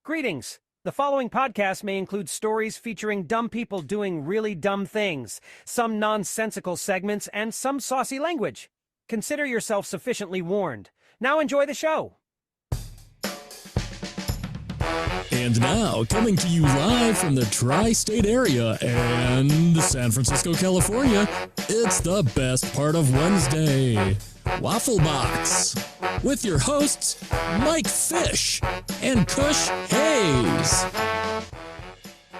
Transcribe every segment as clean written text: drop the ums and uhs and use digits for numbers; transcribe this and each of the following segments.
Greetings. The following podcast may include stories featuring dumb people doing really dumb things, some nonsensical segments, and some saucy language. Consider yourself sufficiently warned. Now enjoy the show. And now, coming to you live from the tri-state area and San Francisco, California, it's the best part of Wednesday, Waffle Box, with your hosts, Mike Fish and Kush Hayes.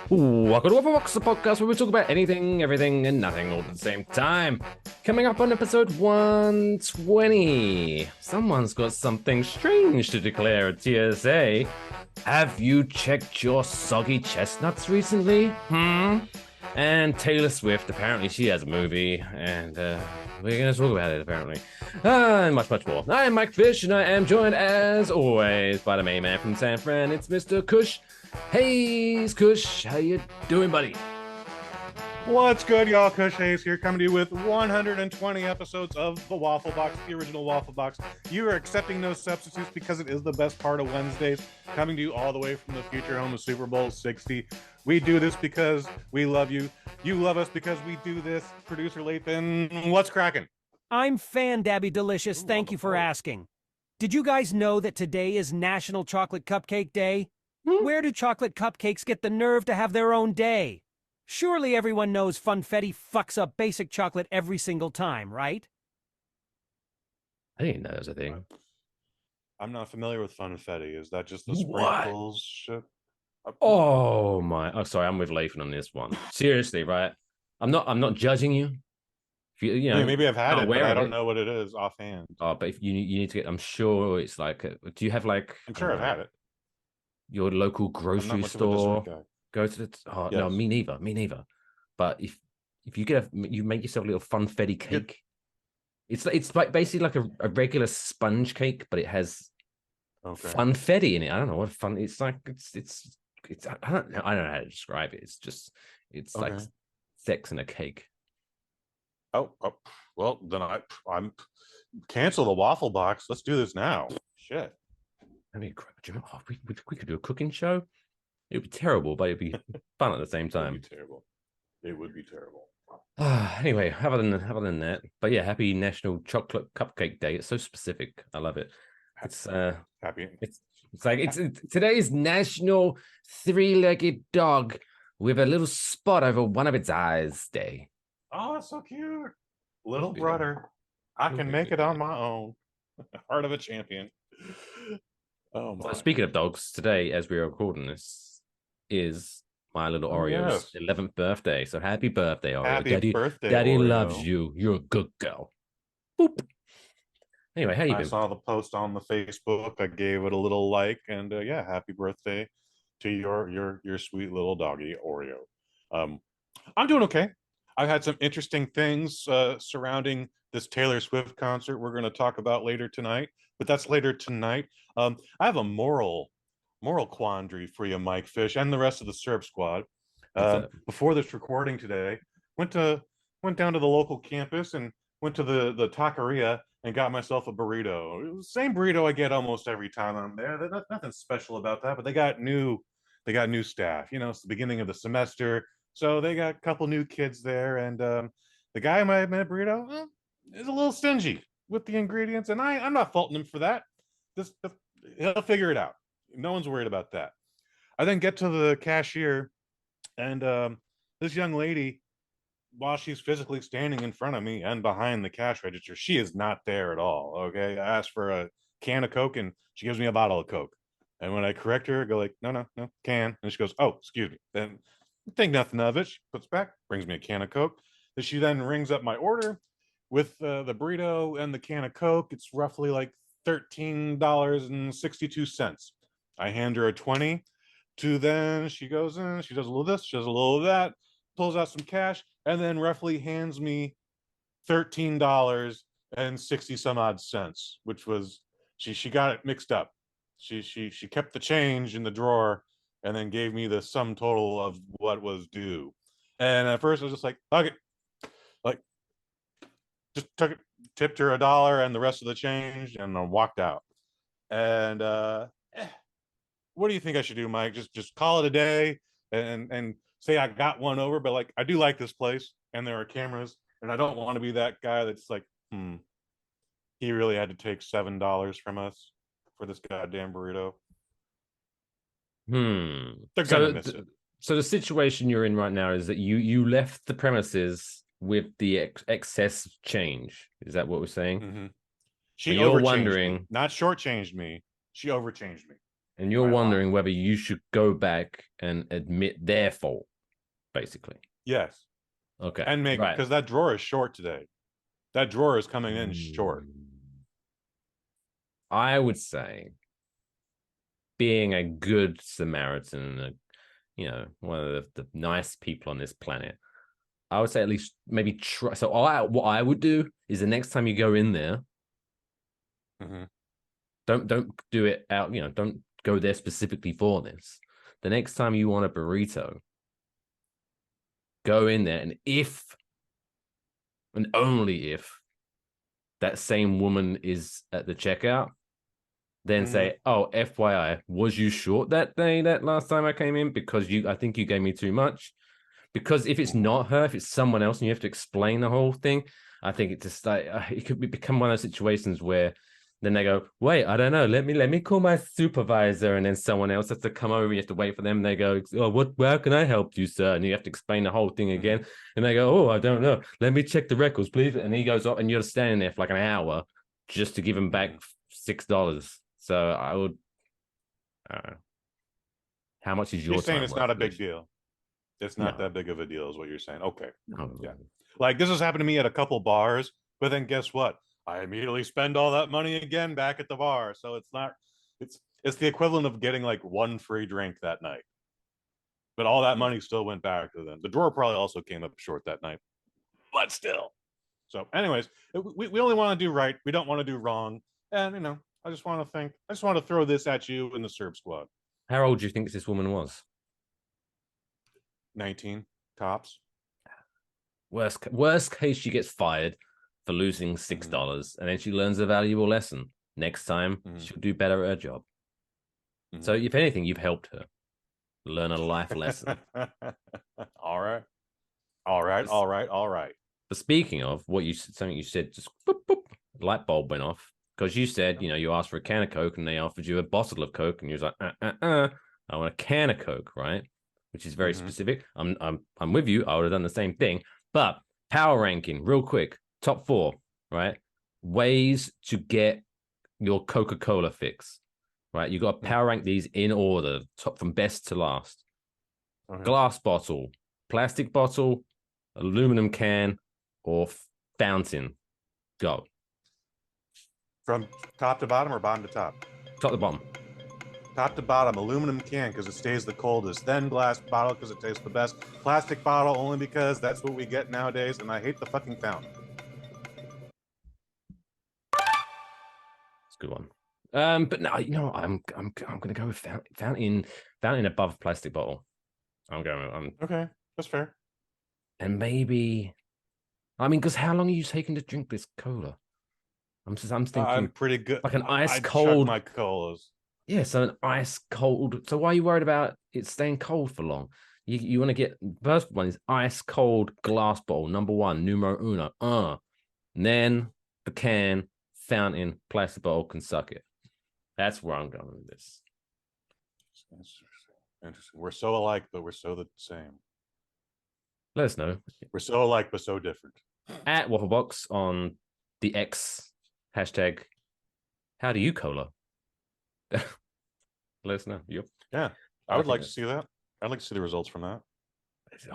Welcome to Waffle Box, the podcast where we talk about anything, everything, and nothing all at the same time. Coming up on episode 120, someone's got something strange to declare at TSA. Have you checked your soggy chestnuts recently? And Taylor Swift, apparently she has a movie, and we're going to talk about it, apparently. And much, much more. I am Mike Fish, and I am joined, as always, by the main man from San Fran. It's Mr. Kush. Hey, Kush, how you doing, buddy? What's good, y'all? Kush Hayes here, coming to you with 120 episodes of the Waffle Box, the original Waffle Box. You are accepting no substitutes because it is the best part of Wednesdays, coming to you all the way from the future home of Super Bowl 60. We do this because we love you. You love us because we do this. Producer Lathan, what's cracking? I'm Fan Dabby Delicious. Thank you for asking. Did you guys know that today is National Chocolate Cupcake Day? Where do chocolate cupcakes get the nerve to have their own day? Surely everyone knows Funfetti fucks up basic chocolate every single time, right? I didn't know that was a thing. I'm not familiar with Funfetti. Is that just the sprinkles shit? Oh my! Oh, sorry, I'm with Lathan on this one. Seriously, right? I'm not judging you. If you know, maybe I've had it, but I don't it. know what it is offhand. Oh, but if you need to get, I'm sure it's like. Do you have like? I'm sure I've had it. Your local grocery store. Go to the. Oh yes. No, me neither. But if you you make yourself a little funfetti cake. It's like basically like a regular sponge cake, but it has funfetti in it. I don't know what fun. It's like it's. I don't know how to describe it. It's like sex in a cake. Oh well, then I'm cancel the Waffle Box. Let's do this now. Shit. I mean, we could do a cooking show. It would be terrible, but it'd be fun at the same time. It would be terrible. Anyway, other than that, but yeah, happy National Chocolate Cupcake Day. It's so specific. I love it. It's happy. It's today's National Three-Legged Dog with a little spot over one of its eyes day. Oh, that's so cute. Little brother. I can make it on my own. Heart of a champion. Oh my. So speaking of dogs, today, as we're recording this, is my little Oreo's 11th birthday. So happy birthday, Oreo. Happy birthday, Daddy Oreo. loves you. You're a good girl. Boop. Anyway, how you been? I saw the post on the Facebook. I gave it a little like, and happy birthday to your sweet little doggy Oreo. I'm doing okay. I've had some interesting things surrounding this Taylor Swift concert we're going to talk about later tonight, but that's later tonight. I have a moral quandary for you, Mike Fish, and the rest of the Syrup Squad. Before this recording today, went down to the local campus and went to the taqueria and got myself a burrito. It was the same burrito I get almost every time I'm there. There's nothing special about that, but they got new staff. You know, it's the beginning of the semester, so they got a couple new kids there, and the guy who made my burrito is a little stingy with the ingredients, and I'm not faulting him for that. He'll figure it out. No one's worried about that. I then get to the cashier, and this young lady, while she's physically standing in front of me and behind the cash register, she is not there at all. Okay, I asked for a can of Coke, and she gives me a bottle of Coke. And when I correct her, I go like, no, can. And she goes, oh, excuse me. Then think nothing of it. She puts back, brings me a can of Coke. Then she then rings up my order with the burrito and the can of Coke. It's roughly like $13.62. I hand her a 20. Then she goes in, she does a little of this, she does a little of that, pulls out some cash, and then roughly hands me $13.60 some odd cents, which was she got it mixed up. She kept the change in the drawer and then gave me the sum total of what was due. And at first I was just like, okay, like just took it, tipped her $1 and the rest of the change, and walked out. And what do you think I should do, Mike? Just call it a day and say I got one over, but like I do like this place and there are cameras, and I don't want to be that guy that's like, he really had to take $7 from us for this goddamn burrito. They're gonna miss it. So the situation you're in right now is that you left the premises with the excess change. Is that what we're saying? Mm-hmm. She you're overchanged wondering, me, not shortchanged me. She overchanged me. and you're wondering whether you should go back and admit their fault, basically. Yes. Okay. And make because that drawer is short today. That drawer is coming in short. I would say, being a good Samaritan, one of the nice people on this planet, I would say at least maybe try. So what I would do is the next time you go in there, don't do it out. Don't go there specifically for this. The next time you want a burrito, go in there, and if and only if that same woman is at the checkout, then say, "Oh, FYI, was you short that day, that last time I came in? Because I think you gave me too much." Because if it's not her, if it's someone else, and you have to explain the whole thing, I think it just it could become one of those situations where then they go, "Wait, I don't know. Let me call my supervisor," and then someone else has to come over. You have to wait for them. And they go, "Oh, how can I help you, sir?" And you have to explain the whole thing again. And they go, "Oh, I don't know. Let me check the records, please." And he goes off, and you're standing there for like an hour just to give him back $6. So I would. How much is your? You're saying it's not a big deal. It's not that big of a deal, is what you're saying. Okay. Yeah. Like this has happened to me at a couple bars, but then guess what? I immediately spend all that money again back at the bar. So it's the equivalent of getting like one free drink that night. But all that money still went back to them. The drawer probably also came up short that night. But still. So anyways, we only want to do right. We don't want to do wrong. And I just want to throw this at you in the Serb squad. How old do you think this woman was? 19 tops. Worst case, she gets fired for losing $6, and then she learns a valuable lesson. Next time, she'll do better at her job. So, if anything, you've helped her learn a life lesson. All right. But speaking of something you said, just boop, boop, light bulb went off because you said, you asked for a can of Coke and they offered you a bottle of Coke, and you was like, I want a can of Coke, right? Which is very specific. I'm with you. I would have done the same thing. But power ranking, real quick, top 4, right? Ways to get your Coca-Cola fix, right? You got to power rank these in order, top from best to last. Glass bottle, plastic bottle, aluminum can, or fountain. Go. From top to bottom or bottom to top? Top to bottom. Top to bottom, aluminum can because it stays the coldest. Then glass bottle because it tastes the best. Plastic bottle only because that's what we get nowadays, and I hate the fucking fountain. It's a good one. But no, I'm gonna go with fountain above plastic bottle. Okay, that's fair. And maybe, because how long are you taking to drink this cola? I'm thinking I'm pretty good. Like an ice cold. My colas. Yeah, so an ice cold. So why are you worried about it staying cold for long? You want to get, first one is ice cold glass bottle, number 1, numero uno. And then the can, fountain, plastic bottle can suck it. That's where I'm going with this. Interesting. We're so alike, but we're so the same. Let us know. We're so alike, but so different. At Waffle Box on the X hashtag, how do you cola? Let us know. Yep. Yeah, I would like to see that. I'd like to see the results from that.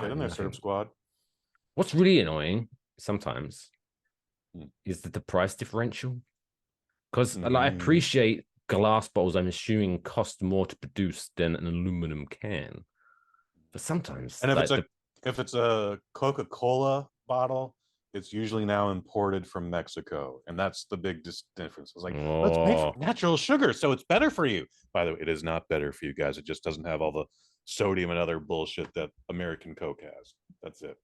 Get in there, Serb squad. What's really annoying sometimes is the price differential. Because I appreciate glass bottles, I'm assuming, cost more to produce than an aluminum can. But sometimes, and if it's a Coca-Cola bottle, it's usually now imported from Mexico, and that's the big difference. It's like, let's make from natural sugar, so it's better for you. By the way, it is not better for you guys. It just doesn't have all the sodium and other bullshit that American Coke has. That's it.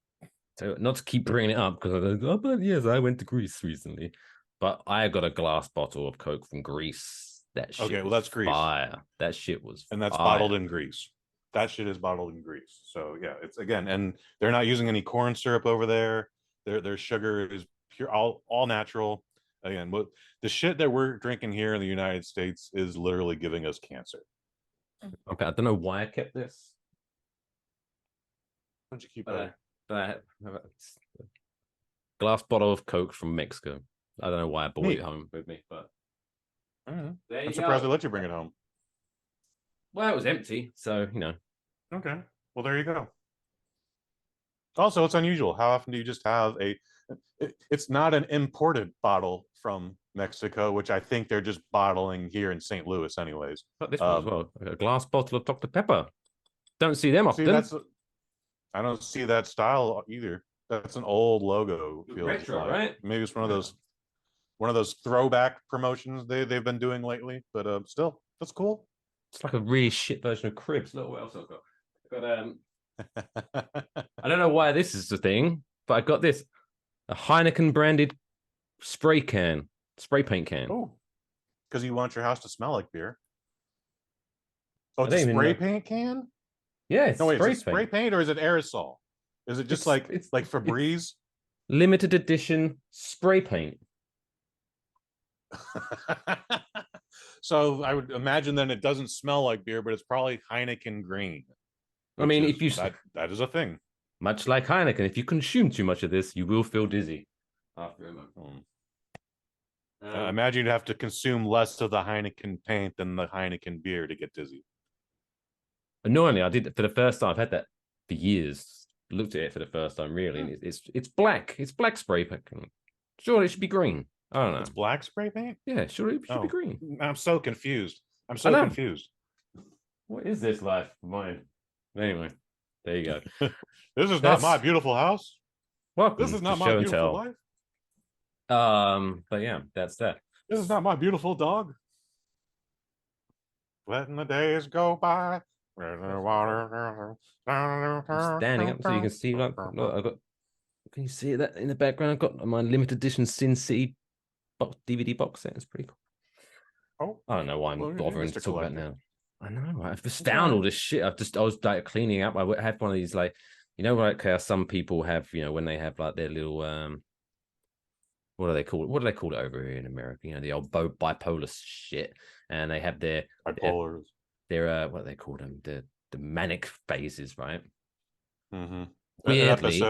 So not to keep bringing it up because I go, but yes, I went to Greece recently, but I got a glass bottle of Coke from Greece That shit Okay, well was that's Greece, fire. That shit was and that's fire. bottled in Greece. That shit is bottled in Greece. So yeah, it's again, and they're not using any corn syrup over there. Their sugar is pure, all natural. Again, what the shit that we're drinking here in the United States is literally giving us cancer. Okay, I don't know why I kept this, Why don't you keep but that? I glass bottle of Coke from Mexico. I don't know why I brought Neat. it home with me, but I don't know. there I'm you surprised go. they let you bring it home. Well, it was empty, so you know. Okay, well there you go. Also, it's unusual. How often do you just have a? It's not an imported bottle from Mexico, which I think they're just bottling here in St. Louis, anyways. Got this one as well. A glass bottle of Dr. Pepper. Don't see them See, often. I don't see that style either. That's an old logo. Feels Retro, like. right? Maybe it's one of those throwback promotions they've been doing lately. But still, that's cool. It's like a really shit version of Cribs. Look what else I've got. I don't know why this is the thing, but I got this a Heineken branded spray paint can. Oh, because you want your house to smell like beer. Oh, I it's a don't even spray know. paint can? Yeah, it's No, wait, spray is it spray paint. paint or is it aerosol? Is it just It's like Febreze? limited edition spray paint. So I would imagine then it doesn't smell like beer, but it's probably Heineken green. I mean, Which if you that is a thing. much like Heineken, if you consume too much of this, you will feel dizzy after a moment. I imagine you'd have to consume less of the Heineken paint than the Heineken beer to get dizzy. Annoyingly, I did it for the first time. I've had that for years. Looked at it for the first time, really, and it's black. It's black spray paint. Sure, it should be green. I don't know. It's black spray paint? Yeah, sure, it should be green. I'm so confused. I'm I so know. confused. What is this life of mine? Anyway, there you go. This is not my beautiful house. Welcome This is to not my Show and beautiful Tell. life. But yeah, that's that. This is not my beautiful dog. Letting the days go by. I'm standing up so you can see. Like, look, I got. Can you see that in the background? I've got my limited edition Sin City DVD box set. It's pretty cool. Oh, I don't know why I'm well, bothering Mr. to talk about Collector. now. I know. I've just found all this shit. I was like cleaning up. I had one of these like, you know, like how some people have, you know, when they have like their little what do they call it? What do they call it over here in America? You know, the old bipolar shit, and they have Bipolar. their what do they call them? The manic phases, right? Mm-hmm. Weirdly,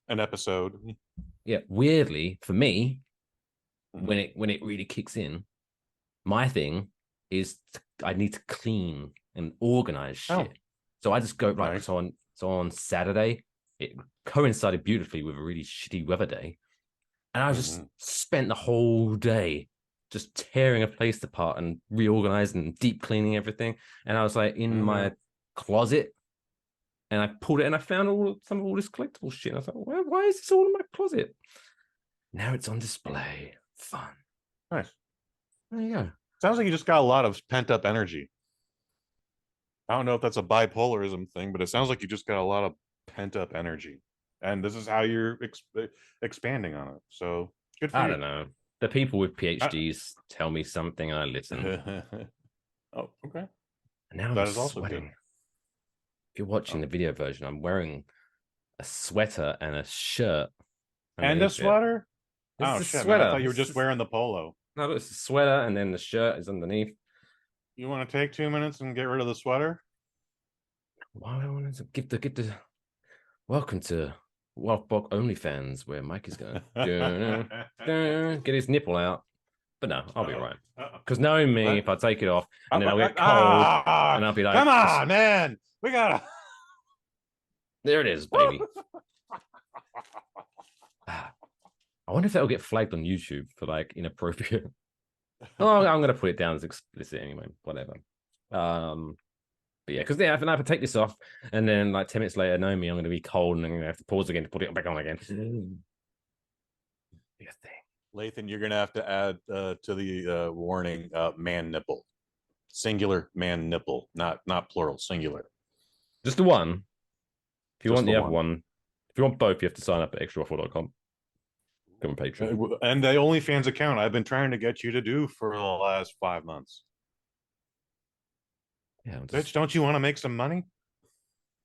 an episode. yeah. Weirdly, for me, Mhm. when it really kicks in, my thing is I need to clean and organize shit. Oh. So I just go like Nice. so on Saturday, it coincided beautifully with a really shitty weather day. And I just spent the whole day just tearing a place apart and reorganizing and deep cleaning everything. And I was like in my closet, and I pulled it and I found some of all this collectible shit. And I was like, why is this all in my closet? Now it's on display. Fun. Nice. There you go. Sounds like you just got a lot of pent up energy. I don't know if that's a bipolarism thing, but it sounds like you just got a lot of pent up energy, and this is how you're expanding on it. So good for you. I don't know. The people with PhDs tell me something, and I listen. Oh, okay. And now That I'm is also sweating. good. If you're watching the video version, I'm wearing a sweater and a shirt. And a underneath it. sweater? It's Oh a shit, man. sweater. I thought you were It's just just- wearing the polo. No, it's a sweater, and then the shirt is underneath. You want to take 2 minutes and get rid of the sweater? Why I wanted to give the welcome to Waffle Box OnlyFans, where Mike is going to get his nipple out. But no, I'll be all right. Because knowing me, if I take it off, and then I'll get cold, and I'll be like, come on, man. We gotta. There it is, baby. I wonder if that'll get flagged on YouTube for like inappropriate. Oh, I'm gonna put it down as explicit anyway. Whatever. But yeah, because if I take this off and then like 10 minutes later, know me, I'm gonna be cold and I'm gonna have to pause again to put it back on again. Be a thing. Lathan, you're gonna have to add to the warning man nipple, singular man nipple, not plural, singular. Just the one. If you Just want the the other one, if you want both, you have to sign up at extrawaffle.com. Come on Patreon. And the OnlyFans account I've been trying to get you to do for the last 5 months. Yeah, Bitch, don't you want to make some money?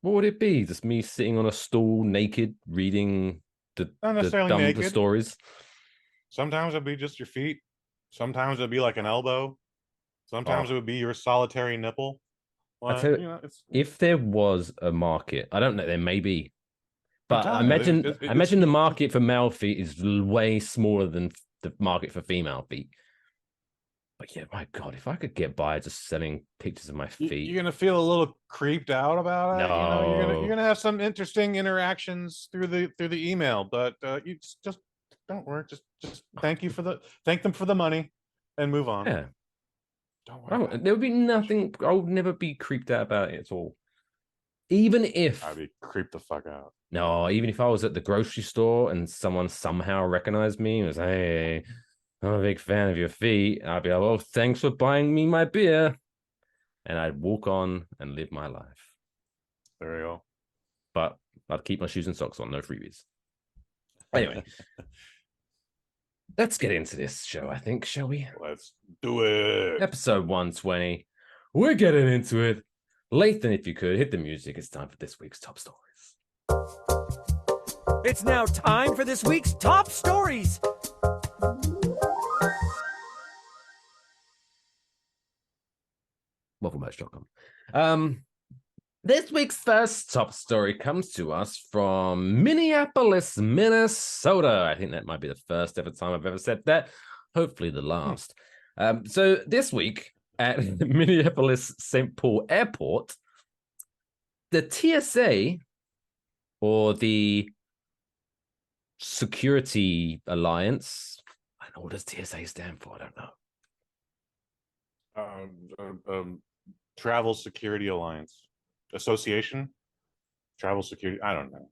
what would it be? Just me sitting on a stool naked reading Not the necessarily the naked. stories. Sometimes it'd be just your feet. Sometimes it'd be like an elbow. Sometimes Oh, it would be your solitary nipple. I Well, tell you, you know, it's. if there was a market, I don't know, there may be, I'm but I telling you, imagine I imagine the market for male feet is way smaller than the market for female feet. But yeah, my God, if I could get by just selling pictures of my feet, you're gonna feel a little creeped out about it. You know, you're no. gonna have some interesting interactions through the email, but you just don't worry. Just thank them for the money, and move on. Yeah. Don't worry Oh, about it. there would be nothing. I would never be creeped out about it at all. Even if, I'd be creeped the fuck out. no, even if I was at the grocery store and someone somehow recognized me and was, hey, I'm a big fan of your feet, I'd be like, oh, thanks for buying me my beer. And I'd walk on and live my life. There you go. But I'd keep my shoes and socks on, no freebies. Anyway, let's get into this show, I think, shall we? Let's do it. Episode 120. We're getting into it. Lathan, if you could, hit the music. It's time for this week's top stories. It's now time for this week's top stories. WaffleBox.com. This week's first top story comes to us from Minneapolis, Minnesota. I think that might be the first ever time I've ever said that. Hopefully the last. So this week at Minneapolis St. Paul Airport, the TSA, or the Security Alliance, I don't know, what does TSA stand for? I don't know. Travel Security Alliance Association. Travel Security. I don't know.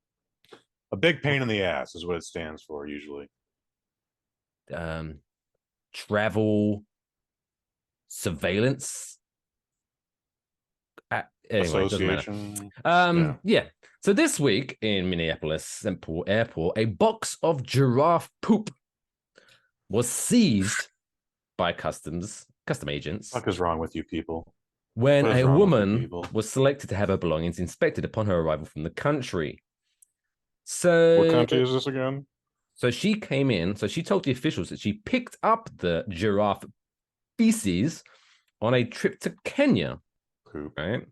A big pain in the ass is what it stands for usually. Travel surveillance. Anyway, it doesn't matter. Yeah. So this week in Minneapolis St. Paul Airport, a box of giraffe poop was seized by custom agents. What is wrong with you people? When a woman was selected to have her belongings inspected upon her arrival from the country. So what country is this again? So she came in. So she told the officials that she picked up the giraffe feces on a trip to Kenya. Poop. Right?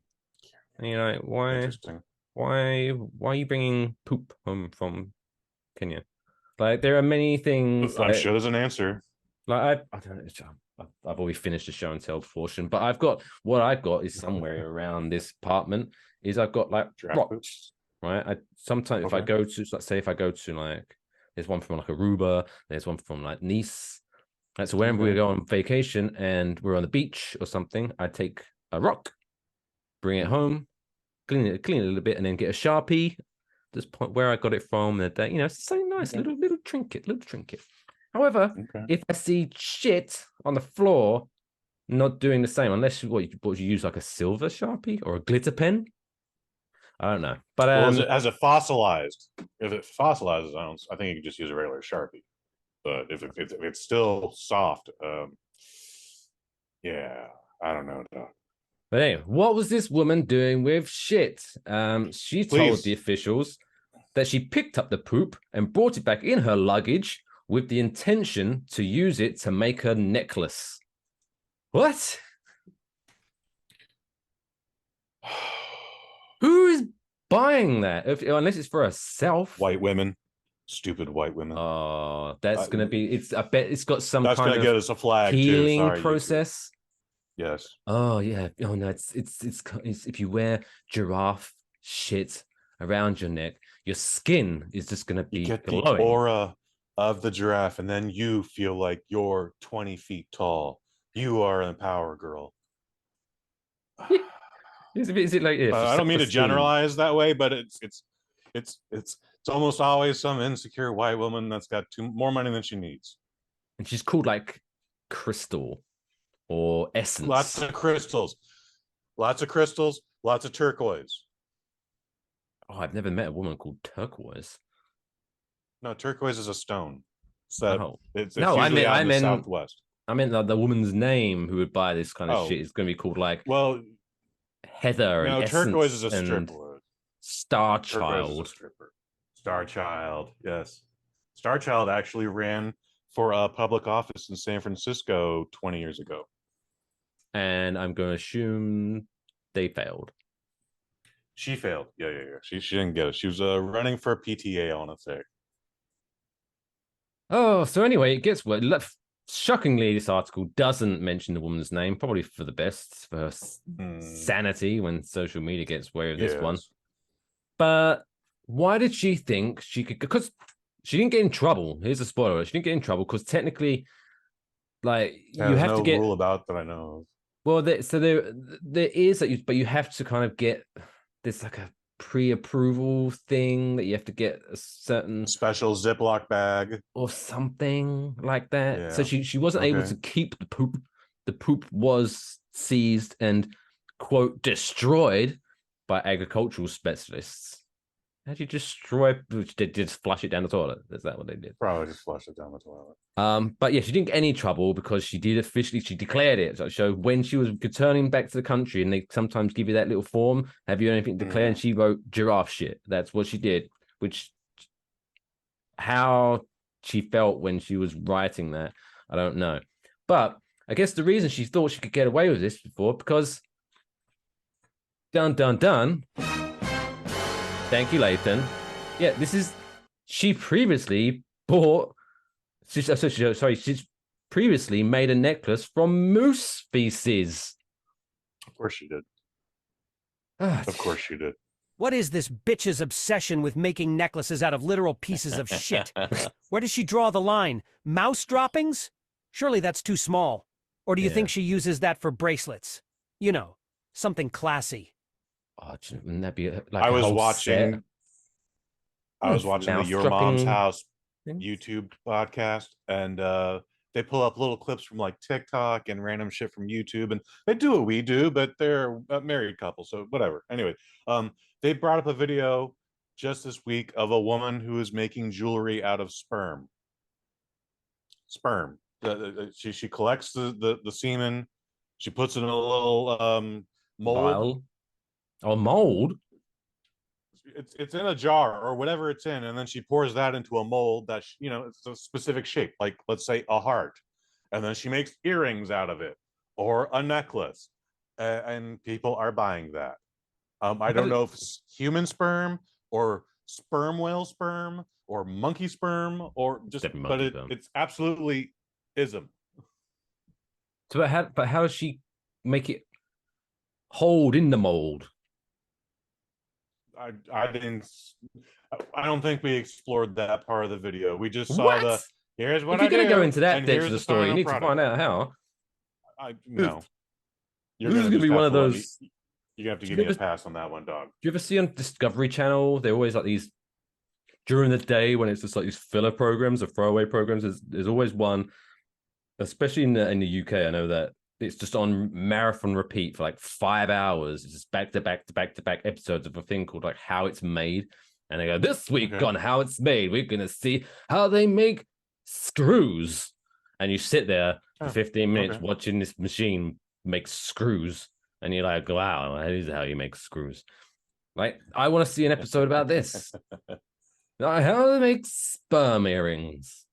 And you're like, why? Interesting. Why are you bringing poop home from Kenya? Like, there are many things. I'm sure there's an answer. Like, I don't know. I've already finished the show and tell portion, but I've got is somewhere around this apartment. Is I've got like rocks, right? Sometimes if I go to, let's say, if I go to like, there's one from like Aruba, there's one from like Nice. Right, so whenever we go on vacation and we're on the beach or something, I take a rock, bring it home, clean it a little bit, and then get a Sharpie. This point where I got it from, that it's so nice, little trinket. However, if I see shit on the floor, not doing the same, unless you use like a silver Sharpie or a glitter pen. I don't know, but as it fossilized, if it fossilizes, I think you can just use a regular Sharpie. But if it's still soft, yeah, I don't know, Doc. But anyway, what was this woman doing with shit? She told the officials that she picked up the poop and brought it back in her luggage with the intention to use it to make a necklace. What? Who is buying that? Unless it's for herself. White women. Stupid white women. Oh, that's going to be... I bet it's got some that's kind of get us a flag healing too. process. Yes. Oh, yeah. Oh, no, it's if you wear giraffe shit around your neck, your skin is just going to be get glowing. The aura of the giraffe, and then you feel like you're 20 feet tall. You are an power girl. Is it like I don't mean to generalize that way, but it's almost always some insecure white woman that's got more money than she needs, and she's called like Crystal or Essence. Lots of crystals, lots of turquoise. Oh, I've never met a woman called turquoise. No, turquoise is a stone. So it's I meant the Southwest. I meant the woman's name who would buy this kind of shit is going to be called like. Well, Heather and No, turquoise is Essence a and stripper. Star Turquoise is a Child. stripper. Star Child, yes. Star Child actually ran for a public office in San Francisco 20 years ago. And I'm going to assume they failed. She failed. Yeah. She didn't get it. She was running for PTA, I want to say. Oh, so anyway, it gets worse. Shockingly, this article doesn't mention the woman's name, probably for the best, for her sanity when social media gets away with this one. But why did she think she could? Because she didn't get in trouble. Here's a spoiler: she didn't get in trouble because technically, like you have no to get rule about that I know of. Well, there is that, but you have to kind of get this like a pre-approval thing that you have to get a certain Special Ziploc bag or something like that. Yeah. So she wasn't able to keep the poop. The poop was seized and quote destroyed by agricultural specialists. How'd you destroy? They just flush it down the toilet. Is that what they did? Probably just flush it down the toilet. But yeah, she didn't get any trouble because she declared it. So when she was returning back to the country, and they sometimes give you that little form, have you anything to declare? And she wrote giraffe shit. That's what she did. Which, how she felt when she was writing that, I don't know. But I guess the reason she thought she could get away with this before, because dun. Thank you, Lathan. Yeah, she previously bought. She's previously made a necklace from moose feces. Of course she did. Of course she did. What is this bitch's obsession with making necklaces out of literal pieces of shit? Where does she draw the line? Mouse droppings? Surely that's too small. Or do you think she uses that for bracelets? You know, something classy. Oh, wouldn't that be like I was watching the Your Mom's House YouTube podcast, and they pull up little clips from like TikTok and random shit from YouTube, and they do what we do, but they're a married couple, so whatever. Anyway, they brought up a video just this week of a woman who is making jewelry out of sperm. She collects the semen, she puts it in a little mold. Or mold. It's in a jar or whatever it's in, and then she pours that into a mold that it's a specific shape, like let's say a heart, and then she makes earrings out of it or a necklace, and people are buying that. I don't know if it's human sperm or sperm whale sperm or monkey sperm or just, but it's absolutely ism. So how does she make it hold in the mold? I don't think we explored that part of the video. We just saw here's what if you're going to go into that ditch of the story, you need to find out how. No. This is going to be one of those. You're going to have to give me a pass on that one, dog. Do you ever see on Discovery Channel, they're always like these, during the day when it's just like these filler programs or throwaway programs, there's always one, especially in the UK, I know that it's just on marathon repeat for like 5 hours. It's just back to back episodes of a thing called like How It's Made. And they go, this week on How It's Made, we're going to see how they make screws. And you sit there for 15 minutes watching this machine make screws. And you're like, wow, that is how you make screws. Like, I want to see an episode about this. How they make sperm earrings.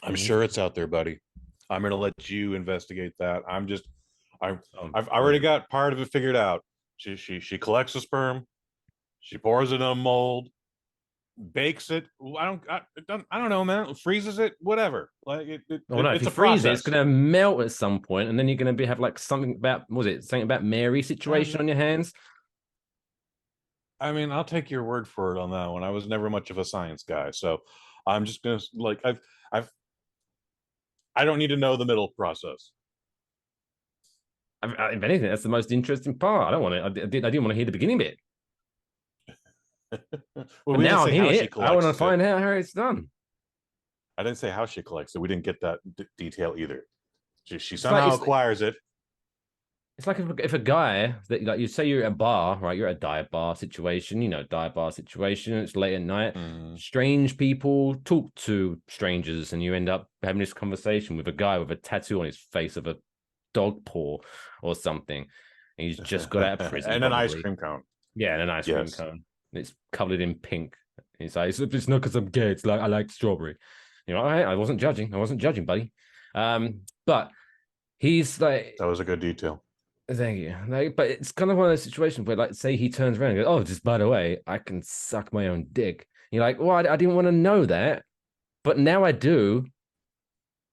I'm sure it's out there, buddy. I'm going to let you investigate that. I've already got part of it figured out. She collects the sperm, she pours it in a mold, bakes it. I don't know, man. Freezes it, whatever. Like if you freeze it, it's going to melt at some point, and then you're going to have like something about something about Mary situation on your hands. I mean, I'll take your word for it on that one. I was never much of a science guy, so I'm just going to I don't need to know the middle process. If anything, that's the most interesting part. I didn't want to hear the beginning bit. Well, now I'm hearing it. I want to find out how it's done. I didn't say how she collects it. We didn't get that detail either. She somehow acquires it. It's like if a guy that, like, you say you're at a bar, right? You're at a dive bar situation, it's late at night. Strange people talk to strangers, and you end up having this conversation with a guy with a tattoo on his face of a dog paw or something. He's just got out of prison. And an ice probably. cream cone. Yeah, and an ice cream Yes. cone. It's covered in pink. He's like, it's not because I'm gay. It's like I like strawberry. You know, I wasn't judging. I wasn't judging, buddy. But he's like, That was a good detail. thank you. Like, but it's kind of one of those situations where, like, say he turns around and goes, "Oh, just by the way, I can suck my own dick." You're like, "Well, I didn't want to know that, but now I do."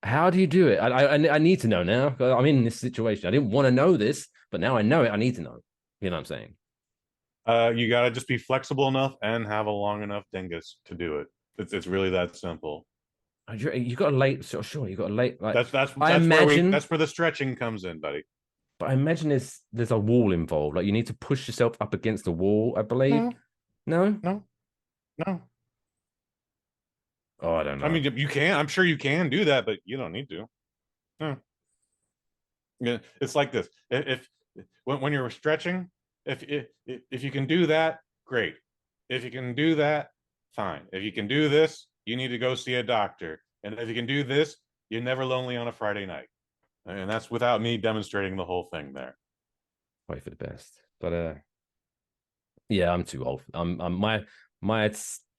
How do you do it? I need to know now. I'm in this situation. I didn't want to know this, but now I know it. I need to know. You know what I'm saying? You gotta just be flexible enough and have a long enough dingus to do it. It's really that simple. You got a late, sure. You got a late. Like I imagine that's where the stretching comes in, buddy. But I imagine there's a wall involved. Like you need to push yourself up against the wall. I believe. No. No. Oh, I don't know. I mean, you can. I'm sure you can do that, but you don't need to. No. Yeah, it's like this. If when you're stretching, if you can do that, great. If you can do that, fine. If you can do this, you need to go see a doctor. And if you can do this, you're never lonely on a Friday night. And that's without me demonstrating the whole thing there. Wait for the best. But yeah, I'm too old. I'm my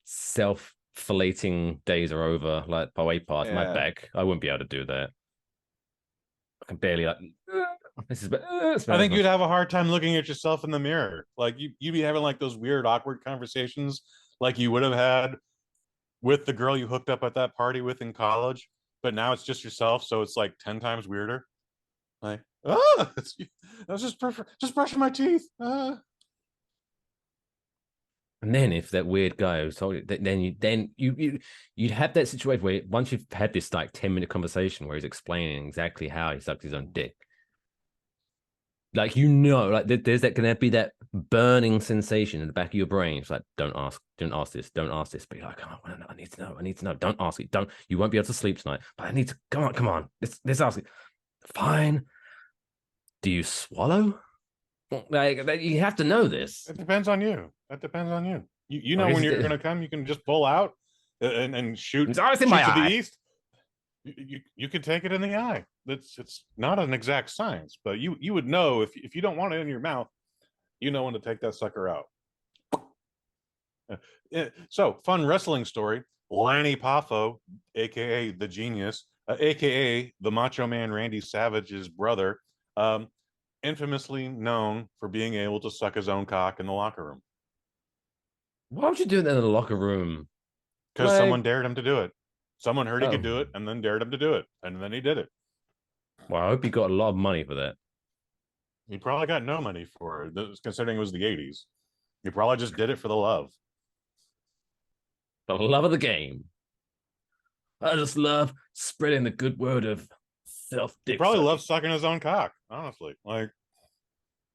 self-filleting days are over. Like way past my back. I wouldn't be able to do that. I can barely like. This is. I think you'd have a hard time looking at yourself in the mirror. Like you'd be having like those weird, awkward conversations, like you would have had with the girl you hooked up at that party with in college. But now it's just yourself, so it's like 10 times weirder. Like, I was just brushing my teeth. And then if that weird guy who told you, then you'd have that situation where once you've had this like 10-minute conversation where he's explaining exactly how he sucked his own dick, like like there's gonna be that burning sensation in the back of your brain. It's like don't ask this. But you're like, oh, I need to know. Don't ask it. You won't be able to sleep tonight. But I need to. Come on. Let's ask it. Fine. Do you swallow? Like you have to know this. It depends on you. That depends on you. You know when you're gonna come, you can just pull out and shoot. It's always in my eye. The east. You can take it in the eye. It's not an exact science, but you would know if you don't want it in your mouth, you know when to take that sucker out. So fun wrestling story. Lanny Poffo, aka the Genius, aka the Macho Man Randy Savage's brother, infamously known for being able to suck his own cock in the locker room. Why would you do that in the locker room? Because someone dared him to do it. Someone heard he could do it and then dared him to do it. And then he did it. Well, I hope he got a lot of money for that. He probably got no money for it, considering it was the 80s. He probably just did it for the love. The love of the game. I just love spreading the good word of self-dick. He probably loves sucking his own cock, honestly. Like,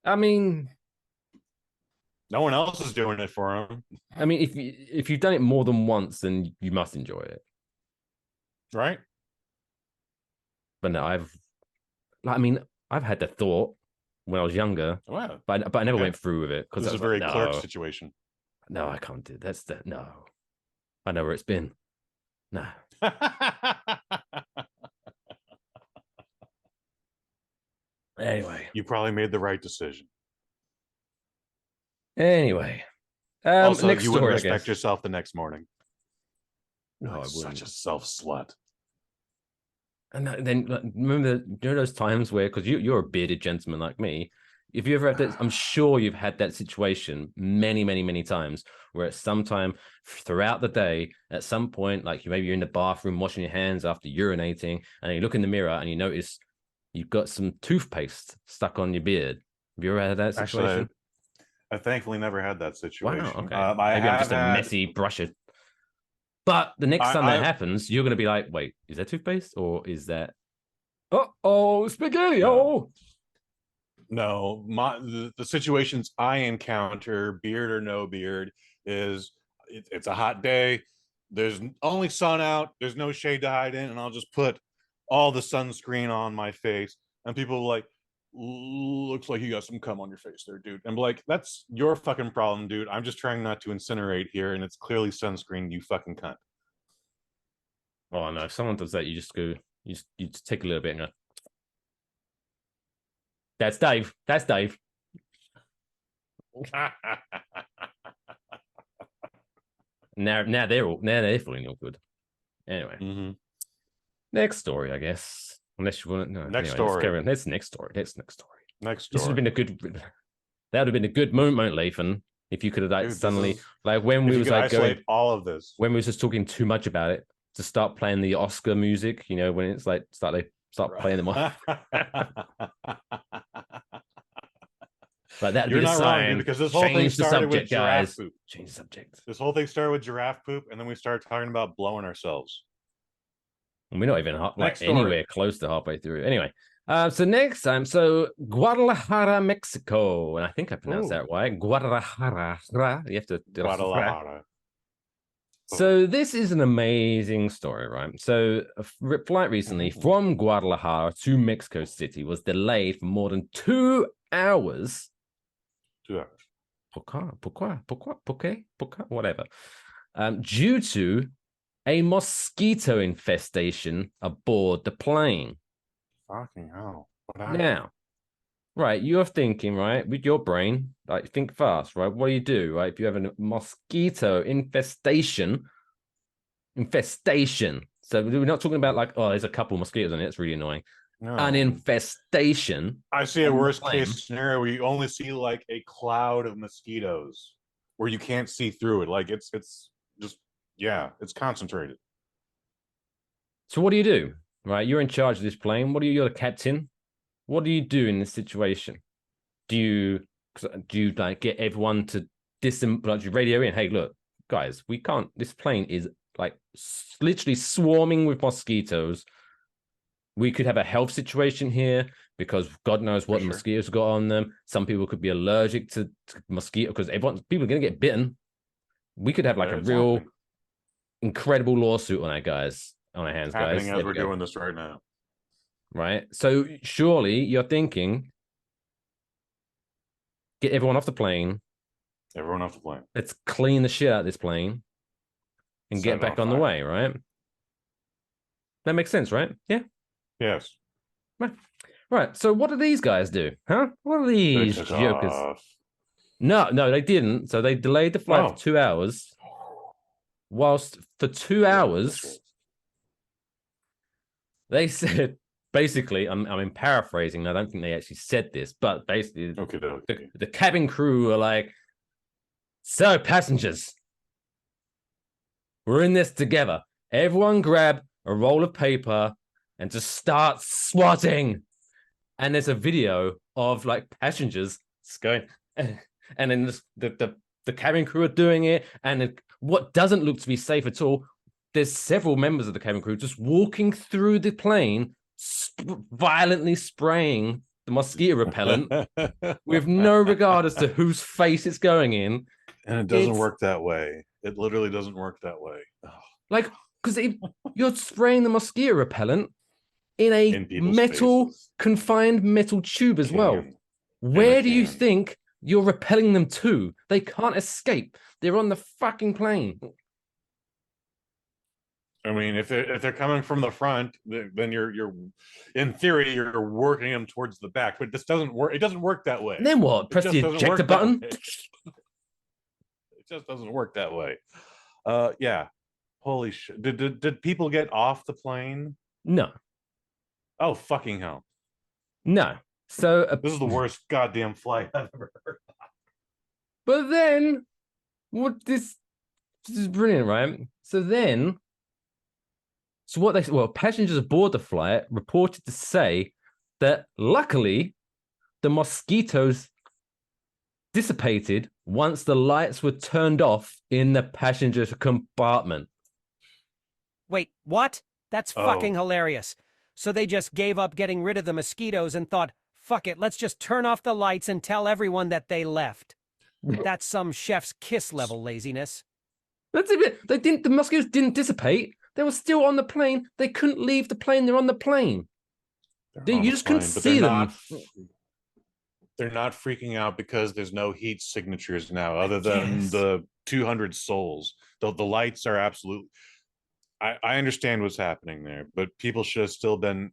I mean, no one else is doing it for him. I mean, if you've done it more than once, then you must enjoy it. Right? But no, I've had the thought when I was younger, but I never went through with it because it's a very Clerk situation. No, I can't do that. No, I know where it's been. No. Anyway, you probably made the right decision. Anyway, also, next you story, wouldn't respect yourself the next morning. No, I wouldn't. Such a self slut. And then remember those times where, because you're a bearded gentleman like me, if you ever had that, I'm sure you've had that situation many, many, many times where at some time throughout the day, at some point, like maybe you're in the bathroom washing your hands after urinating, and you look in the mirror and you notice you've got some toothpaste stuck on your beard. Have you ever had that situation? Actually, I thankfully never had that situation. Wow, okay. Maybe I'm just a messy brusher. But the next time that happens, you're going to be like, wait, is that toothpaste or is that... Uh-oh, spaghetti! Oh! No, the situations I encounter, beard or no beard, is it's a hot day. There's only sun out. There's no shade to hide in. And I'll just put all the sunscreen on my face. And people are like, looks like you got some cum on your face there, dude. And I'm like, that's your fucking problem, dude. I'm just trying not to incinerate here, and it's clearly sunscreen, you fucking cunt. Oh no, if someone does that, you just go, you just take a little bit and go, that's Dave. Now they're feeling all good. Anyway, Mm-hmm. next story, I guess. Unless you want to, no. Next Anyway, story. That's next story. That's next story. Next This would have story. been a good. That would have been a good moment, Lathan, if you could have like Dude, suddenly is, like when if we you was could like isolate going all of this. when we was just talking too much about it to start playing the Oscar music. You know, when it's like start playing them off. Like that'd You're be the not wrong, sign. dude, because this whole thing Change the started with subject, giraffe guys. poop. Change the subject. This whole thing started with giraffe poop, and then we started talking about blowing ourselves. And we're not even Next anywhere close to halfway through. Anyway, so next time, so Guadalajara, Mexico, and I think I pronounced that right. Guadalajara. You have to Guadalajara. So this is an amazing story, right? So a flight recently from Guadalajara to Mexico City was delayed for more than 2 hours. 2 hours. Pourquoi? Whatever. Due to a mosquito infestation aboard the plane. Fucking hell. What happened? Now, right, you're thinking, right, with your brain, like think fast, right? What do, right? If you have a mosquito infestation. So we're not talking about like, oh, there's a couple mosquitoes on it. It's really annoying. No. An infestation. I see a worst case scenario where you only see like a cloud of mosquitoes where you can't see through it. Like it's just, yeah, it's concentrated. So what do you do? Right, you're in charge of this plane. You're the captain. What do you do in this situation? Do you like get everyone to radio in? Hey, look, guys, we can't. This plane is like literally swarming with mosquitoes. We could have a health situation here because God knows what the mosquitoes got on them. Some people could be allergic to mosquito because people are going to get bitten. We could have like a real incredible lawsuit on our hands, guys. Happening as we're doing this right now. Right. So surely you're thinking, get everyone off the plane. Everyone off the plane. Let's clean the shit out of this plane and get back on the way, right? That makes sense, right? Yeah. Yes. Right. So what do these guys do? Huh? What are these jokers? No, they didn't. So they delayed the flight for 2 hours. Whilst for 2 hours, they said, basically, I'm paraphrasing. I don't think they actually said this, but basically, the cabin crew were like, so passengers, we're in this together. Everyone grab a roll of paper and just start swatting. And there's a video of like passengers going, and then the cabin crew are doing it. And what doesn't look to be safe at all, there's several members of the cabin crew just walking through the plane, violently spraying the mosquito repellent with no regard as to whose face it's going in. And it doesn't work that way. It literally doesn't work that way. Like, because you're spraying the mosquito repellent in metal confined metal tube as well. Where do you think you're repelling them to? They can't escape. They're on the fucking plane. I mean, if they're coming from the front, then you're in theory you're working them towards the back, but this doesn't work. It doesn't work that way. And then what? Press the ejector button. It just doesn't work that way. Yeah. Holy shit! Did people get off the plane? No. Oh fucking hell! No. So this is the worst goddamn flight I've ever heard. But then, this is brilliant, right? Passengers aboard the flight reported to say that luckily the mosquitoes dissipated once the lights were turned off in the passenger compartment. Wait, what? That's fucking hilarious. So they just gave up getting rid of the mosquitoes and thought, fuck it, let's just turn off the lights and tell everyone that they left. That's some chef's kiss level laziness. That's it. The mosquitoes didn't dissipate. They were still on the plane. They couldn't leave the plane. They're on the plane. You just couldn't see them. They're not freaking out because there's no heat signatures now, other than the 200 souls. The lights are absolutely. I understand what's happening there, but people should have still been.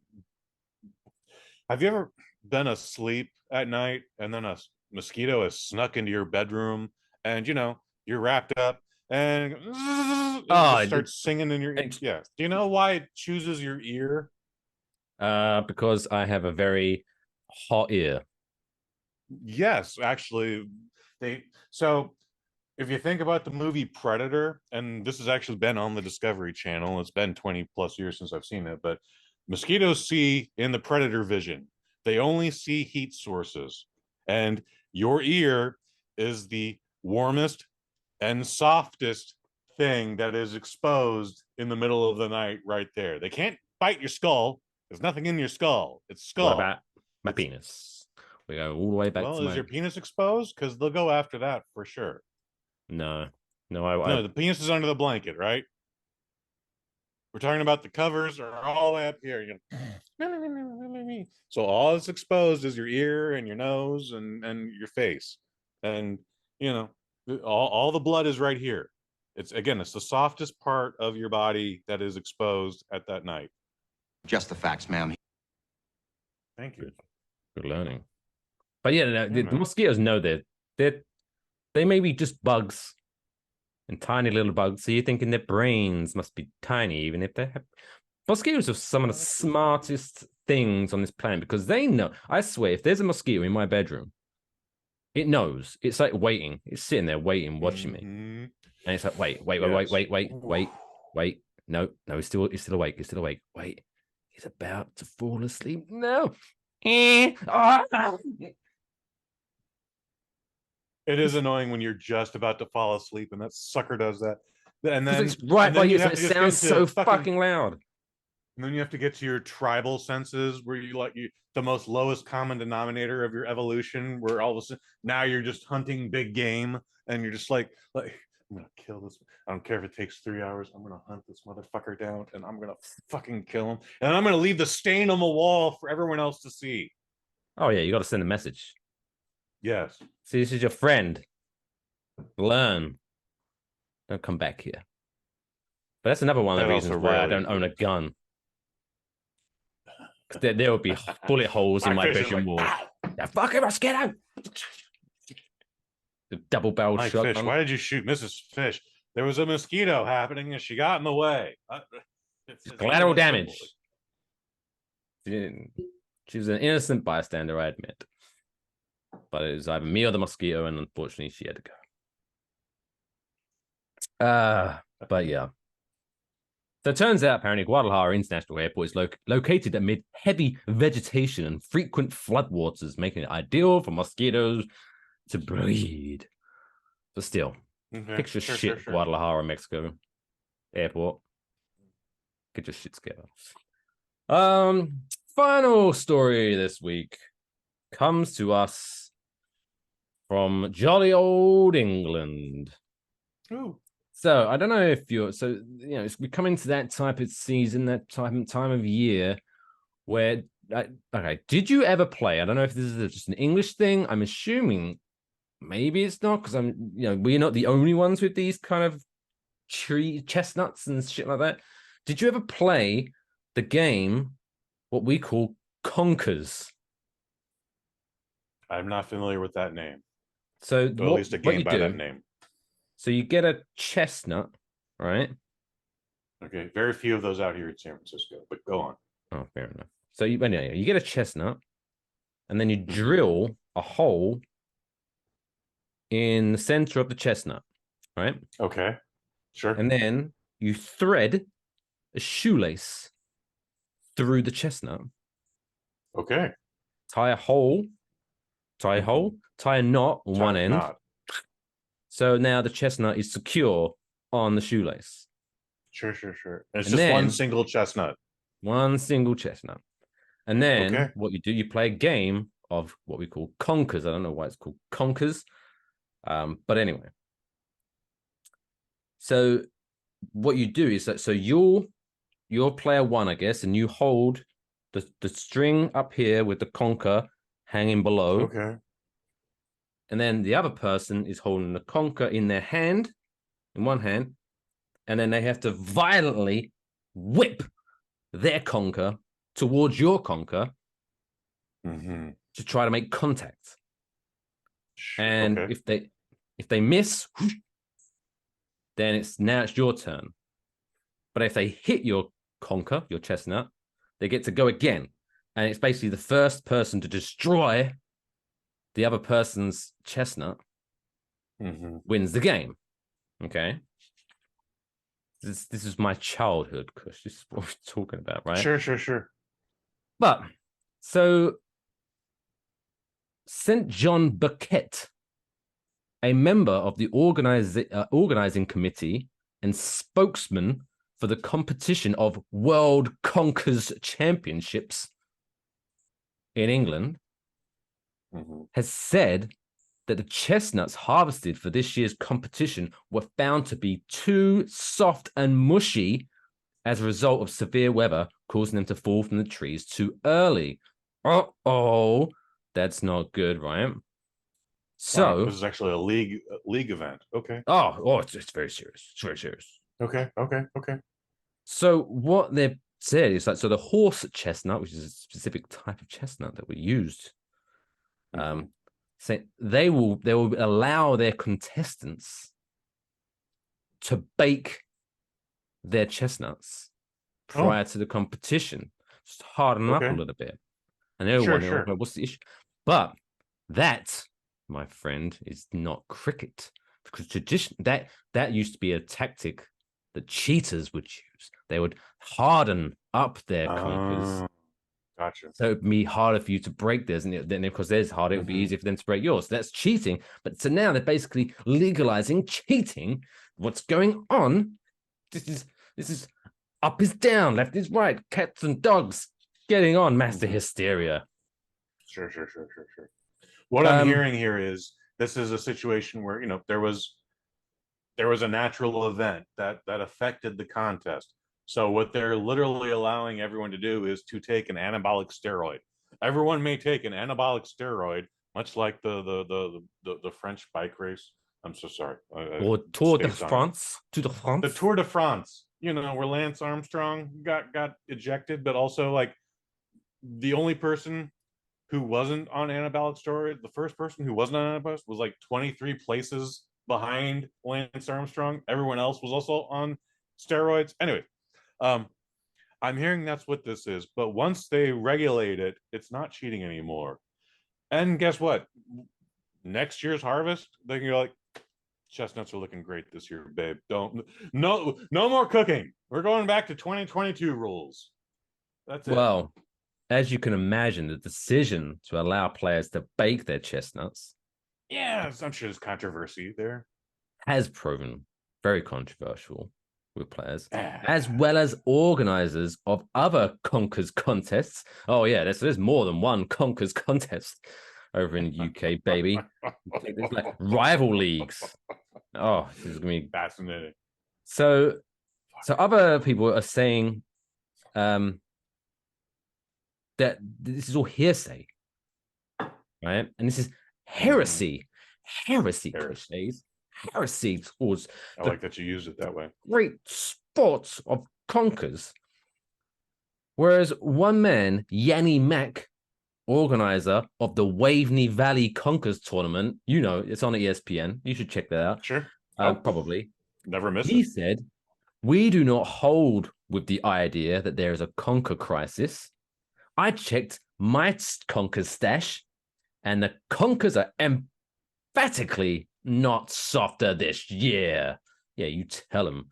Have you ever been asleep at night and then mosquito has snuck into your bedroom, and you're wrapped up, and it just starts singing in your ear. Yeah. Do you know why it chooses your ear? Because I have a very hot ear. Yes, actually, so if you think about the movie Predator, and this has actually been on the Discovery Channel, it's been 20 plus years since I've seen it, but mosquitoes see in the predator vision. They only see heat sources, and your ear is the warmest and softest thing that is exposed in the middle of the night right there. They can't bite your skull. There's nothing in your skull. It's skull. What about my penis? We go all the way back to is your penis exposed? Because they'll go after that for sure. No, no, the penis is under the blanket, right? We're talking about the covers are all the way up here. So all that's exposed is your ear and your nose and your face, and all the blood is right here. It's the softest part of your body that is exposed at that night. Just the facts, ma'am. Thank you. Good learning. But yeah, the mosquitoes know that they may be just bugs and tiny little bugs. So you're thinking their brains must be tiny, even if they have. Mosquitoes are some of the smartest things on this planet because they know. I swear, if there's a mosquito in my bedroom, it knows. It's like waiting. It's sitting there waiting, watching me, and it's like, wait. No, he's still awake. He's still awake. Wait, he's about to fall asleep. No. It is annoying when you're just about to fall asleep and that sucker does that. And then it's right by you, so it sounds so fucking loud. And then you have to get to your tribal senses where the most lowest common denominator of your evolution, where all of a sudden now you're just hunting big game and you're just like I'm gonna kill this. I don't care if it takes 3 hours. I'm gonna hunt this motherfucker down and I'm gonna fucking kill him. And I'm gonna leave the stain on the wall for everyone else to see. Oh yeah, you got to send a message. Yes. See, this is your friend. Learn. Don't come back here. But that's another one of the reasons why I don't own a gun. Because there would be bullet holes in my bedroom wall. Yeah, fucking mosquito! The double barrel shotgun. Fish, why did you shoot Mrs. Fish? There was a mosquito happening and she got in the way. It's collateral damage. She was an innocent bystander, I admit. But it was either me or the mosquito, and unfortunately, she had to go. But yeah. So it turns out, apparently, Guadalajara International Airport is located amid heavy vegetation and frequent floodwaters, making it ideal for mosquitoes to breed. But still, picture shit Guadalajara, Mexico Airport. Get your shit together. Final story this week comes to us from jolly old England. Ooh. So I don't know if we're coming to that type of season, that time of year where, okay, did you ever play? I don't know if this is just an English thing. I'm assuming maybe it's not because we're not the only ones with these kind of tree chestnuts and shit like that. Did you ever play the game, what we call Conkers? I'm not familiar with that name. So at least a game by that name. So you get a chestnut, right? Okay, very few of those out here in San Francisco, but go on. Oh, fair enough. So you get a chestnut, and then you drill a hole in the center of the chestnut, right? Okay, sure. And then you thread a shoelace through the chestnut. Okay. Tie a knot on one end. So now the chestnut is secure on the shoelace. Sure. It's just one single chestnut. One single chestnut. And then what you do, you play a game of what we call Conkers. I don't know why it's called Conkers. But anyway. So what you do is that, so you're player one, I guess, and you hold the string up here with the conker hanging below. Okay. And then the other person is holding the conker in their hand, in one hand, and then they have to violently whip their conker towards your conker to try to make contact. And Okay. if they miss, then it's your turn. But if they hit your conker, your chestnut, they get to go again. And it's basically the first person to destroy the other person's chestnut wins the game. Okay. This is my childhood, Kush. This is what we're talking about, right? Sure. But so St. John Burkett, a member of the organizing committee and spokesman for the competition of World Conkers Championships in England, has said that the chestnuts harvested for this year's competition were found to be too soft and mushy as a result of severe weather, causing them to fall from the trees too early. Uh-oh, that's not good, right? So this is actually a league event. Okay. It's very serious. It's very serious. Okay. So what they've said is so the horse chestnut, which is a specific type of chestnut that we used, say they will allow their contestants to bake their chestnuts prior to the competition, just harden them up a little bit. And everyone, what's the issue? But that, my friend, is not cricket, because that used to be a tactic that cheaters would use. They would harden up their conkers. Gotcha. So it'd be harder for you to break theirs, and then because theirs harder, it would be easier for them to break yours. So that's cheating. But so now they're basically legalizing cheating. What's going on? This is up is down, left is right, cats and dogs getting on, master hysteria. Sure. What I'm hearing here is this is a situation where there was a natural event that affected the contest. So what they're literally allowing everyone to do is to take an anabolic steroid. Everyone may take an anabolic steroid, much like the French bike race. I'm so sorry. Or Tour de France. The Tour de France. Where Lance Armstrong got ejected, but also like the only person who wasn't on anabolic steroid, the first person who wasn't on anabolic was like 23 places behind Lance Armstrong. Everyone else was also on steroids. Anyway, I'm hearing that's what this is. But once they regulate it, it's not cheating anymore. And guess what? Next year's harvest, they can go like, chestnuts are looking great this year, babe. No more cooking. We're going back to 2022 rules. That's it. Well, as you can imagine, the decision to allow players to bake their chestnuts, I'm sure there's controversy there, has proven very controversial with players, as well as organizers of other Conkers contests. Oh yeah, there's more than one Conkers contest over in the UK, baby. There's like rival leagues. Oh, this is gonna be fascinating. So other people are saying that this is all hearsay, right? And this is heresy cliches, heresy towards I like that you use it that way. Great sports of Conkers. Whereas one man, Yanni Mack, organizer of the Waveney Valley Conkers tournament, it's on ESPN. You should check that out. Sure. Probably. Never miss it. He said, "We do not hold with the idea that there is a conker crisis. I checked my Conkers stash, and the Conkers are emphatically not softer this year." Yeah, you tell him.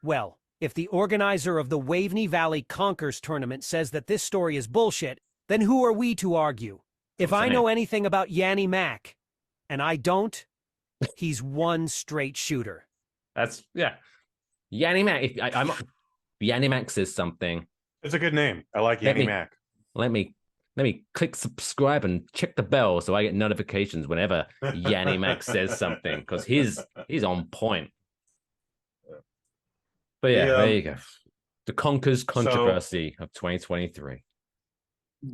Well, if the organizer of the Waveney Valley Conkers tournament says that this story is bullshit, then who are we to argue? If I know anything about Yanni Mack, and I don't, he's one straight shooter. Yanni Mack. Yanni Mack says something. It's a good name. I like Yanni Mack. Let me click subscribe and check the bell so I get notifications whenever Yanni Mack says something, because he's on point. But there you go. The Conkers controversy of 2023.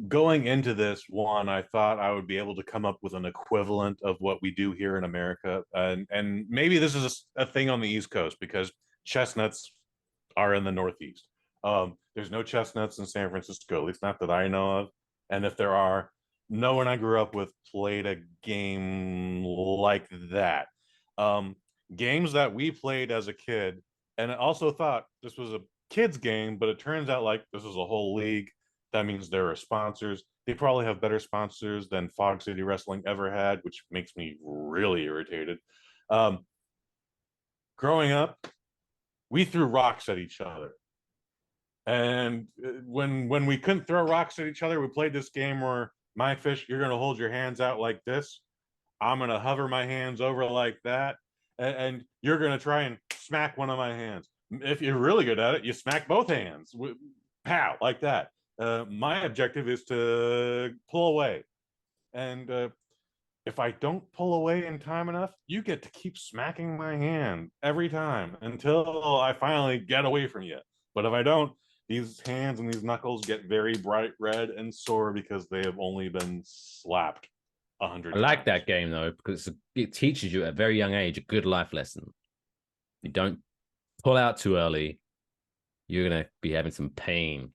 Going into this one, I thought I would be able to come up with an equivalent of what we do here in America, and maybe this is a thing on the East Coast because chestnuts are in the Northeast. There's no chestnuts in San Francisco, at least not that I know of. And if there are, no one I grew up with played a game like that. Games that we played as a kid, and I also thought this was a kids game, but it turns out like this is a whole league. That means there are sponsors. They probably have better sponsors than Fog City Wrestling ever had, which makes me really irritated. Um, Growing up, we threw rocks at each other. And when we couldn't throw rocks at each other, we played this game where my fish, you're gonna hold your hands out like this. I'm gonna hover my hands over like that, and you're gonna try and smack one of my hands. If you're really good at it, you smack both hands, pow, like that. My objective is to pull away, and if I don't pull away in time enough, you get to keep smacking my hand every time until I finally get away from you. But if I don't, these hands and these knuckles get very bright red and sore because they have only been slapped 100 I like times. that game though, because it teaches you at a very young age a good life lesson. You don't pull out too early, you're going to be having some pain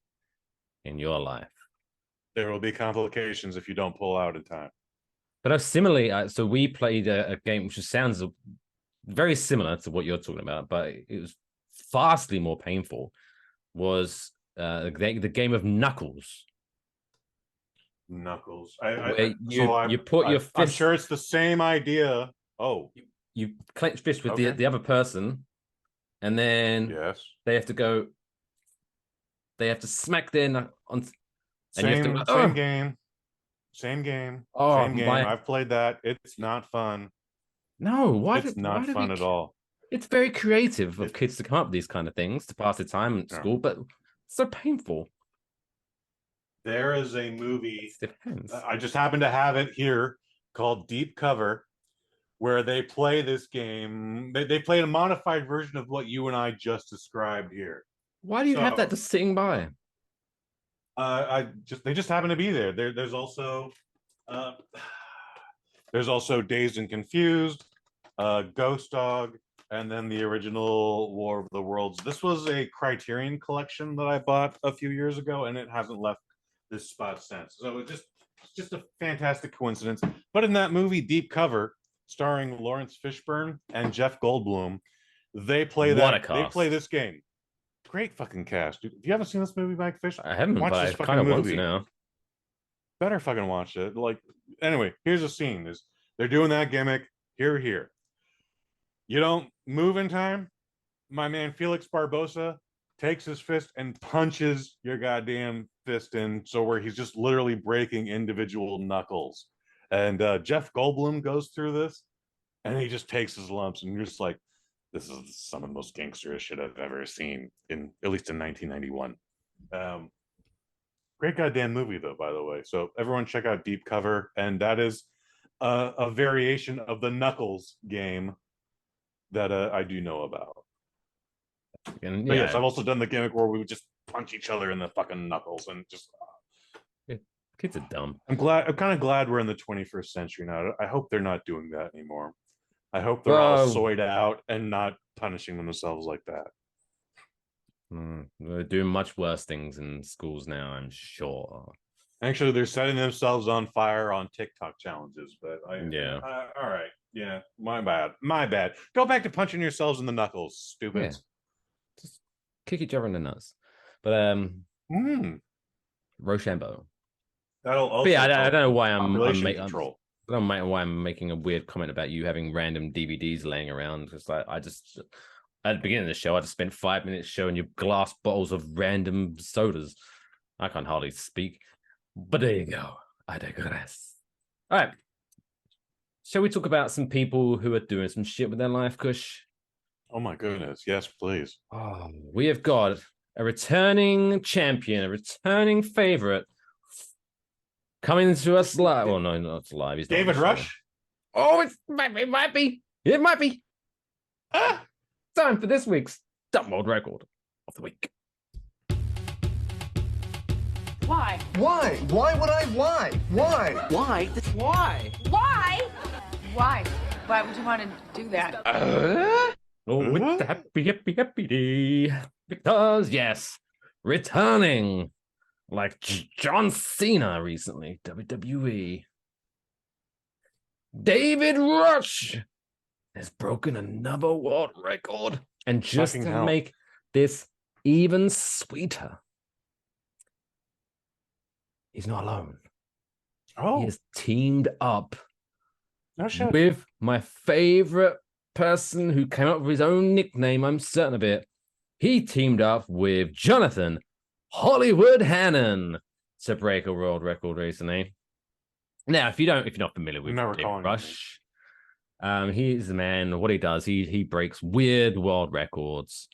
in your life. There will be complications if you don't pull out in time. But similarly, so we played a game which sounds very similar to what you're talking about, but it was vastly more painful. Was the game of Knuckles? Knuckles. You put your fist. I'm sure it's the same idea. Oh, you clench fist with the other person, and then yes, they have to go. They have to smack their on. Same game. Same game. Oh, same game. I've played that. It's not fun. No, why? It's not fun at all. It's very creative of kids to come up with these kind of things to pass the time at school, but it's so painful. There is a movie. I just happen to have it here called Deep Cover, where they play this game. They played a modified version of what you and I just described here. Why do you have that just sitting by? They just happen to be there. There's also Dazed and Confused, Ghost Dog, and then the original War of the Worlds. This was a Criterion collection that I bought a few years ago, and it hasn't left this spot since. So it's just a fantastic coincidence. But in that movie, Deep Cover, starring Lawrence Fishburne and Jeff Goldblum, they play this game. Great fucking cast, dude. If you haven't seen this movie, Mike Fish, I haven't, watch but this I kind of want to movie. now. Better fucking watch it. Like, anyway, here's a scene. They're doing that gimmick. Here. You don't move in time. My man Felix Barbosa takes his fist and punches your goddamn fist in, so where he's just literally breaking individual knuckles. And Jeff Goldblum goes through this, and he just takes his lumps, and you're just like, this is some of the most gangsterish shit I've ever seen, at least in 1991. Great goddamn movie, though, by the way. So everyone check out Deep Cover, and that is a variation of the Knuckles game that I do know about. And, but yes, I've also done the gimmick where we would just punch each other in the fucking knuckles and just. Kids are dumb. I'm kind of glad we're in the 21st century now. I hope they're not doing that anymore. I hope they're all soyed out and not punishing themselves like that. They're doing much worse things in schools now, I'm sure. Actually, they're setting themselves on fire on TikTok challenges, but all right. Yeah, my bad. Go back to punching yourselves in the knuckles, stupids. Yeah. Just kick each other in the nuts. But Rochambeau. That'll also. I don't know why I don't know why I'm making a weird comment about you having random DVDs laying around, because I just at the beginning of the show I just spent 5 minutes showing you glass bottles of random sodas. I can't hardly speak, but there you go. I digress. All right. Shall we talk about some people who are doing some shit with their life, Kush? Oh my goodness. Yes, please. Oh, we have got a returning champion, a returning favorite coming to us live. Well, no, not live. He's David Rush? Oh, it might be. It might be. Time for this week's Dump World Record of the Week. Why? Why? Why would I? Why? Why? Why? Why? Why? Why? Why would you want to do that? Oh, with the happy day. Because, yes, returning like John Cena recently, WWE. David Rush has broken another world record. And just Fucking to hell. make this even sweeter, he's not alone. He Oh, has teamed up no shit. with my favorite person who came up with his own nickname. I'm certain of it. He teamed up with Jonathan Hollywood Hannon to break a world record recently. Now, if you're not familiar with Never David calling Rush, he's the man. What he does, he breaks weird world records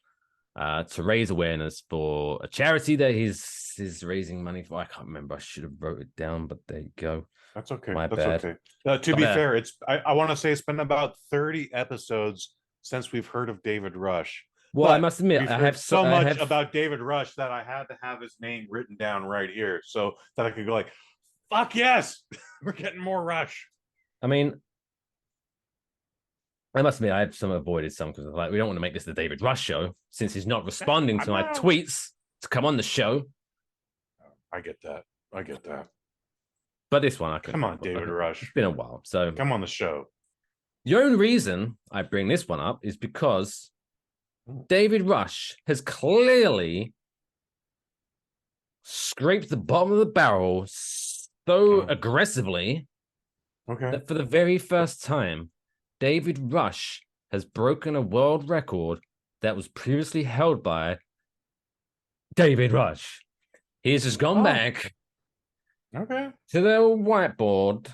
to raise awareness for a charity that he's raising money for. I can't remember. I should have wrote it down, but there you go. That's okay. My That's bad. okay. To be fair, I want to say it's been about 30 episodes since we've heard of David Rush. Well, But I must admit, we've I heard have so much about David Rush that I had to have his name written down right here so that I could go like, fuck yes, we're getting more Rush. I mean, I must admit, I have avoided some because like we don't want to make this the David Rush show since he's not responding to my tweets to come on the show. I get that. But this one, I can Come on, David Rush. It's been a while, so Come on the show. the only reason I bring this one up is because David Rush has clearly scraped the bottom of the barrel so aggressively that for the very first time, David Rush has broken a world record that was previously held by David Rush. He's just gone back to the whiteboard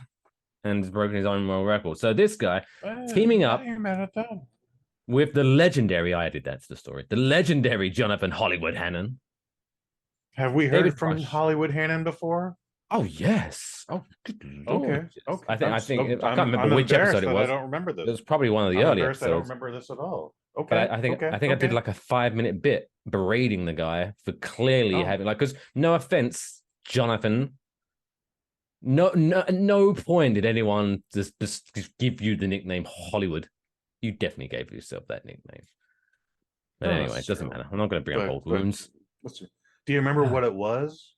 and has broken his own world record. So this guy teaming up with the legendary, I added that to the story, the legendary Jonathan Hollywood Hannon. Have we heard David from Rush. Hollywood Hannon before? Oh, yes. Oh, good Lord. Okay. I can't I'm remember which episode it that was. I don't remember this. It was probably one of the I'm early embarrassed I don't episodes. remember this at all. Okay. But I think I did like a 5-minute bit berating the guy for clearly having because no offense, Jonathan. No point did anyone just give you the nickname Hollywood. You definitely gave yourself that nickname. But anyway, it doesn't matter. I'm not going to bring up old wounds. Do you remember what it was?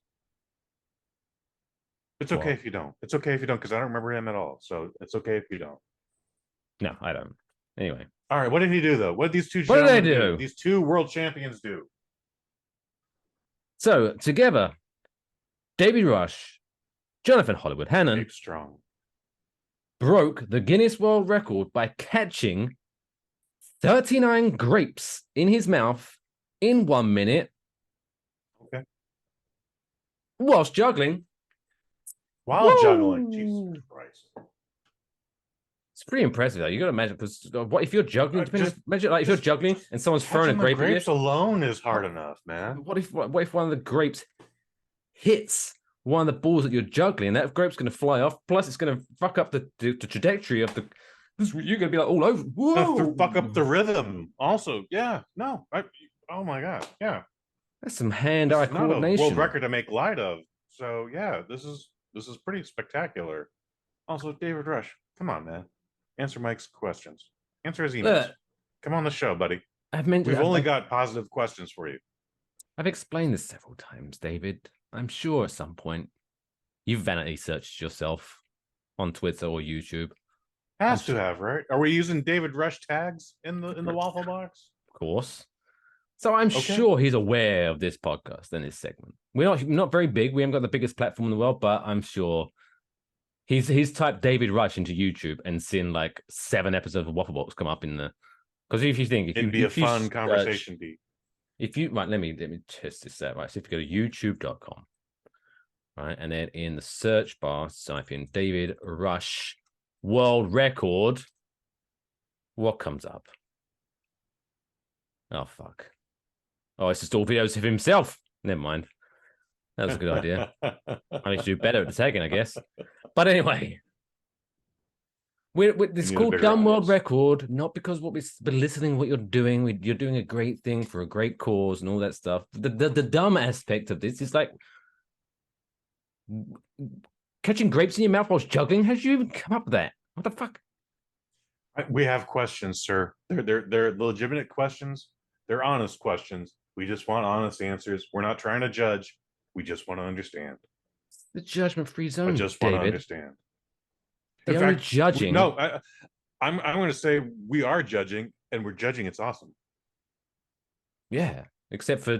It's okay What? if you don't. It's okay if you don't, because I don't remember him at all. So it's okay if you don't. No, I don't. Anyway. All right. What did he do though? What did these two? What did they gentlemen do? These two world champions do. So together, David Rush, Jonathan Hollywood Hannon Big strong. broke the Guinness World Record by catching 39 grapes in his mouth in 1 minute. Okay. Whilst juggling. While juggling. Jesus Christ. It's pretty impressive, though. You got to imagine, because what if you're juggling? Imagine, like, if you're juggling and someone's throwing a grape at you. Grapes alone is hard enough, man. What if one of the grapes hits one of the balls that you're juggling? That grape's going to fly off. Plus, it's going to fuck up the trajectory of the. You're going to be like all over. Whoa! Fuck up the rhythm. Also, yeah. No. Oh my god. Yeah. That's some hand-eye coordination. World record to make light of. So yeah, this is pretty spectacular. Also, David Rush, come on, man. Answer Mike's questions. Answer his emails. Come on the show, buddy. We've only got positive questions for you. I've explained this several times, David. I'm sure at some point you've vanity searched yourself on Twitter or YouTube. Has to have, right? Are we using David Rush tags in the Waffle Box? Of course. So I'm sure he's aware of this podcast and this segment. We're not very big. We haven't got the biggest platform in the world, but I'm sure he's typed David Rush into YouTube and seen like 7 episodes of Waffle Box come up in the. Because if you think it'd be a fun conversation, Pete. If you let me test this out, right? So if you go to youtube.com, right, and then in the search bar, type in David Rush world record, what comes up? Oh fuck. Oh, it's just all videos of himself. Never mind. That was a good idea. I need to do better at the tagging, I guess. But anyway, it's called Dumb World Record, not because we're listening what you're doing. You're doing a great thing for a great cause and all that stuff. The dumb aspect of this is like catching grapes in your mouth whilst juggling. How did you even come up with that? What the fuck? We have questions, sir. They're legitimate questions. They're honest questions. We just want honest answers. We're not trying to judge. We just want to understand. The judgment-free I zone, just want to David. understand. The In only fact, judging. No, I'm going to say we are judging, and we're judging. It's awesome. Yeah, except for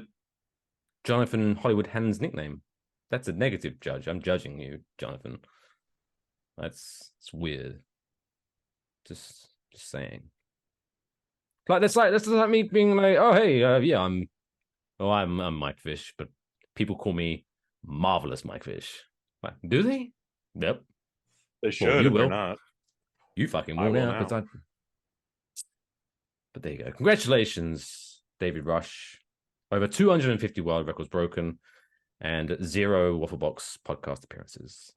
Jonathan Hollywood Hand's nickname. That's a negative judge. I'm judging you, Jonathan. It's weird. Just saying. Like that's like me being like, oh hey, yeah, I'm Mike Fish, but people call me Marvelous Mike Fish. Like, do they? Yep. They should. You If they're will. not. You fucking I will will now. now. But there you go. Congratulations, David Rush. Over 250 world records broken and 0 Waffle Box podcast appearances.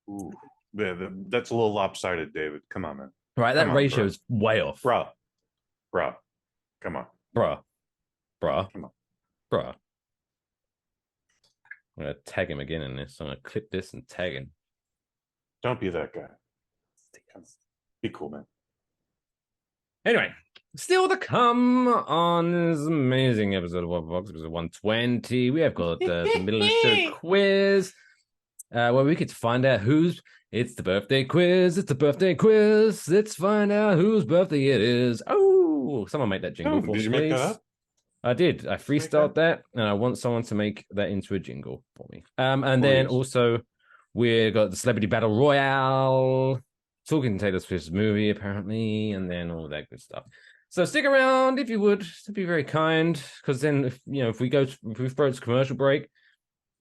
Ooh, that's a little lopsided, David. Come on, man. Right, that ratio is way off. Bruh. Come on. Bruh. Come on. I'm going to tag him again in this. I'm going to clip this and tag him. Don't be that guy. Be cool, man. Anyway, still to come on this amazing episode of Waffle Box, episode 120. We have got the middle of the show quiz, where we get to find out it's the birthday quiz. It's the birthday quiz. Let's find out whose birthday it is. Oh, someone make that jingle for me, did you please. make that up? I did. I freestyled that, and I want someone to make that into a jingle for me. And then also we got the Celebrity Battle Royale, talking Taylor Swift's movie apparently, and then all that good stuff. So stick around if you would, to be very kind, because then if we throw it to commercial break,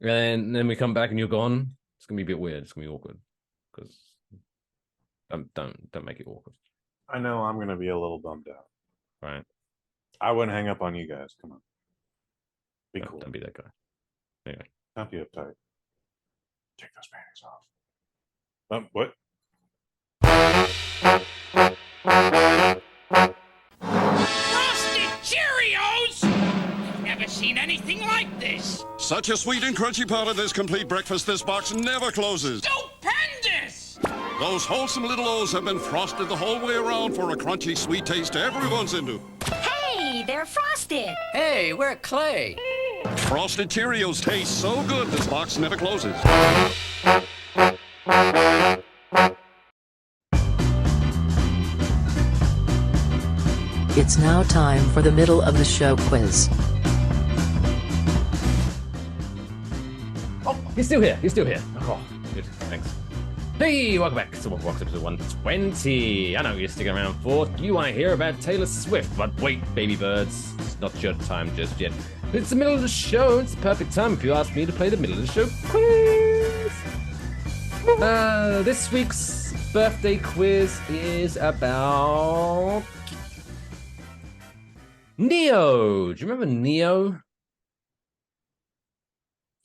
and then we come back and you're gone, it's gonna be a bit weird. It's gonna be awkward. Because don't make it awkward. I know I'm gonna be a little bummed out. Right. I wouldn't hang up on you guys. Come on. Be cool. Don't be that guy. Anyway. Don't be uptight. Take those panties off. What? Frosted Cheerios! I've never seen anything like this. Such a sweet and crunchy part of this complete breakfast, this box never closes. Stupendous! Those wholesome little O's have been frosted the whole way around for a crunchy, sweet taste everyone's into. Hey, they're frosted. Hey, we're Clay. Frosted Cheerios taste so good, this box never closes. It's now time for the middle of the show quiz. Oh, he's still here. Oh, good. Thanks. Hey, welcome back to Waffle Box episode 120. I know you're sticking around for. You want to hear about Taylor Swift, but wait, baby birds. It's not your time just yet. It's the middle of the show. It's the perfect time if you ask me to play the middle of the show quiz. This week's birthday quiz is about Neo. Do you remember Neo?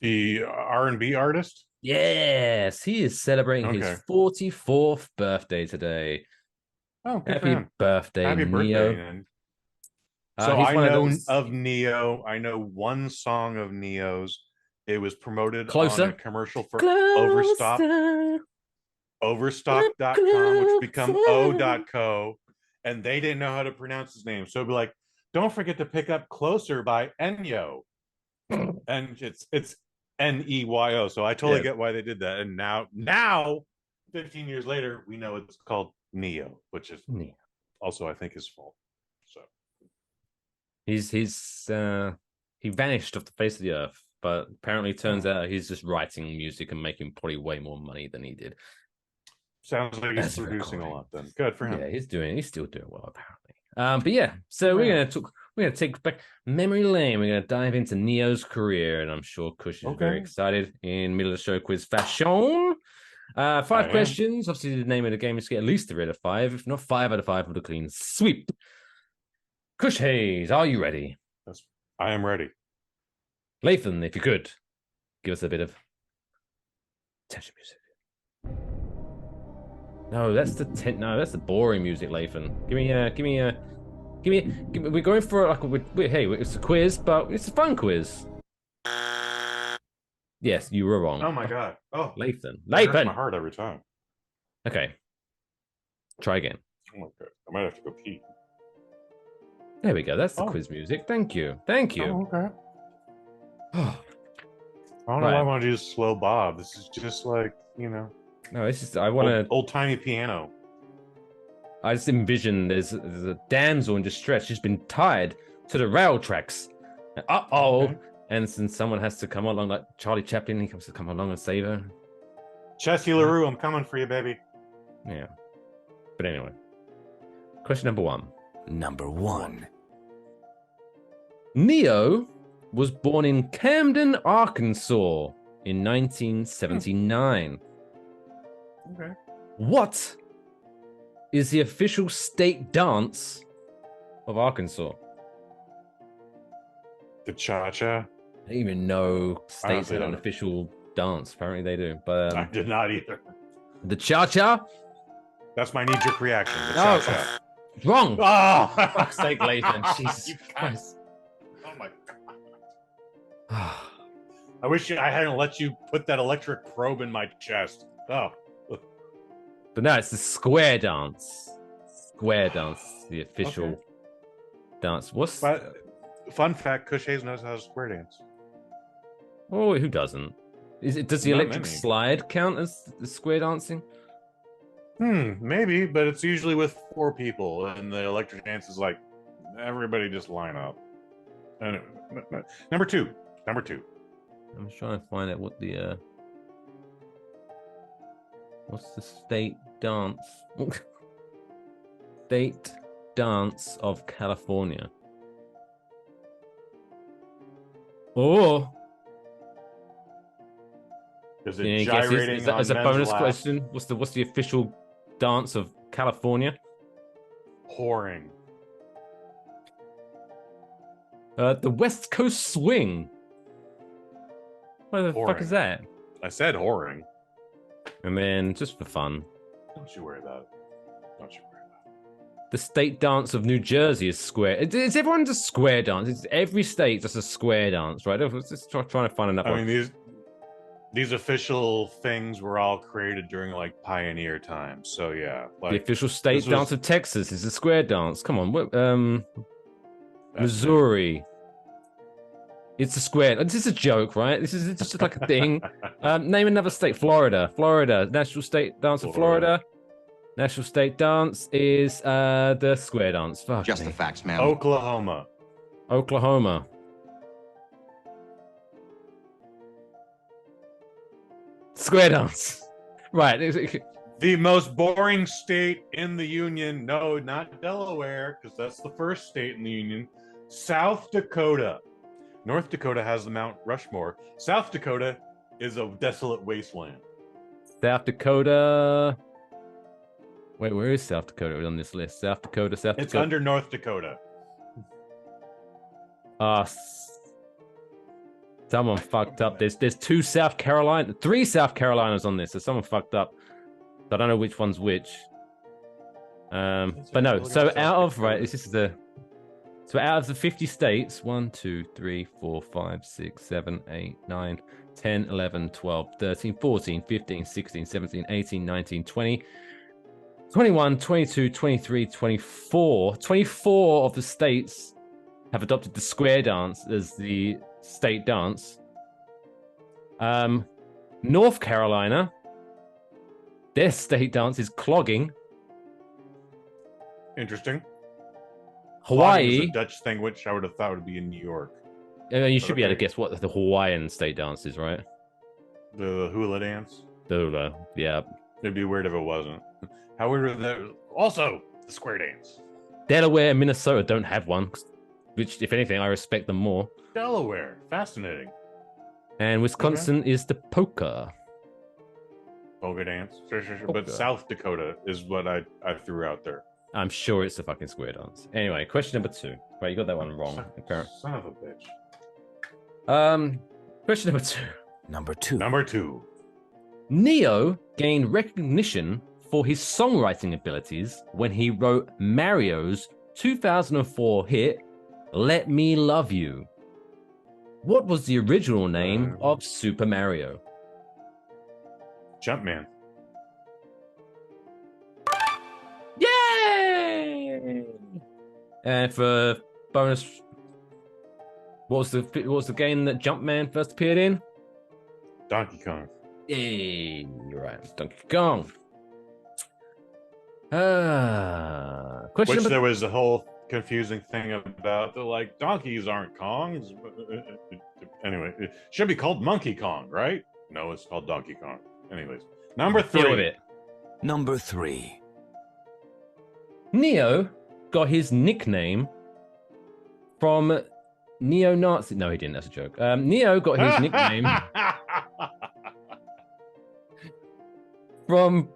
The R&B artist? Yes, he is celebrating his 44th birthday today. Oh, good happy birthday, Happy Neo. birthday, man. So I know of Neo. I know one song of Neo's. It was promoted on a commercial for Overstop. Overstop.com, which become O.co. And they didn't know how to pronounce his name. So it'd be like, don't forget to pick up Closer by Enyo. And it's Neyo. So I totally get why they did that. And now 15 years later, we know it's called Neo, which is also I think his fault. So he vanished off the face of the earth, but apparently it turns out he's just writing music and making probably way more money than he did. Sounds like he's producing a lot then. Good for him. Yeah, he's still doing well apparently. But yeah, so we're gonna take back memory lane. We're gonna dive into Neo's career, and I'm sure Kush is very excited in middle of the show quiz fashion. 5 questions. Obviously, the name of the game is to get at least 3 out of 5, if not 5 out of 5 with a clean sweep. Kush Hayes, are you ready? I am ready. Lathan, if you could, give us a bit of tension music. No, that's the boring music, Lathan. Give me. We're going for hey, it's a quiz, but it's a fun quiz. Yes, you were wrong. Oh my god. Oh, Lathan. It hurts my heart every time. Okay. Try again. Oh my god. I might have to go pee. There we go. That's the quiz music. Thank you. Oh, okay. I don't know why I want to do slow Bob. This is just like, you know. No, it's just I want to old timey piano. I just envision there's a damsel in distress. She's been tied to the rail tracks. Okay. And since someone has to come along, like Charlie Chaplin, he comes to come along and save her. Chessie LaRue, I'm coming for you, baby. Yeah. But anyway. Question number 1. Number 1. Neo was born in Camden, Arkansas in 1979. Okay. What is the official state dance of Arkansas? The cha-cha? I don't even know states have an official dance. Apparently they do. But I did not either. The cha-cha? That's my knee-jerk reaction. The No. cha-cha. Wrong. Oh, For fuck's sake, Lathan. Jesus Christ. Oh my god. I wish I hadn't let you put that electric probe in my chest. Oh. But no, it's the square dance. Square dance, the official dance. What's But fun fact, Kush Hayes knows how to square dance. Oh, who doesn't? Does the Not electric many. slide count as the square dancing? Maybe, but it's usually with 4 people, and the electric dance is like everybody just line up. Anyway, number two. I'm just trying to find out what the what's the state dance? State dance of California. Oh, Is it any guesses? gyrating Is that on as a men's bonus lap? question? What's the official dance of California? Whoring. The West Coast Swing. What the fuck Whoring. is that? I said whoring. And then, just for fun, Don't you worry about it. Don't you worry about it. the state dance of New Jersey is square. Is everyone just square dance? It's every state just a square dance, right? I was just trying to find another I one. mean, these official things were all created during like pioneer times. So yeah, The like official state this was- dance of Texas is a square dance. Come on, Missouri. It's a square. This is a joke, right? This is just like a thing. Name another state. Florida. National state dance of Florida. National state dance is the square dance. Fuck Just me. the facts, ma'am. Oklahoma. Oklahoma. Square dance. Right. The most boring state in the union. No, not Delaware, because that's the first state in the union. South Dakota. North Dakota has the Mount Rushmore. South Dakota is a desolate wasteland. South Dakota. Wait, where is South Dakota on this list? South Dakota. It's under North Dakota. Someone fucked up. There's three South Carolinas on this. So someone fucked up. I don't know which one's which. But no. So out of the 50 states, 1, 2, 3, 4, 5, 6, 7, 8, 9, 10, 11, 12, 13, 14, 15, 16, 17, 18, 19, 20, 21, 22, 23, 24. 24 of the states have adopted the square dance as the state dance. North Carolina, their state dance is clogging. Interesting. Hawaii, Clogging is a Dutch thing, which I would have thought would be in New York. you should be able to Okay. guess what the Hawaiian state dance is, right? The hula dance. The hula, yeah. It'd be weird if it wasn't. How weird would that? Also, the square dance. Delaware and Minnesota don't have one, which, if anything, I respect them more. Delaware. Fascinating. And Wisconsin is the polka. Polka dance. Sure. Polka. But South Dakota is what I threw out there. I'm sure it's the fucking square dance. Anyway, question number 2. Right, you got that one wrong. Apparently. Son of a bitch. Question number 2. Number 2. Neo gained recognition for his songwriting abilities when he wrote Mario's 2004 hit, Let Me Love You. What was the original name of Super Mario? Jumpman. Yay! And for bonus, what was the game that Jumpman first appeared in? Donkey Kong. Hey, you're right. It's Donkey Kong. Question Which number... there was the whole confusing thing about. They're like, donkeys aren't Kongs. Anyway, it should be called Monkey Kong, right? No, it's called Donkey Kong. Anyways, number Deal with 3. it. Number 3. Neo got his nickname from neo-Nazi. No, he didn't. That's a joke. Neo got his nickname from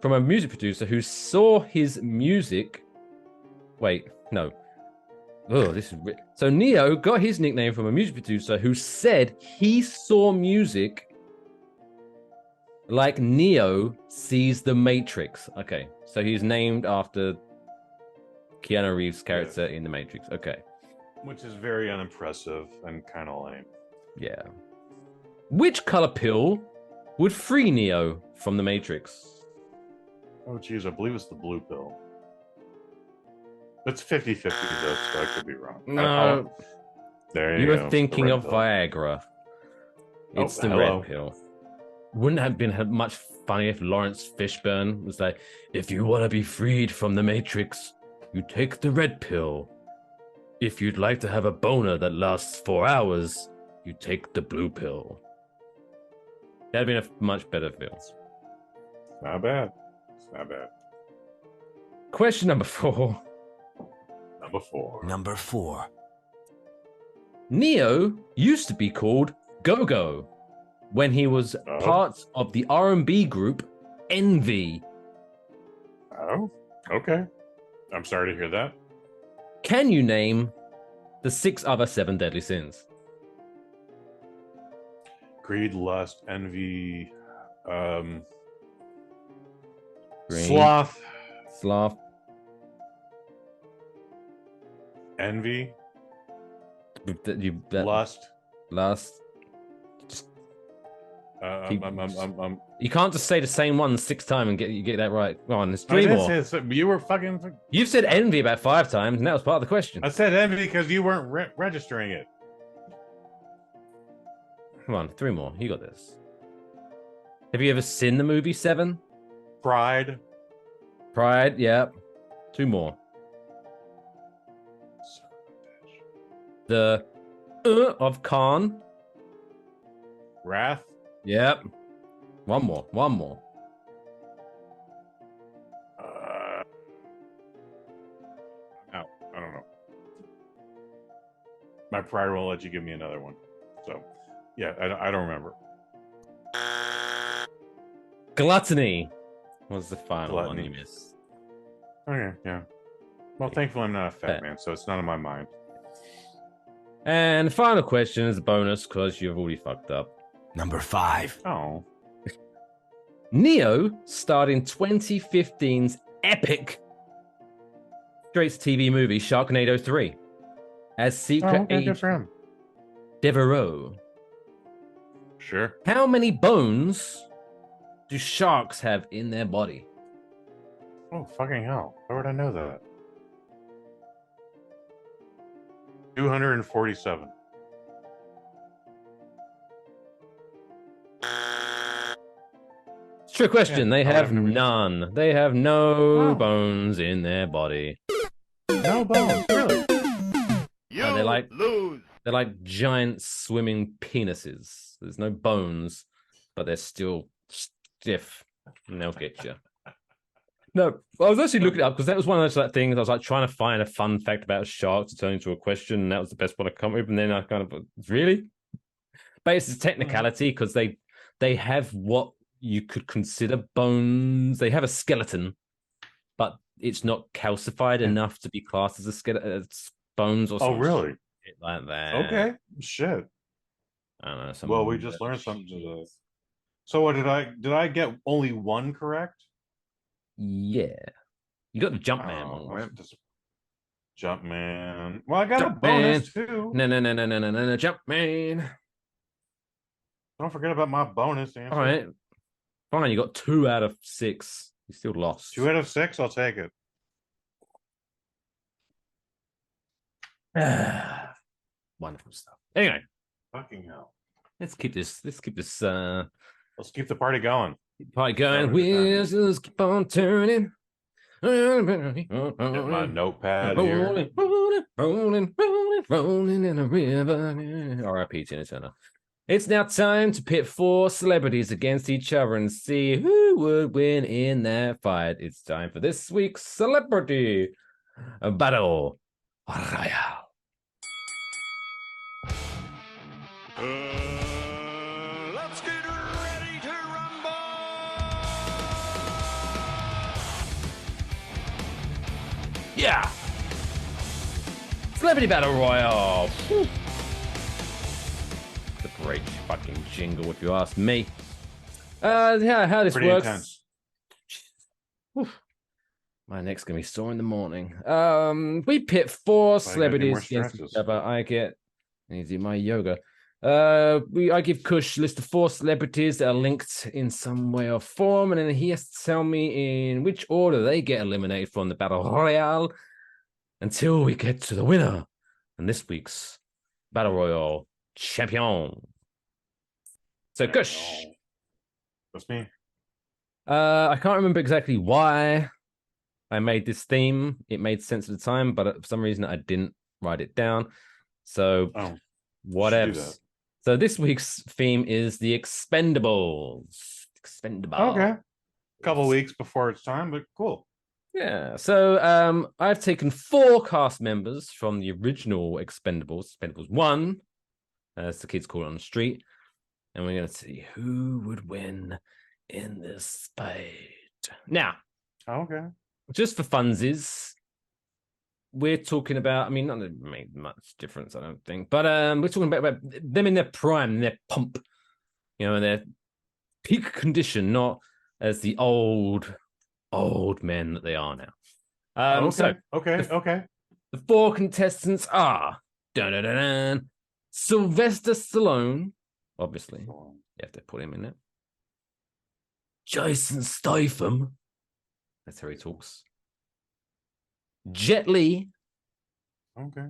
a music producer who saw his music. Wait, no. Oh, this is so Neo got his nickname from a music producer who said he saw music like Neo sees the Matrix. Okay, so he's named after Keanu Reeves' character in the Matrix. Okay, which is very unimpressive and kind of lame. Yeah. Which color pill would free Neo from the Matrix? Oh, geez, I believe it's the blue pill. It's 50-50 though, so I could be wrong. No. There you go. You're thinking of pill. Viagra. It's the red pill. Wouldn't it have been much funny if Lawrence Fishburne was like, if you want to be freed from the Matrix, you take the red pill. If you'd like to have a boner that lasts 4 hours, you take the blue pill. That'd been a much better film. Not bad. It's not bad. Question number 4. Number 4. Neo used to be called Go-Go when he was part of the R&B group Envy. Oh, okay. I'm sorry to hear that. Can you name the 6 other 7 deadly sins? Greed, lust, envy, Greed, sloth, envy, lust. You can't just say the same one 6 times and get that right. Go on, there's 3 more. You were fucking. You've said envy about 5 times, and that was part of the question. I said envy because you weren't registering it. Come on, 3 more. You got this. Have you ever seen the movie 7? Pride. Pride, yeah. 2 more. The of Khan. Wrath. Yep. One more. I don't know. My pride won't let you give me another one. So, yeah, I don't remember. Gluttony was the final one you missed. Okay, yeah. Well, thankfully I'm not a fat man, so it's not on my mind. And final question is a bonus because you've already fucked up. Number 5. Oh. Neo starred in 2015's epic straight-to-TV movie Sharknado 3 as secret agent Devereaux. Sure. How many bones do sharks have in their body? Oh, fucking hell. Why would I know that? 247. Trick question. They have none. They have no bones in their body. No bones, really? They're like giant swimming penises. There's no bones, but they're still stiff. And they'll get you. No, I was actually looking it up because that was one of those things. I was like trying to find a fun fact about sharks to turn into a question, and that was the best one I come up with. And then I kind of really, but it's a technicality because they have what you could consider bones. They have a skeleton, but it's not calcified enough to be classed as a skeleton. It's bones or something. Oh, really? Like that. Okay. Shit. I don't know. Well, we just learned something today. So what did I get only one correct? Yeah. You got the Jumpman one, right? Jumpman. Well, I got a bonus too. No, Jumpman. Don't forget about my bonus answer. All right. Fine, you got 2 out of 6. You still lost. 2 out of 6? I'll take it. Wonderful stuff. Anyway. Fucking hell. Let's keep this. Let's keep this. Let's keep the party going. Party going. Wheels just keep on turning. Get my notepad here. Rolling in a river. R.I.P. Tina Turner. It's now time to pit 4 celebrities against each other and see who would win in that fight. It's time for this week's celebrity battle royale. Let's get ready to rumble! Yeah. Celebrity Battle Royale. Whew. The great fucking jingle, if you ask me. How this Pretty works. intense. Whew. My neck's gonna be sore in the morning. We pit 4 celebrities against each other. I need to do my yoga. I give Kush a list of 4 celebrities that are linked in some way or form, and then he has to tell me in which order they get eliminated from the Battle Royale until we get to the winner and this week's Battle Royale champion. So Kush. That's me. I can't remember exactly why I made this theme. It made sense at the time, but for some reason I didn't write it down. So whatever. So this week's theme is the Expendables. Okay. A couple weeks before it's time, but cool. Yeah. So I've taken 4 cast members from the original Expendables, Expendables 1, as the kids call it on the street, and we're going to see who would win in this fight. Now, just for funsies, we're talking about, I mean, not that it made much difference, I don't think, but we're talking about them in their prime, their pump, in their peak condition, not as the old men that they are now. Okay. The 4 contestants are Sylvester Stallone, obviously. You have to put him in there. Jason Statham. That's how he talks. Jet Li. Okay.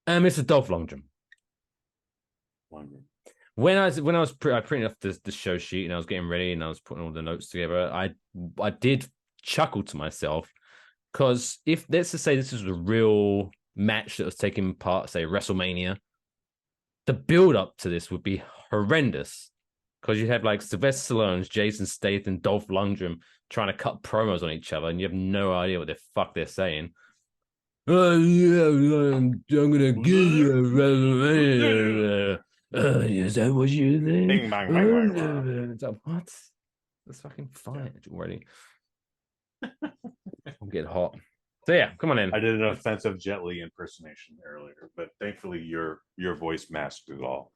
And Mr. Dolph Lundgren. When I printed off the show sheet and I was getting ready and I was putting all the notes together, I did chuckle to myself because if let's just say this is a real match that was taking part, say WrestleMania, the build up to this would be horrendous because you have like Sylvester Stallone, Jason Statham, Dolph Lundgren trying to cut promos on each other, and you have no idea what the fuck they're saying. Oh yeah, I'm gonna give you a WrestleMania. Is that what you think? Bing, bang, bang, bang. It's like, what? Let's fucking fight already. I'm getting hot. So yeah, come on in. I did an offensive Jet Li impersonation earlier, but thankfully your voice masked it all.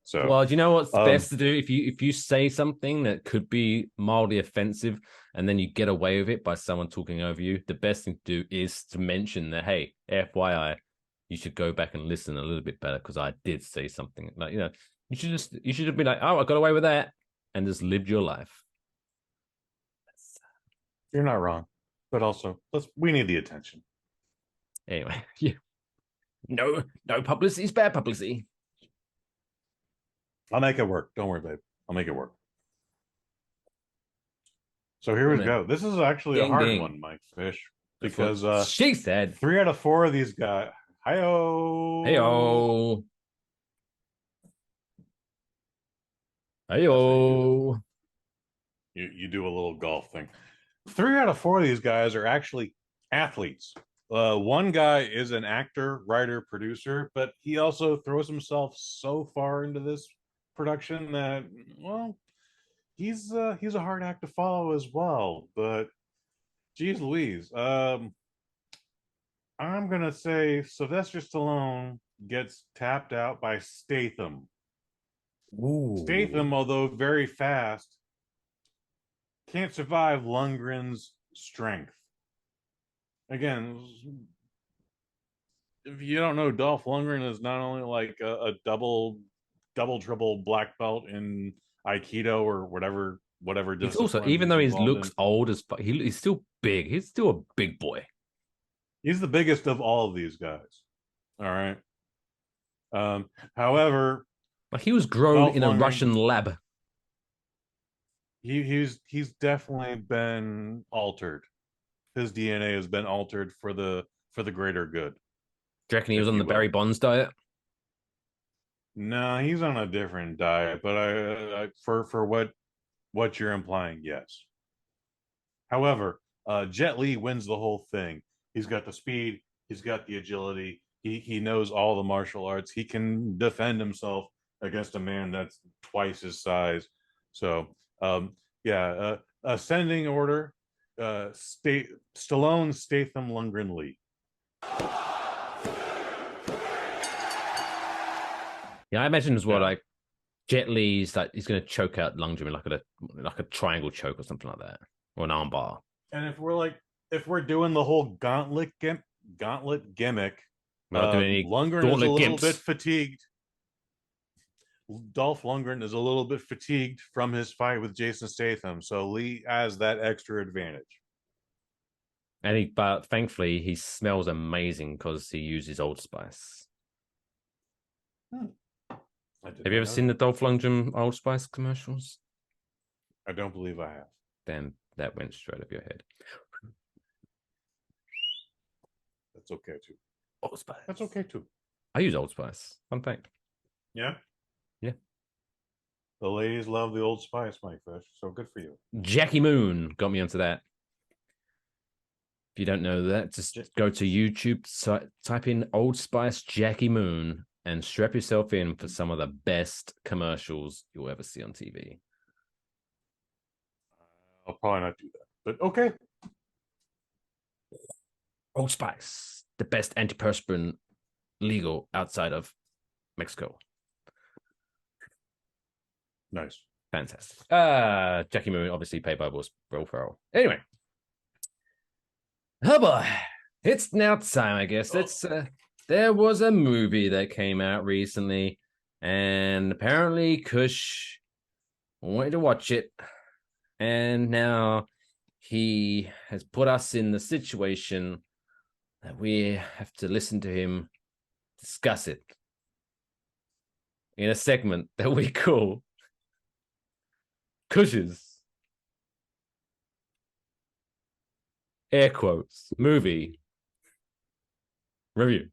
So well, do you know what's best to do if you say something that could be mildly offensive and then you get away with it by someone talking over you? The best thing to do is to mention that, hey, FYI, you should go back and listen a little bit better because I did say something like, you should have been like, oh, I got away with that, and just lived your life. You're not wrong, but also we need the attention. Anyway, yeah. No publicity is bad publicity. I'll make it work. Don't worry, babe. I'll make it work. So here we go. This is actually a hard one, Mike Fish, because she said 3 out of 4 of these guys. Hi-oh. Hey-oh. Hey-oh. You do a little golf thing. 3 out of 4 of these guys are actually athletes. One guy is an actor, writer, producer, but he also throws himself so far into this production that, well, he's a hard act to follow as well. But geez Louise, I'm gonna say Sylvester Stallone gets tapped out by Statham. Ooh. Statham, although very fast, can't survive Lundgren's strength. Again, if you don't know, Dolph Lundgren is not only like a double triple black belt in Aikido or whatever he's also, even though he looks old as fuck, he's still big. He's still a big boy. He's the biggest of all of these guys. All right. However, Like he was grown Dolph in a Lundgren- Russian lab. He's definitely been altered. His DNA has been altered for the greater good. Do you reckon he was If on you the will. Barry Bonds diet? No, he's on a different diet, but for what you're implying, yes. However, Jet Li wins the whole thing. He's got the speed, he's got the agility, he knows all the martial arts. He can defend himself against a man that's twice his size. So, ascending order, Stallone, Statham, Lundgren, Lee. Yeah, I imagine as well, like Jet Li's like he's gonna choke out Lundgren like a triangle choke or something like that, or an armbar. And if we're doing the whole gauntlet gimmick, We're not doing any Lundgren is a little gimps. bit fatigued. Dolph Lundgren is a little bit fatigued from his fight with Jason Statham, so Lee has that extra advantage. But thankfully, he smells amazing because he uses Old Spice. Have you ever seen the Dolph Lundgren Old Spice commercials? I don't believe I have. Then that went straight up your head. That's okay too. Old Spice. That's okay too. I use Old Spice. Fun fact. Yeah. Yeah. The ladies love the Old Spice, Mike Fish. So good for you. Jackie Moon got me onto that. If you don't know that, just go to YouTube, type in Old Spice Jackie Moon, and strap yourself in for some of the best commercials you'll ever see on TV. I'll probably not do that, but okay. Old Spice, the best antiperspirant legal outside of Mexico. Nice. Fantastic. Jackie Moon, obviously paid by Will Ferrell. Anyway. Oh boy. It's now time, I guess. There was a movie that came out recently, and apparently Kush wanted to watch it, and now he has put us in the situation that we have to listen to him discuss it in a segment that we call Kush's air quotes movie review.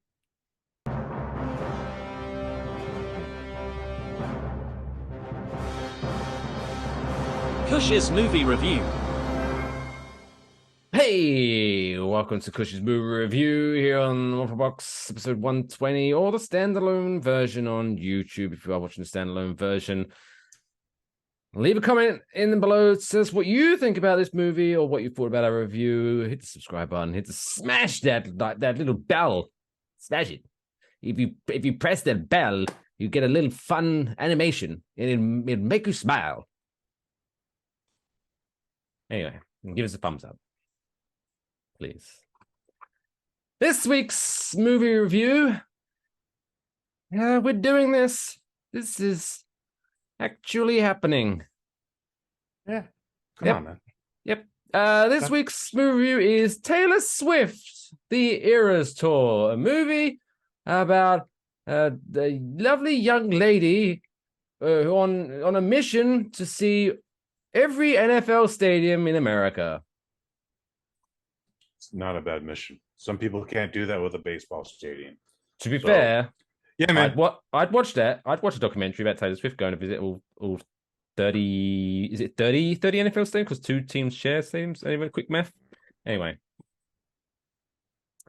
Kush's movie review. Hey, welcome to Kush's movie review here on Waffle Box, episode 120, or the standalone version on YouTube. If you are watching the standalone version, leave a comment in below that says what you think about this movie or what you thought about our review. Hit the subscribe button, smash that little bell, smash it. If you press that bell, you get a little fun animation, and it'll make you smile. Anyway, give us a thumbs up, please. This week's movie review, we're doing this. This is actually happening. Yeah. Come on, man. Yep. This week's movie review is Taylor Swift, The Eras Tour, a movie about the lovely young lady on a mission to see every NFL stadium in America. It's not a bad mission. Some people can't do that with a baseball stadium. To be fair, yeah, man. I'd watch that. I'd watch a documentary about Taylor Swift going to visit all 30. Is it 30 NFL stadiums? Because two teams share stadiums. Anyway, quick math. Anyway,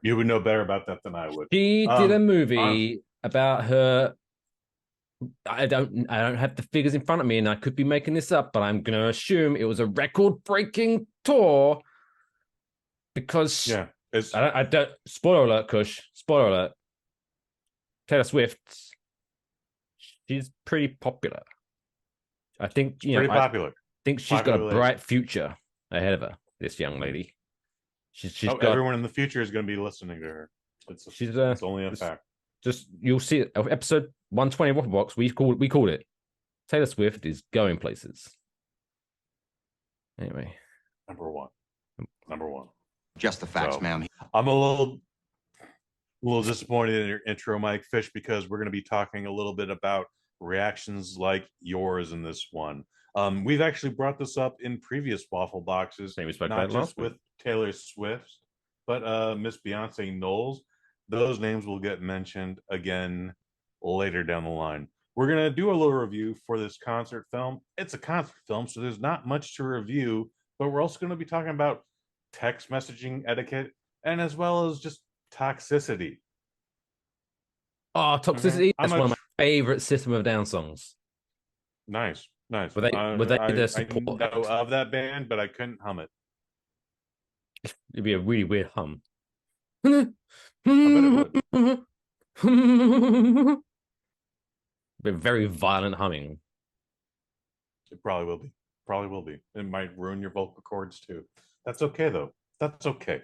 you would know better about that than I would. She did a movie about her. I don't have the figures in front of me, and I could be making this up, but I'm going to assume it was a record-breaking tour because I don't. Spoiler alert, Kush. Spoiler alert. Taylor Swift, she's pretty popular. I think popular. I think she's got a bright future ahead of her. This young lady. She's got everyone in the future is going to be listening to her. It's only a fact. Just you'll see it. Episode 120 of Waffle Box. We called it. Taylor Swift is going places. Anyway, number one. Just the facts, ma'am. I'm a little disappointed in your intro, Mike Fish, because we're going to be talking a little bit about reactions like yours in this one. We've actually brought this up in previous Waffle Boxes, not just with Taylor Swift, but Miss Beyonce Knowles. Those names will get mentioned again later down the line. We're going to do a little review for this concert film. It's a concert film, so there's not much to review, but we're also going to be talking about text messaging etiquette and as well as just toxicity. Oh, Toxicity. That's one of my favorite System of a Down songs. Nice. Were they the support? I know of that band, but I couldn't hum it. It'd be a really weird hum. I bet it would. But very violent humming. It probably will be. It might ruin your vocal cords too. That's okay though. That's okay.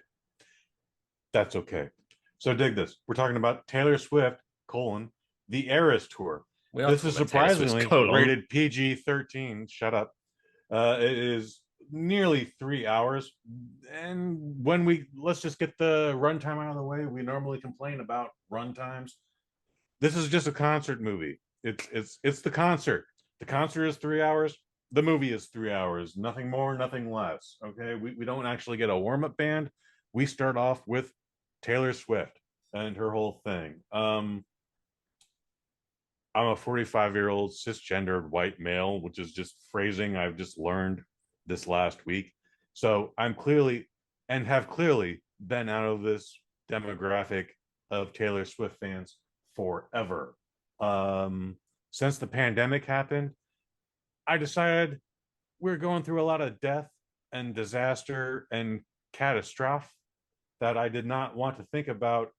So dig this. We're talking about Taylor Swift, the Eras Tour. This is surprisingly rated PG-13. Shut up. It is nearly 3 hours. And let's just get the runtime out of the way. We normally complain about runtimes. This is just a concert movie. It's the concert. The concert is 3 hours. The movie is 3 hours. Nothing more, nothing less. Okay. We don't actually get a warm-up band. We start off with Taylor Swift and her whole thing. I'm a 45-year-old cisgendered white male, which is just phrasing I've just learned this last week. So I'm clearly been out of this demographic of Taylor Swift fans forever. Since the pandemic happened, I decided we're going through a lot of death and disaster and catastrophe that I did not want to think about.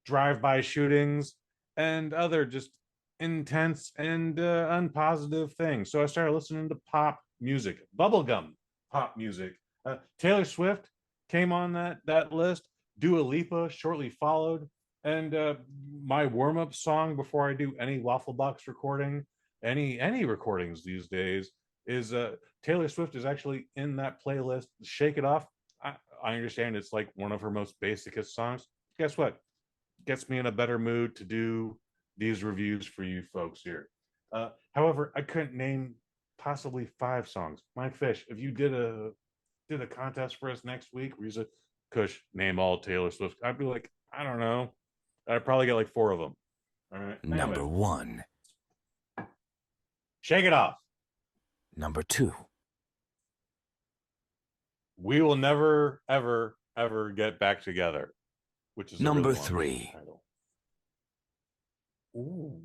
Drive-by shootings and other just intense and unpositive things. So I started listening to pop music, bubblegum pop music. Taylor Swift came on that list. Dua Lipa shortly followed. And my warm-up song before I do any Waffle Box recording, any recordings these days, is Taylor Swift is actually in that playlist. Shake It Off. I understand it's like one of her most basicest songs. Guess what? Gets me in a better mood to do these reviews for you folks here. However, I couldn't name possibly 5 songs. Mike Fish, if you did a contest for us next week where you said, Kush, name all Taylor Swift, I'd be like, I don't know. I'd probably get like 4 of them. All right. Number 1. Shake It Off. Number 2. We Will Never, Ever, Ever Get Back Together, which is number really 3. Title. Ooh.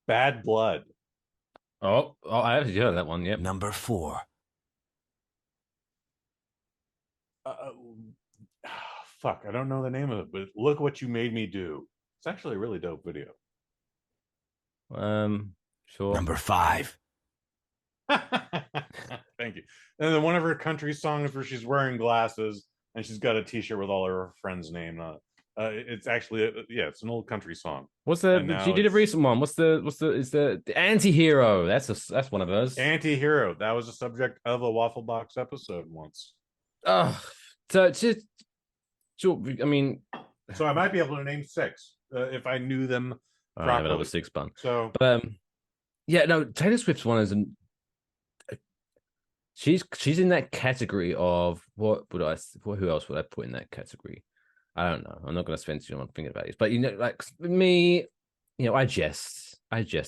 Bad Blood. Oh, I actually heard that one. Yep. Number 4. Fuck, I don't know the name of it, but Look What You Made Me Do. It's actually a really dope video. Sure. Number 5. Thank you. And then one of her country songs where she's wearing glasses and she's got a T-shirt with all her friends' name on it. It's actually it's an old country song. What's she did a recent one? What's the Anti-Hero? That's one of those. Anti-Hero. That was the subject of a Waffle Box episode once. So just sure. I mean, so I might be able to name 6 if I knew them properly. I have another 6 bun. So, but yeah, no. Taylor Swift's one is she's in that category of who else would I put in that category? I don't know. I'm not going to spend too long thinking about this, but like me, I jest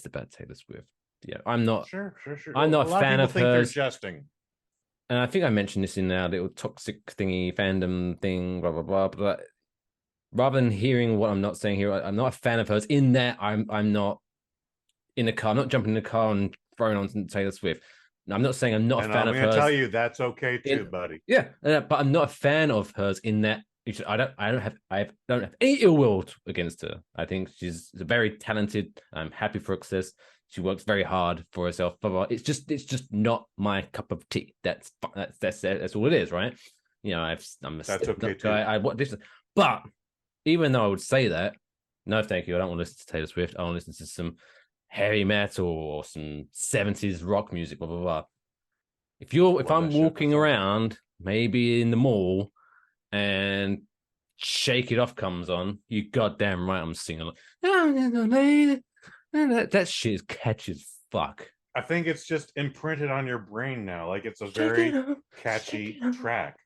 about Taylor Swift. Yeah, I'm not. Sure. I'm not a fan of hers. You're jesting. And I think I mentioned this in our little toxic thingy fandom thing, blah blah blah. But rather than hearing what I'm not saying here, I'm not a fan of hers. In that, I'm not in a car. I'm not jumping in the car and throwing on Taylor Swift. I'm not saying I'm not a fan of hers. I'm going to tell you that's okay too, buddy. Yeah, but I'm not a fan of hers in that. I don't have any ill will against her. I think she's very talented. I'm happy for her success. She works very hard for herself. Blah, blah. It's just not my cup of tea. That's all it is, right? I'm a that's okay too. I what this, but even though I would say that, no, thank you. I don't want to listen to Taylor Swift. I want to listen to some heavy metal or some 70s rock music. Blah blah blah. If I'm walking around, maybe in the mall, and Shake It Off comes on, you goddamn right I'm singing. Man, that shit is catchy as fuck. I think it's just imprinted on your brain now. Like it's a very catchy track.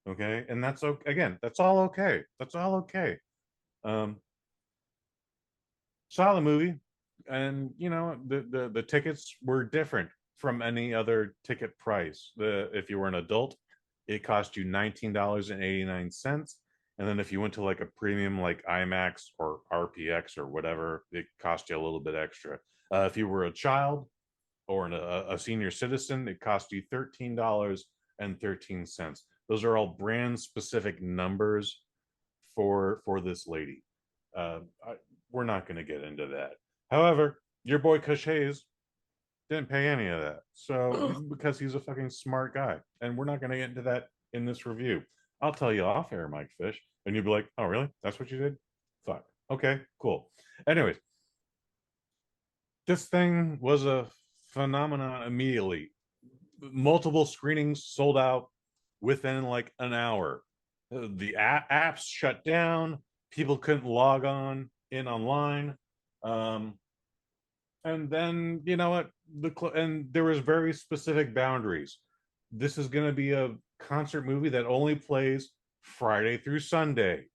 Okay. And that's okay. Again, that's all okay. That's all okay. Saw the movie, and the tickets were different from any other ticket price. If you were an adult, it cost you $19.89. And then if you went to like a premium like IMAX or RPX or whatever, it cost you a little bit extra. If you were a child or a senior citizen, it cost you $13.13. Those are all brand specific numbers for this lady. We're not going to get into that. However, your boy Kush Hayes didn't pay any of that. So because he's a fucking smart guy. And we're not going to get into that in this review. I'll tell you off air, Mike Fish. And you'll be like, oh, really? That's what you did? Fuck. Okay, cool. Anyways, this thing was a phenomenon immediately. Multiple screenings sold out within like an hour. The apps shut down. People couldn't log in online. And then, you know what? And there was very specific boundaries. This is going to be a concert movie that only plays Friday through Sunday.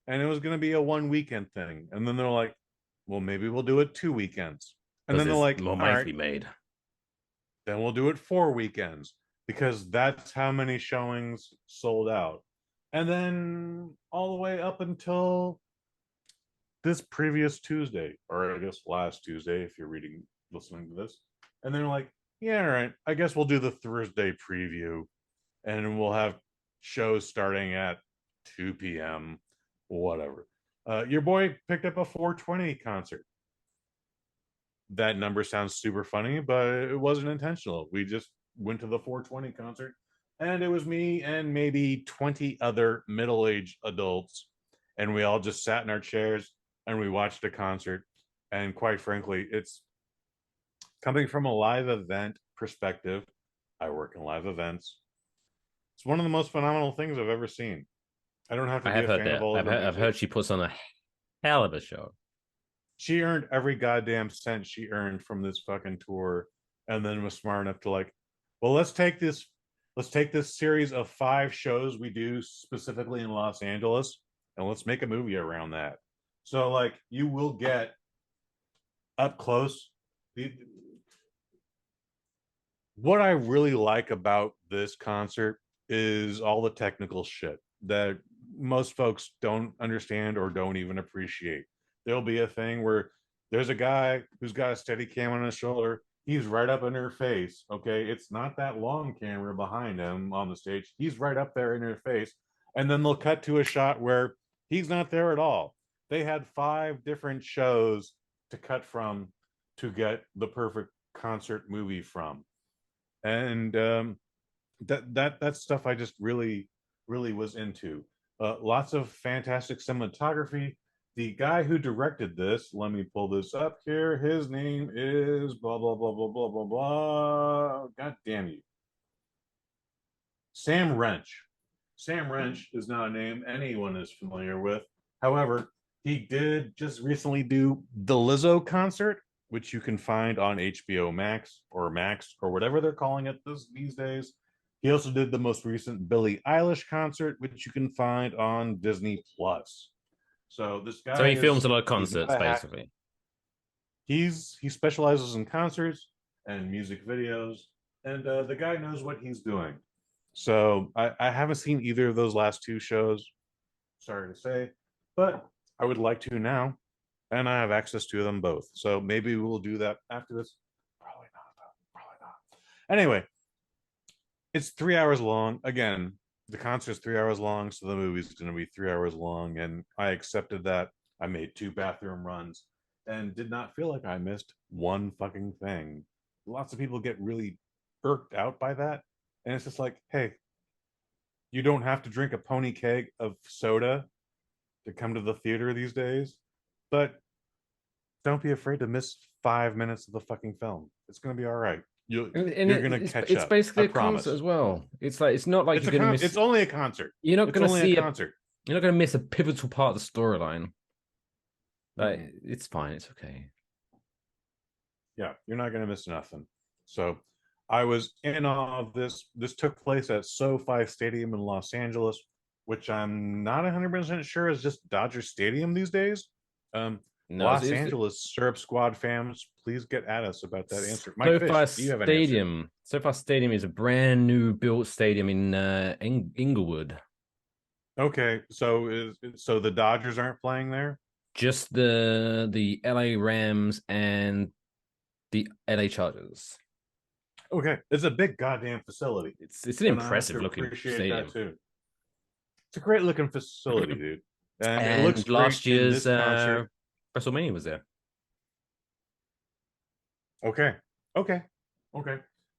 And it was going to be a one weekend thing. And then they're like, well, maybe we'll do it 2 weekends. And then they're like, more all money right, to be made. Then we'll do it 4 weekends because that's how many showings sold out. And then all the way up until this previous Tuesday, or I guess last Tuesday, if you're listening to this. And they're like, yeah, all right, I guess we'll do the Thursday preview and we'll have shows starting at 2 p.m., whatever. Your boy picked up a 420 concert. That number sounds super funny, but it wasn't intentional. We just went to the 420 concert, and it was me and maybe 20 other middle-aged adults, and we all just sat in our chairs and we watched a concert. And quite frankly, it's coming from a live event perspective. I work in live events. It's one of the most phenomenal things I've ever seen. I don't have to be a fan of all of them. I've heard she puts on a hell of a show. She earned every goddamn cent she earned from this fucking tour, and then was smart enough to like, well, let's take this series of 5 shows we do specifically in Los Angeles, and let's make a movie around that. So like you will get up close. What I really like about this concert is all the technical shit that most folks don't understand or don't even appreciate. There'll be a thing where there's a guy who's got a steady cam on his shoulder. He's right up in her face. Okay. It's not that long camera behind him on the stage. He's right up there in her face. And then they'll cut to a shot where he's not there at all. They had 5 different shows to cut from to get the perfect concert movie from. And that stuff I just really was into. Lots of fantastic cinematography. The guy who directed this, let me pull this up here. His name is blah, blah, blah, blah, blah, blah, blah. God damn you. Sam Wrench. Sam Wrench is not a name anyone is familiar with. However, he did just recently do the Lizzo concert, which you can find on HBO Max or whatever they're calling it these days. He also did the most recent Billie Eilish concert, which you can find on Disney Plus. So this guy. So he films a lot of concerts, basically. He specializes in concerts and music videos, and the guy knows what he's doing. So I haven't seen either of those last 2 shows, sorry to say, but I would like to now, and I have access to them both. So maybe we'll do that after this. Probably not. Anyway, it's 3 hours long. Again, the concert's 3 hours long, so the movie's going to be 3 hours long, and I accepted that. I made 2 bathroom runs and did not feel like I missed one fucking thing. Lots of people get really irked out by that, and it's just like, hey, you don't have to drink a pony keg of soda to come to the theater these days, but don't be afraid to miss 5 minutes of the fucking film. It's going to be all right. You're going to catch up. It's basically a promise. concert as well. It's not like you're going to miss. It's only a concert. You're not going to see a concert. You're not going to miss a pivotal part of the storyline. Like, it's fine. It's okay. Yeah, you're not going to miss nothing. So I was in awe of this. This took place at SoFi Stadium in Los Angeles, which I'm not 100% sure is just Dodger Stadium these days. No, Los Angeles Syrup Squad fans, please get at us about that answer. Mike SoFi Fish, do you have an answer? Stadium. SoFi Stadium is a brand new built stadium in Inglewood. Okay, so the Dodgers aren't playing there? Just the LA Rams and the LA Chargers. Okay, it's a big goddamn facility. It's an impressive looking stadium. That too. It's a great looking facility, dude. And it looks last great year's in this concert. WrestleMania was there. Okay.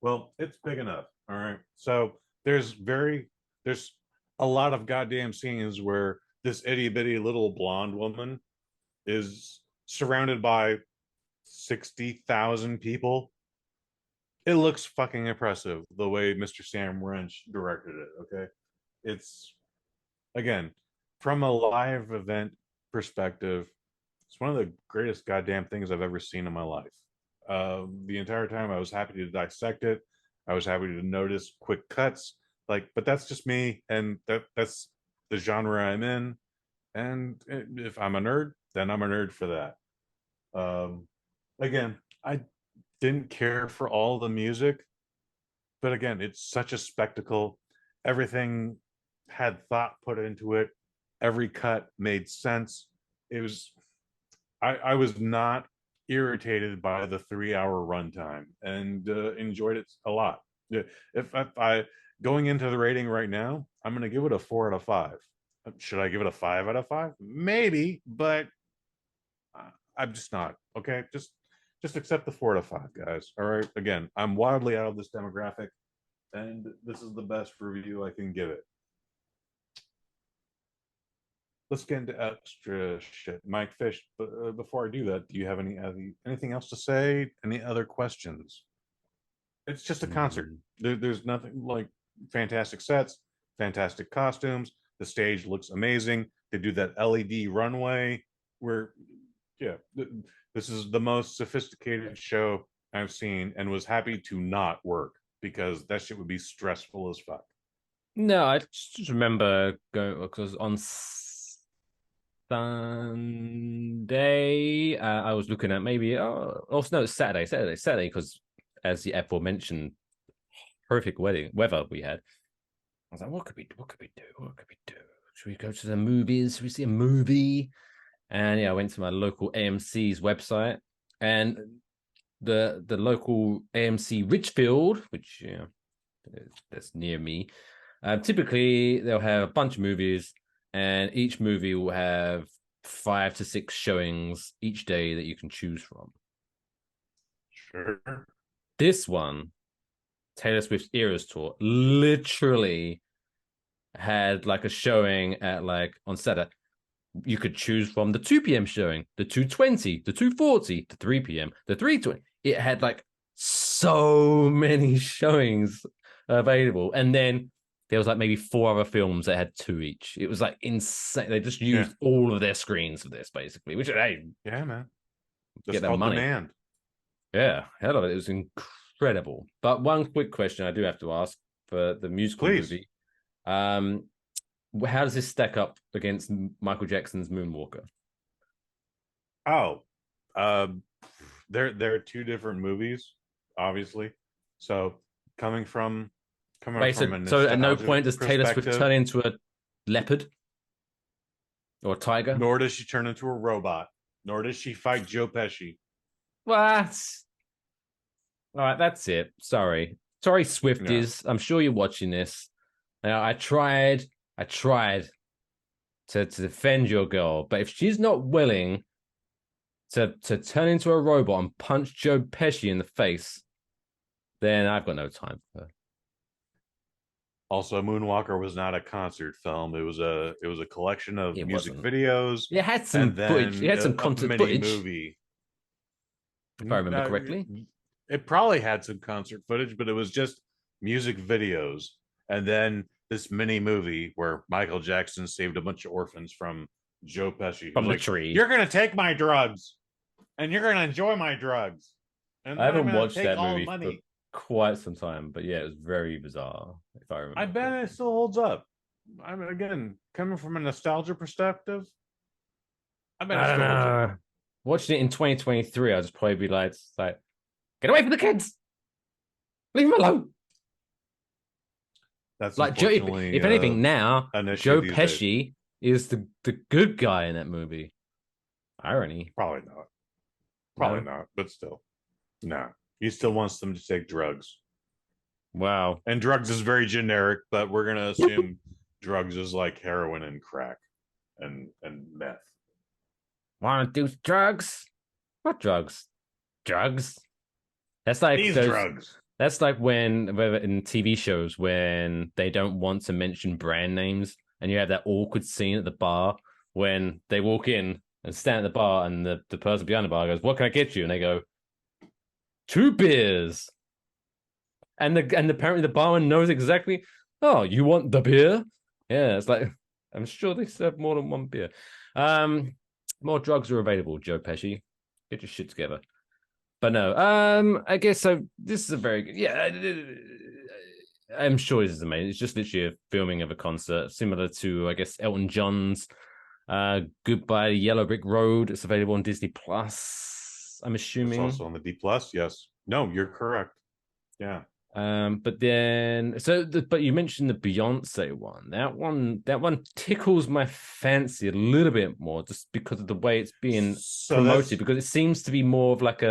Well, it's big enough. All right. So there's a lot of goddamn scenes where this itty bitty little blonde woman is surrounded by 60,000 people. It looks fucking impressive the way Mr. Sam Wrench directed it. Okay. It's, again, from a live event perspective, it's one of the greatest goddamn things I've ever seen in my life. The entire time I was happy to dissect it. I was happy to notice quick cuts, but that's just me, and that's the genre I'm in. And if I'm a nerd, then I'm a nerd for that. Again, I didn't care for all the music, but again, it's such a spectacle. Everything had thought put into it. Every cut made sense. It was, I was not irritated by the 3-hour runtime and enjoyed it a lot. If I going into the rating right now, I'm going to give it a 4 out of 5. Should I give it a 5 out of 5? Maybe, but I'm just not. Okay, just accept the 4 out of 5, guys. All right. Again, I'm wildly out of this demographic, and this is the best review I can give it. Let's get into extra shit. Mike Fish, before I do that, do you have anything else to say? Any other questions? It's just a concert. There's nothing like fantastic sets, fantastic costumes. The stage looks amazing. They do that LED runway where, yeah, this is the most sophisticated show I've seen, and was happy to not work because that shit would be stressful as fuck. No, I just remember going, because on Sunday, I was looking at maybe, it's Saturday, because as the aforementioned horrific weather we had, I was like, what could we do? Should we go to the movies? Should we see a movie? And yeah, I went to my local AMC's website, and the local AMC Richfield, which that's near me, typically they'll have a bunch of movies, and each movie will have 5 to 6 showings each day that you can choose from. Sure. This one, Taylor Swift's Eras Tour, literally had like a showing at on Saturday. You could choose from the 2 p.m. showing, the 2:20, the 2:40, the 3 p.m., the 3:20. It had so many showings available. And then there was maybe 4 other films that had 2 each. It was insane. They just used all of their screens for this, basically. Which, hey, yeah, man, get that money. Demand. Yeah, hell of it. It was incredible. But one quick question I do have to ask for the musical movie. How does this stack up against Michael Jackson's Moonwalker? They're 2 different movies, obviously. So coming from so at no point does Taylor Swift turn into a leopard or a tiger? Nor does she turn into a robot. Nor does she fight Joe Pesci. What? All right, that's it. Sorry, Swifties. I'm sure you're watching this. Now, I tried to defend your girl, but if she's not willing to turn into a robot and punch Joe Pesci in the face, then I've got no time for her. Also, Moonwalker was not a concert film. It was a collection of music videos. It had some footage. It had some concert footage. Movie. If I remember correctly. It probably had some concert footage, but it was just music videos. And then this mini movie where Michael Jackson saved a bunch of orphans from Joe Pesci. From the tree. You're going to take my drugs, and you're going to enjoy my drugs. And I haven't I'm gonna watched take that all movie for money. quite some time, but yeah, it was very bizarre. If I remember, I bet it still holds up. I mean, again, coming from a nostalgia perspective, I bet it I don't still holds up. know. Watching it in 2023, I'll just probably be like, get away from the kids, leave them alone. That's Like Joe, if anything, now an issue Joe these Pesci is the good guy in that movie. Irony. Probably not. Probably No? not, but still. No. He still wants them to take drugs. Wow. And drugs is very generic, but we're gonna assume drugs is like heroin and crack and meth. Want to do drugs? What drugs? Drugs? That's like These those, drugs. That's like when in TV shows when they don't want to mention brand names, and you have that awkward scene at the bar when they walk in and stand at the bar, and the person behind the bar goes, "What can I get you?" And they go, "2 beers." And apparently the barman knows exactly. Oh, you want the beer? Yeah, it's like I'm sure they serve more than one beer. More drugs are available, Joe Pesci. Get your shit together. But no, I guess so. This is a very good. Yeah, I'm sure this is amazing. It's just literally a filming of a concert, similar to I guess Elton John's "Goodbye Yellow Brick Road." It's available on Disney Plus. I'm assuming It's also on the D Plus. Yes. No, you're correct. Yeah. But then but you mentioned the Beyonce one. That one tickles my fancy a little bit more just because of the way it's being promoted, because it seems to be more of like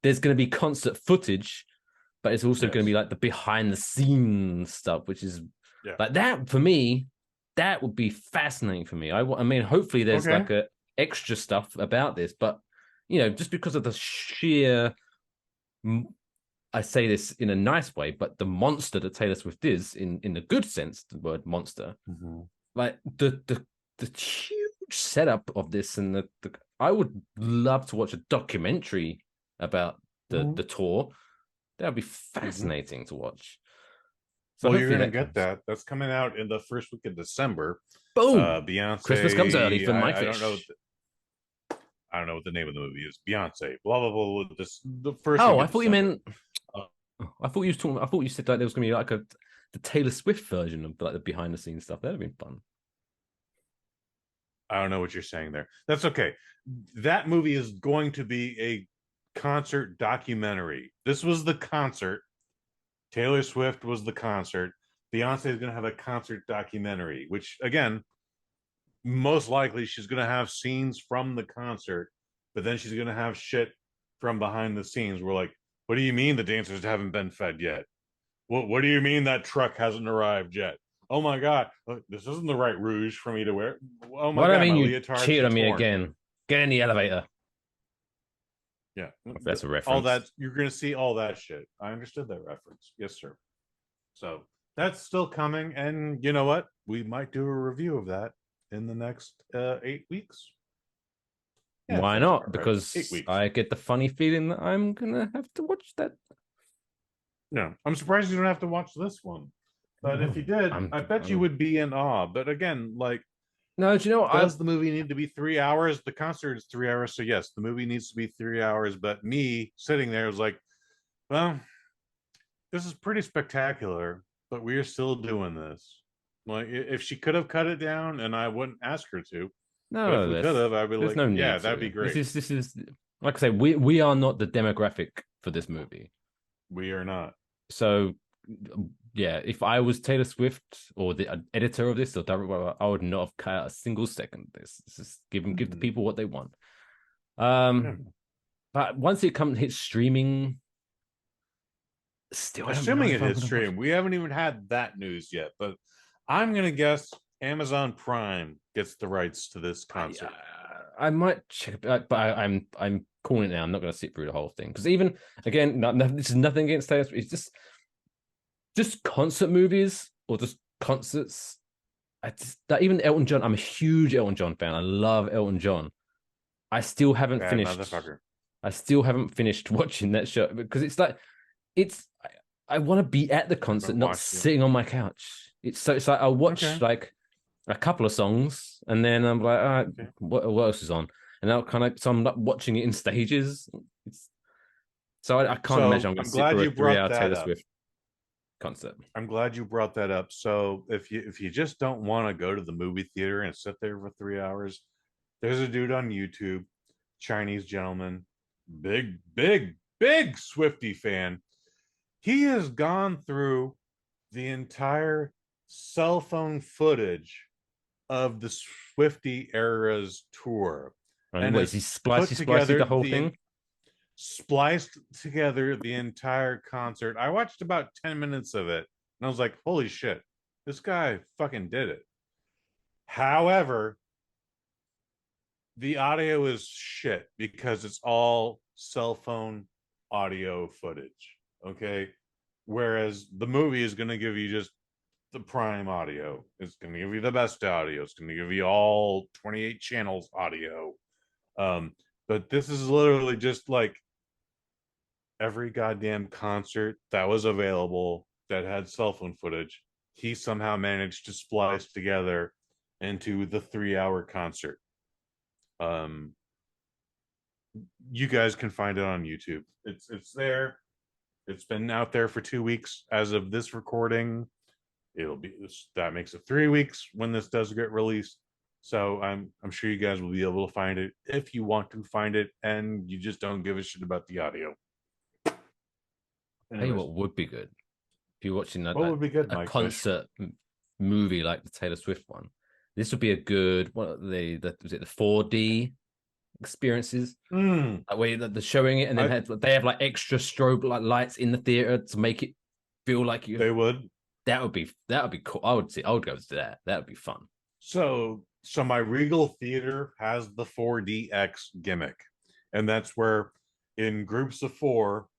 there's going to be concert footage, but it's also going to be like the behind the scenes stuff, which is like that for me. That would be fascinating for me. I mean, hopefully there's like a extra stuff about this, but just because of the sheer. I say this in a nice way, but the monster that Taylor Swift is, in the good sense, the word monster, like the huge setup of this, and I would love to watch a documentary about the tour. That would be fascinating to watch. So well, you're gonna get that. That's coming out in the first week of December. Boom! Beyonce. Christmas comes early for my fish. I don't know what the name of the movie is. Beyonce. Blah blah blah. The first. Oh, I thought you meant. I thought you was talking. I thought you said that there was going to be like the Taylor Swift version of like the behind the scenes stuff. That'd have been fun. I don't know what you're saying there. That's okay. That movie is going to be a concert documentary. This was the concert. Taylor Swift was the concert. Beyonce is going to have a concert documentary, which again, most likely she's going to have scenes from the concert, but then she's going to have shit from behind the scenes. We're like, what do you mean the dancers haven't been fed yet? What do you mean that truck hasn't arrived yet? Oh my God, this isn't the right rouge for me to wear. Oh my God, I mean you cheated on me again. Get in the elevator. Yeah, that's a reference. All that you're going to see all that shit. I understood that reference. Yes, sir. So that's still coming, and you know what? We might do a review of that in the next 8 weeks. Yeah, why not? Right. Because I get the funny feeling that I'm gonna have to watch that. No, I'm surprised you don't have to watch this one. But if you did, I bet you would be in awe. But again, like, no, do you know, does the movie need to be 3 hours? The concert is 3 hours, so yes, the movie needs to be 3 hours. But me sitting there was like, well, this is pretty spectacular, but we are still doing this. Like, if she could have cut it down, and I wouldn't ask her to. No, but if we could have, I'd be like, no need yeah, to. that'd be great. This is like I say, we are not the demographic for this movie. We are not. So, yeah, if I was Taylor Swift or the editor of this, or I would not have cut out a single second of this. Just give the people what they want. But once it hits streaming, still assuming it hits stream, we haven't even had that news yet. But I'm gonna guess Amazon Prime gets the rights to this concert. I might check, but I'm calling it now. I'm not going to sit through the whole thing because even again, this is nothing against Taylor Swift. It's just concert movies or just concerts. Even Elton John. I'm a huge Elton John fan. I love Elton John. I still haven't finished. I still haven't finished watching that show because it's like I want to be at the concert, not sitting on my couch. It's like I'll watch like a couple of songs, and then I'm like, all right, what else is on? And I'll so I'm not watching it in stages. So I can't imagine I'm going to sit through a 3-hour Taylor up. Swift concert. I'm glad you brought that up. So if you just don't want to go to the movie theater and sit there for 3 hours, there's a dude on YouTube, Chinese gentleman, big Swiftie fan. He has gone through the entire cell phone footage of the Swiftie era's tour. And wait, he spliced the whole thing? Spliced together the entire concert. I watched about 10 minutes of it and I was like, holy shit, this guy fucking did it. However, the audio is shit because it's all cell phone audio footage. Okay. Whereas the movie is going to give you just the prime audio. It's going to give you the best audio. It's going to give you all 28 channels audio. But this is literally just like every goddamn concert that was available that had cell phone footage, he somehow managed to splice together into the 3-hour concert. You guys can find it on YouTube. It's there. It's been out there for 2 weeks as of this recording. That makes it 3 weeks when this does get released. So I'm sure you guys will be able to find it if you want to find it and you just don't give a shit about the audio. Tell you what would be good. If you're watching would be good, a concert movie like the Taylor Swift one, this would be a good was it the 4D experiences? Where they're showing it and then they have like extra strobe lights in the theater to make it feel like you. They would. That would be cool. I would go to that. That would be fun. So my Regal Theater has the 4DX gimmick, and that's where in groups of 4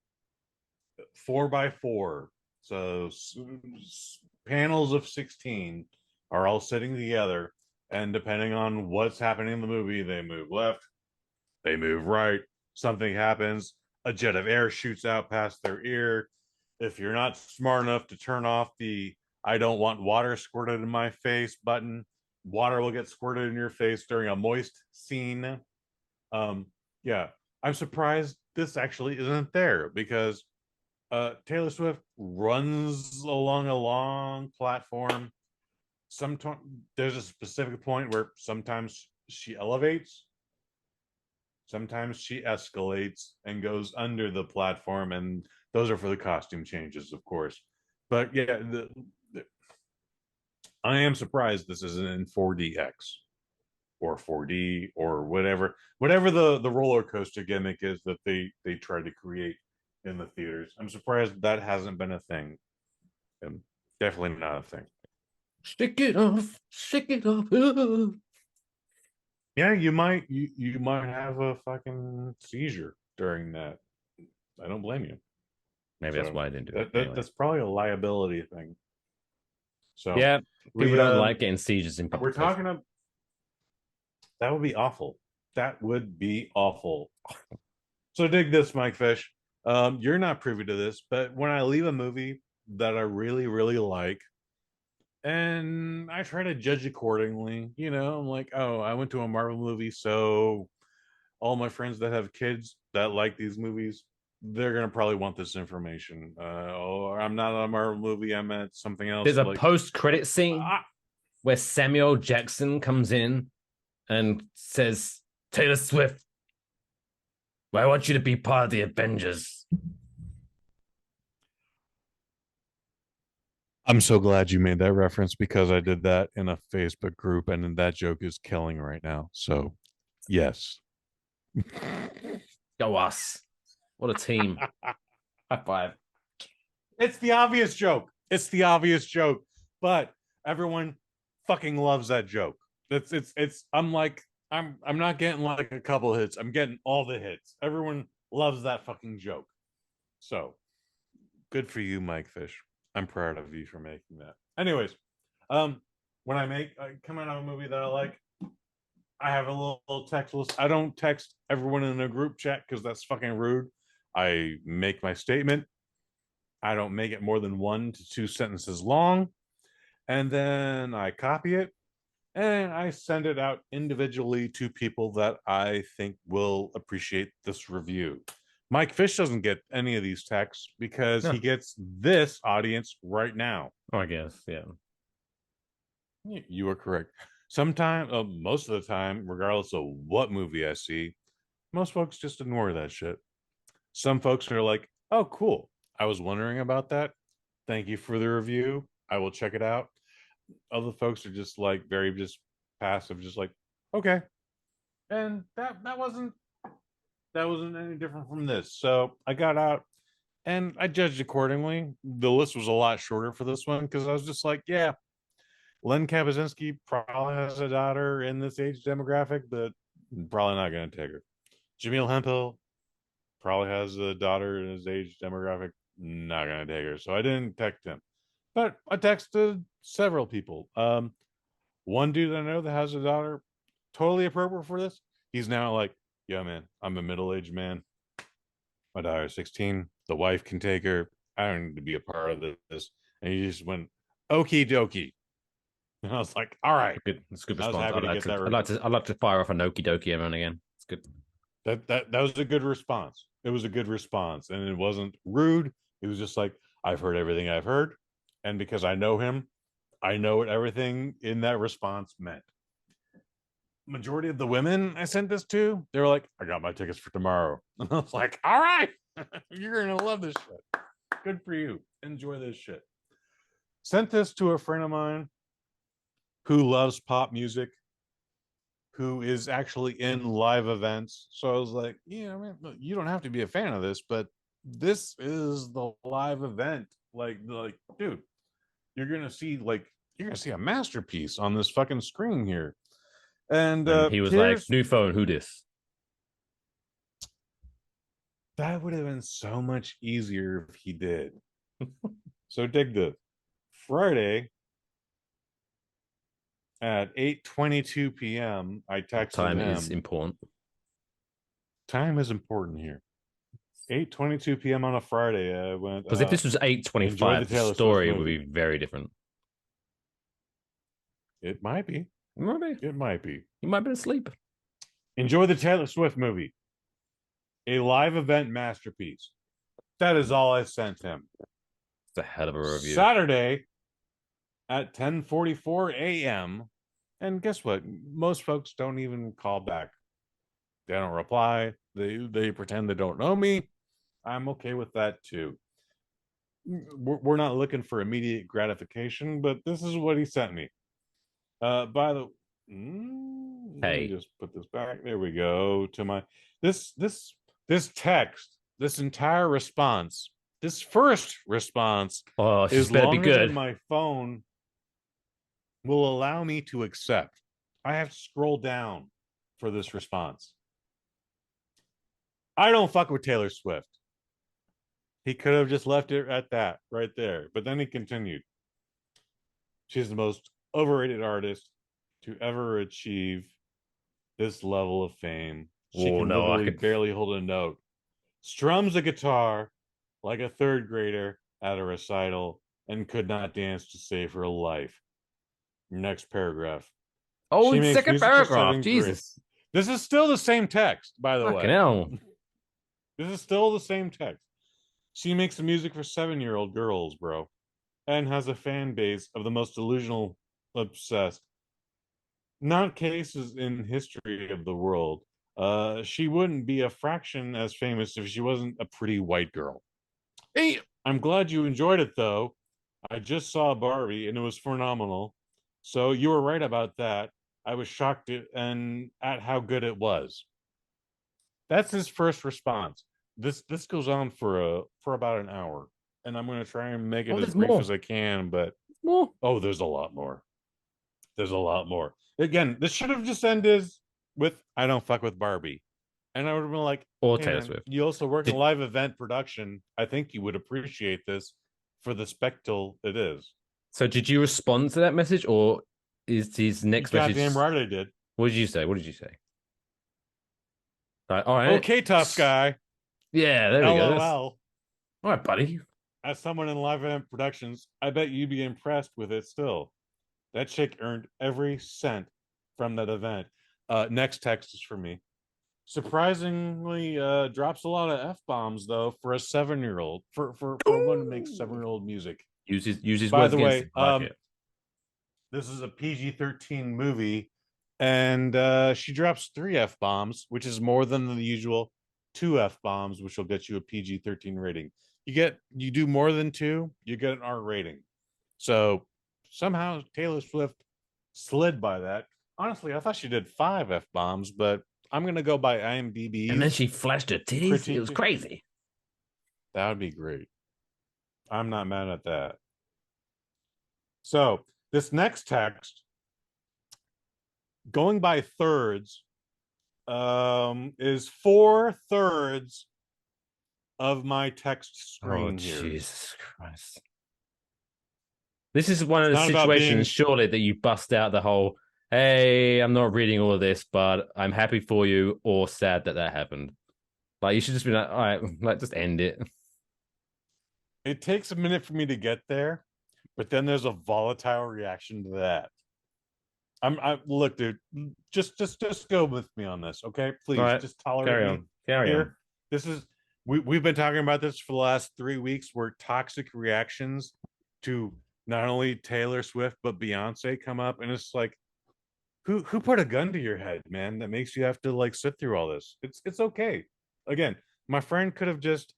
by 4, so panels of 16 are all sitting together, and depending on what's happening in the movie, they move left, they move right, something happens, a jet of air shoots out past their ear. If you're not smart enough to turn off the I don't want water squirted in my face button, water will get squirted in your face during a moist scene. Yeah, I'm surprised this actually isn't there because Taylor Swift runs along a long platform. Sometimes there's a specific point where sometimes she elevates, sometimes she escalates and goes under the platform, and those are for the costume changes, of course. But yeah, I am surprised this isn't in 4DX or 4D or whatever the roller coaster gimmick is that they try to create in the theaters. I'm surprised that hasn't been a thing. Definitely not a thing. Shake it off. Yeah, you might have a fucking seizure during that. I don't blame you. Maybe that's why I didn't do it. That's probably a liability thing. So yeah, people don't like getting seizures in public. We're talking about that would be awful. That would be awful. So dig this, Mike Fish. You're not privy to this, but when I leave a movie that I really, really like, and I try to judge accordingly, I'm like, oh, I went to a Marvel movie, so all my friends that have kids that like these movies, they're gonna probably want this information. Or I'm not at a Marvel movie, I'm at something else. There's a post-credit scene where Samuel Jackson comes in and says, Taylor Swift, I want you to be part of the Avengers. I'm so glad you made that reference because I did that in a Facebook group and that joke is killing right now. So, yes. Go us. What a team. High five. It's the obvious joke. But everyone fucking loves that joke. I'm not getting like a couple hits. I'm getting all the hits. Everyone loves that fucking joke. So, good for you, Mike Fish. I'm proud of you for making that. Anyways, when I come out of a movie that I like, I have a little text list. I don't text everyone in a group chat because that's fucking rude. I make my statement. I don't make it more than 1 to 2 sentences long. And then I copy it and I send it out individually to people that I think will appreciate this review. Mike Fish doesn't get any of these texts because No. he gets this audience right now. I guess, yeah. You are correct. Sometimes, most of the time, regardless of what movie I see, most folks just ignore that shit. Some folks are like, oh, cool. I was wondering about that. Thank you for the review. I will check it out. Other folks are just like very just passive, just like, okay. And that wasn't any different from this. So I got out and I judged accordingly. The list was a lot shorter for this one because I was just like, yeah, Len Kabazinski probably has a daughter in this age demographic, but probably not going to take her. Jameel Hemphill probably has a daughter in his age demographic, not going to take her. So I didn't text him, but I texted several people. One dude I know that has a daughter, totally appropriate for this. He's now like, yeah, man, I'm a middle-aged man. My daughter's 16. The wife can take her. I don't need to be a part of this. And he just went, okie dokie. And I was like, all right. That's a good I was response. happy to get that I'd like to fire off an okie dokie every now and again. It's good. That was a good response. It was a good response. And it wasn't rude. It was just like, I've heard everything I've heard. And because I know him, I know what everything in that response meant. Majority of the women I sent this to, they were like, I got my tickets for tomorrow. And I was like, all right, you're gonna love this shit. Good for you. Enjoy this shit. Sent this to a friend of mine who loves pop music, who is actually in live events. So I was like, yeah, man, you don't have to be a fan of this, but this is the live event. Like, dude, you're gonna see a masterpiece on this fucking screen here. And he was like, new phone, who dis? That would have been so much easier if he did. So dig this. Friday at 8:22 p.m. I texted Time him. is important. Time is important here. 8:22 p.m. on a Friday. I went because if this was 8:25, the story would be very different. It might be. It might be. You might be asleep. Enjoy the Taylor Swift movie. A live event masterpiece. That is all I sent him. It's a hell of a review. Saturday at 10:44 a.m. And guess what? Most folks don't even call back. They don't reply. They pretend they don't know me. I'm okay with that too. We're not looking for immediate gratification, but this is what he sent me. By the let me just put this back. There we go. To my this text, this entire response, this first response is longer than my phone will allow me to accept. I have to scroll down for this response. I don't fuck with Taylor Swift. He could have just left it at that right there, but then he continued. She's the most overrated artist to ever achieve this level of fame. She can literally barely hold a note. Strums a guitar like a third grader at a recital and could not dance to save her life. Next paragraph. Oh, second paragraph. Jesus. This is still the same text, by the way. Fucking hell. This is still the same text. She makes the music for 7-year-old girls, bro, and has a fan base of the most delusional, obsessed. Not cases in history of the world. She wouldn't be a fraction as famous if she wasn't a pretty white girl. Hey, I'm glad you enjoyed it, though. I just saw Barbie, and it was phenomenal. So you were right about that. I was shocked at how good it was. That's his first response. This goes on for about an hour, and I'm going to try and make it as brief as I can. But there's a lot more. There's a lot more. Again, this should have just ended with "I don't fuck with Barbie," and I would have been like, or Taylor Swift. You also work in live event production. I think you would appreciate this for the spectacle it is. So, did you respond to that message, or is his next message? Goddamn right, I did. What did you say? All right. Okay, tough guy. Yeah, there we go. All right, buddy. As someone in live event productions, I bet you'd be impressed with it still. That chick earned every cent from that event. Next text is for me. surprisingly drops a lot of F-bombs though for a 7-year-old, for one who makes 7-year-old music. Uses By words the against way, it. I like it. this is a PG-13 movie, and she drops 3 F-bombs, which is more than the usual 2 F-bombs, which will get you a PG-13 rating. You do more than 2, you get an R rating. So somehow Taylor Swift slid by that. Honestly, I thought she did 5 F-bombs, but I'm gonna go by IMDb. And then she flashed her titties. It was crazy. That would be great. I'm not mad at that. So this next text, going by thirds, is 4/3 of my text screen here. Jesus Christ. This is one of the It's not about situations, being- surely, that you bust out the whole, hey, I'm not reading all of this, but I'm happy for you, or sad that happened. Like, you should just be like, all right, like, just end it. It takes a minute for me to get there, but then there's a volatile reaction to that. I look, dude, just go with me on this, okay? Please, right. just tolerate me. Carry on. This is we've been talking about this for the last 3 weeks, where toxic reactions to not only Taylor Swift but Beyonce come up, and it's like, who put a gun to your head, man, that makes you have to like sit through all this? It's okay. Again, my friend could have just,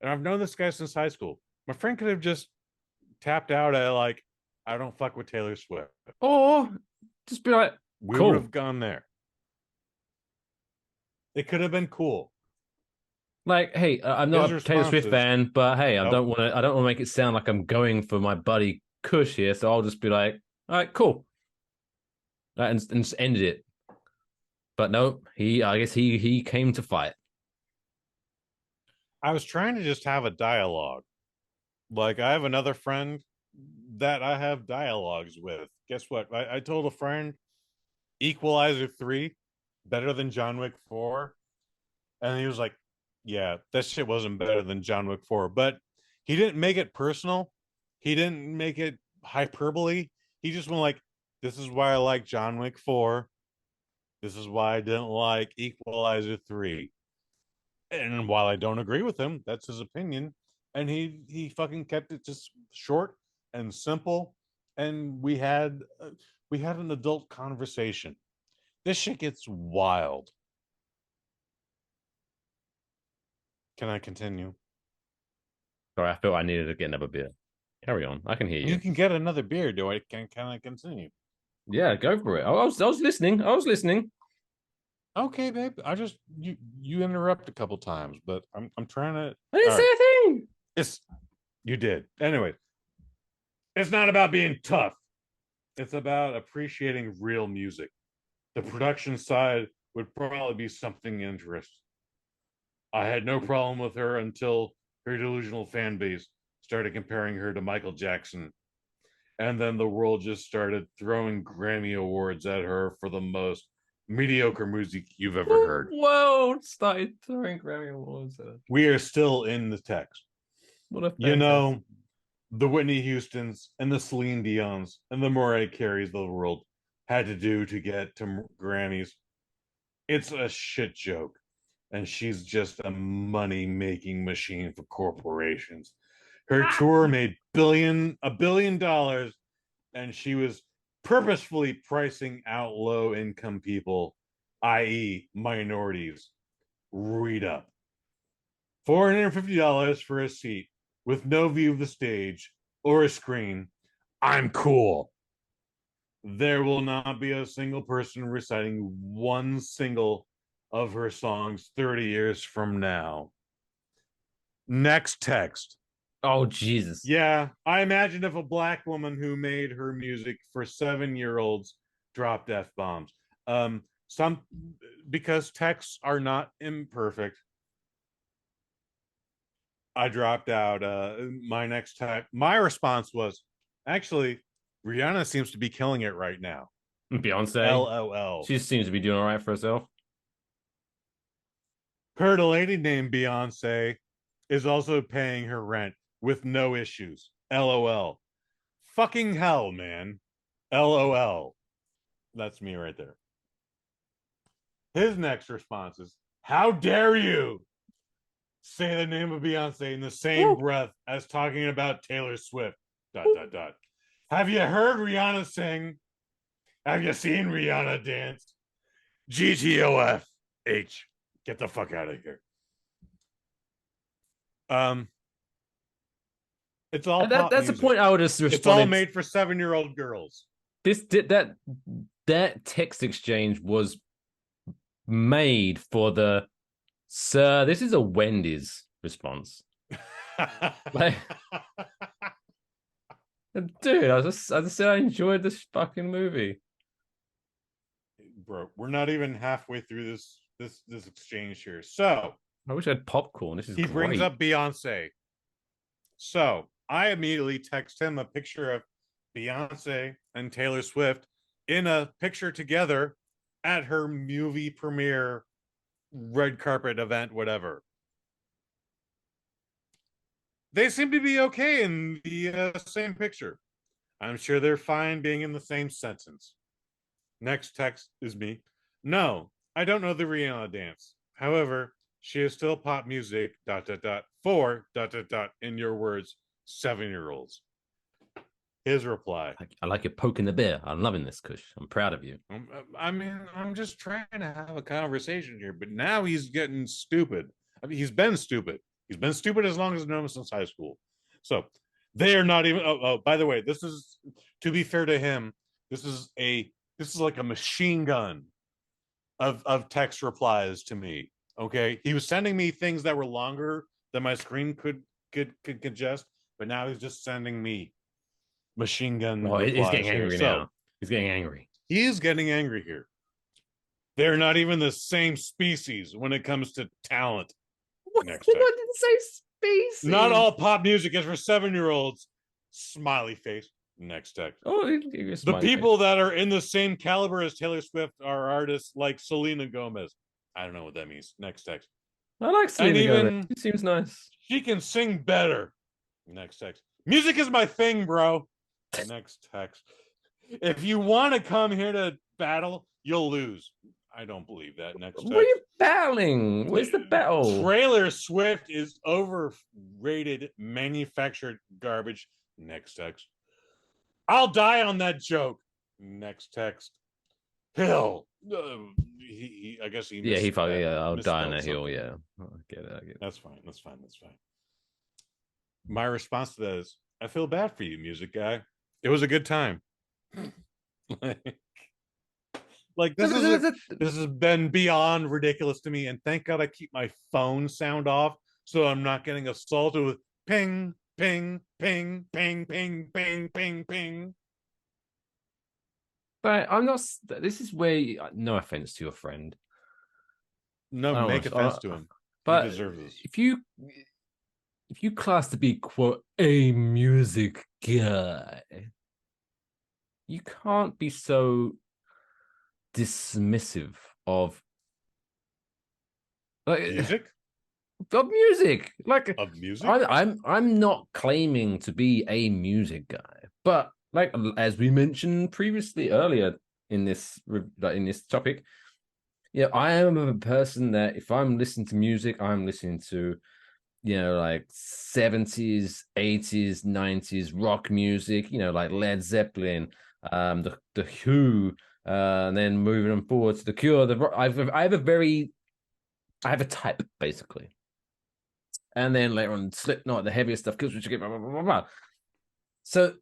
and I've known this guy since high school. My friend could have just tapped out at like, I don't fuck with Taylor Swift. Or just be like, We cool. would have gone there. It could have been cool. Like, hey, I'm not a Taylor Swift responses. fan, but hey, I Nope. don't want to make it sound like I'm going for my buddy Kush here, so I'll just be like, all right, cool. And just ended it. But no, I guess he came to fight. I was trying to just have a dialogue. Like, I have another friend that I have dialogues with. Guess what? I told a friend Equalizer 3 better than John Wick 4. And he was like, yeah, that shit wasn't better than John Wick 4. But he didn't make it personal. He didn't make it hyperbole. He just went like, this is why I like John Wick 4. This is why I didn't like Equalizer 3. And while I don't agree with him, that's his opinion. And he fucking kept it just short and simple. And we had an adult conversation. This shit gets wild. Can I continue? Sorry, I felt I needed to get another beer. Carry on. I can hear you. You can get another beer. Can I continue? Yeah, go for it. I was listening. I was listening. Okay, babe. You interrupt a couple times, but I'm trying to. I didn't say a thing. You did. Anyway, it's not about being tough. It's about appreciating real music. The production side would probably be something interesting. I had no problem with her until her delusional fan base started comparing her to Michael Jackson. And then the world just started throwing Grammy Awards at her for the most mediocre music you've ever heard. Whoa, started throwing Grammy Awards at her. We are still in the text. What a You know, the Whitney Houstons and the Celine Dions and the Mariah Careys of the world had to do to get to Grammys. It's a shit joke. And she's just a money-making machine for corporations. Her tour made $1 billion, and she was purposefully pricing out low-income people, i.e., minorities. Read up. $450 for a seat with no view of the stage or a screen. I'm cool. There will not be a single person reciting one single of her songs 30 years from now. Next text. Oh, Jesus. Yeah, I imagine if a black woman who made her music for 7-year-olds dropped F-bombs. Because texts are not imperfect, I dropped out my next text. My response was, actually, Rihanna seems to be killing it right now. Beyonce. LOL. She seems to be doing all right for herself. Heard a lady named Beyonce is also paying her rent with no issues. LOL. Fucking hell, man. LOL. That's me right there. His next response is, How dare you say the name of Beyonce in the same breath as talking about Taylor Swift? ... Have you heard Rihanna sing? Have you seen Rihanna dance? GTOFH. Get the fuck out of here. It's all pop that's music. the point I would just respond. It's all made for 7-year-old girls. That text exchange was made for the sir. This is a Wendy's response. Like, dude, I just said I enjoyed this fucking movie. Bro, we're not even halfway through this exchange here. So I wish I had popcorn. This is he great. brings up Beyonce. So I immediately text him a picture of Beyonce and Taylor Swift in a picture together at her movie premiere, red carpet event, whatever. They seem to be okay in the same picture. I'm sure they're fine being in the same sentence. Next text is me. No, I don't know the Rihanna dance. However, she is still pop music, ... for ... in your words, 7-year-olds. His reply. I like you poking the bear. I'm loving this, Kush. I'm proud of you. I mean, I'm just trying to have a conversation here, but now he's getting stupid. I mean, he's been stupid. He's been stupid as long as I've known him since high school. So they are not even. Oh, by the way, this is, to be fair to him, this is like a machine gun of text replies to me. Okay, he was sending me things that were longer than my screen could congest, but now he's just sending me machine gun. Oh, he's getting angry here. now. He's getting angry. He's getting angry here. They're not even the same species when it comes to talent. Next text. What did it say? Species. Not all pop music is for 7-year-olds. Smiley face. Next text. Oh, the people that are in the same caliber as Taylor Swift are artists like Selena Gomez. I don't know what that means. Next text. I like Selena Gomez. She seems nice. She can sing better. Next text. Music is my thing, bro. Next text. If you want to come here to battle, you'll lose. I don't believe that. Next text. What are you battling? Where's the battle? Taylor Swift is overrated, manufactured garbage. Next text. I'll die on that joke. Next text. Hill. I guess he. Yeah, he probably. Yeah, I'll die on that hill. Yeah, I get it. I get it. That's fine. My response to that is, I feel bad for you, music guy. It was a good time. Like this has been beyond ridiculous to me, and thank God I keep my phone sound off so I'm not getting assaulted with ping, ping, ping, ping, ping, ping, ping, ping. But I'm not. This is where. No offense to your friend. No, make offense to him. But he deserves this. If you class to be quote a music guy, you can't be so dismissive of music. Of music, like of music. I'm not claiming to be a music guy, but like as we mentioned previously earlier in this topic, yeah, I am a person that if I'm listening to music, I'm listening to, like 70s, 80s, 90s rock music, like Led Zeppelin, the Who, and then moving on forward to the Cure. I have a type basically, and then later on Slipknot, the heavier stuff, Killswitch, blah, blah, blah, blah. So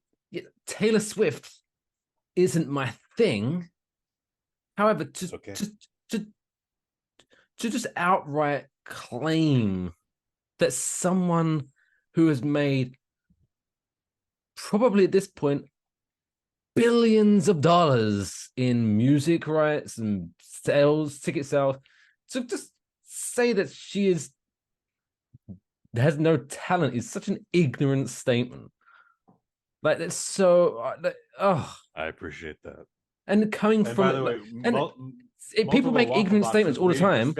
Taylor Swift isn't my thing. However, to just outright claim that someone who has made probably at this point billions of dollars in music rights and ticket sales, to just say that she has no talent is such an ignorant statement. Like that's so. I appreciate that. And coming from, by the way, people make ignorant statements all the time,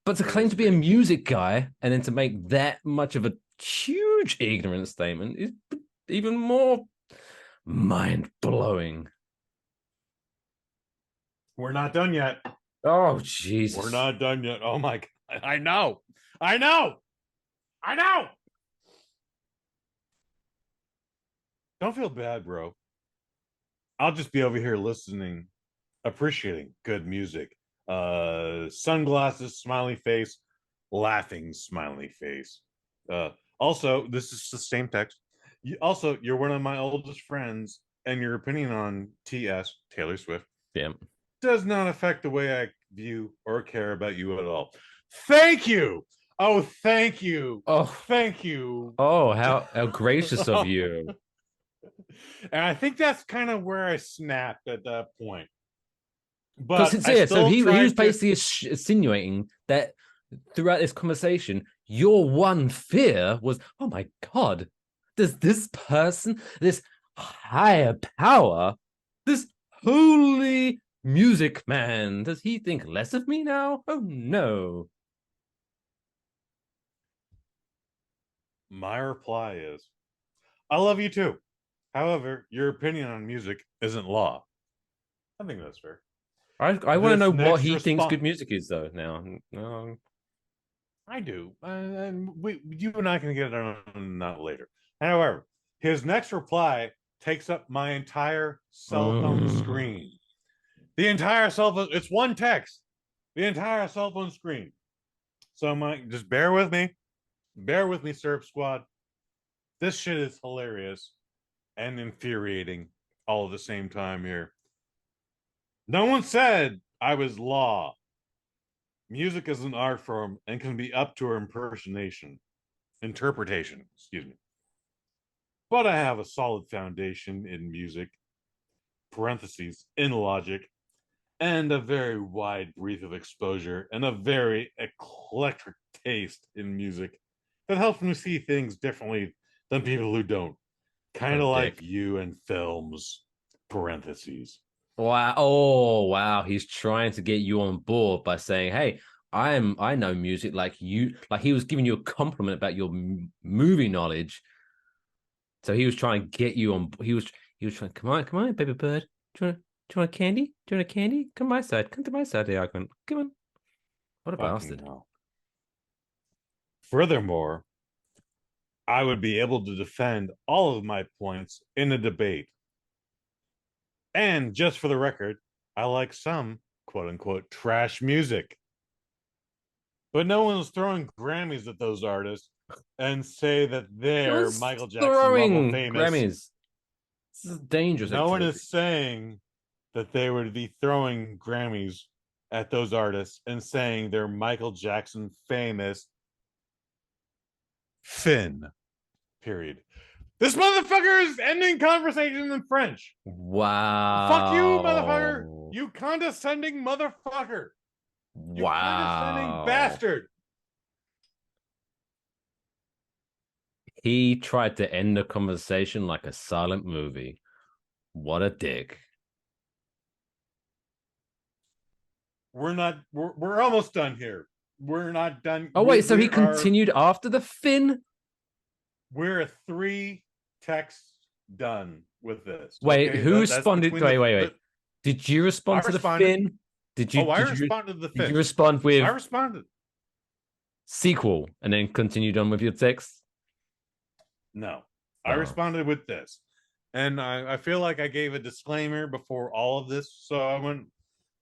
but to claim to be a music guy and then to make that much of a huge ignorant statement is even more mind blowing. We're not done yet. Oh, Jesus. We're not done yet. Oh my God. I know. I know. I know. Don't feel bad, bro. I'll just be over here listening, appreciating good music. Sunglasses, smiley face, laughing smiley face. Also, this is the same text. Also, you're one of my oldest friends, and your opinion on TS, Taylor Swift, does not affect the way I view or care about you at all. Thank you. Oh, thank you. Oh, thank you. Oh, how gracious of you. And I think that's kind of where I snapped at that point. But so he was basically insinuating that throughout this conversation, your one fear was, oh my God, does this person, this higher power, this holy music man, does he think less of me now? Oh no. My reply is, I love you too. However, your opinion on music isn't law. I think that's fair. I want to know what he thinks good music is, though. Now, no, I do, and you and I can get on that later. However, his next reply takes up my entire cell phone screen. The entire cell phone. It's one text. The entire cell phone screen. So, Mike, just bear with me. Bear with me, Syrup Squad. This shit is hilarious and infuriating all at the same time here. No one said I was law. Music is an art form and can be up to interpretation, excuse me. But I have a solid foundation in music, parentheses, in logic, and a very wide breadth of exposure and a very eclectic taste in music that helps me see things differently than people who don't. Kind of like you and films, parentheses. Wow. Oh, wow. He's trying to get you on board by saying, hey, I know music like you. Like he was giving you a compliment about your movie knowledge. So he was trying to get you on. He was trying, come on, baby bird. Do you want a candy? Do you want a candy? Come to my side. Come to my side, the argument. Come on. What a bastard. No. Furthermore, I would be able to defend all of my points in a debate. And just for the record, I like some quote unquote trash music. But no one's throwing Grammys at those artists and say that they're Michael Jackson level famous. Grammys. This is dangerous. No one is saying that they would be throwing Grammys at those artists and saying they're Michael Jackson famous. Finn. Period. This motherfucker is ending conversation in French. Wow. Fuck you, motherfucker. You condescending motherfucker. You condescending bastard. He tried to end the conversation like a silent movie. What a dick. We're almost done here. We're not done. Oh, wait, so he continued after the Finn? We're 3 texts done with this. Wait, okay? Who responded? Wait. Did you respond to the Finn? I responded to the Finn. Did you respond with? I responded. Sequel, and then continued on with your text? No. I responded with this. And I feel like I gave a disclaimer before all of this. So I went,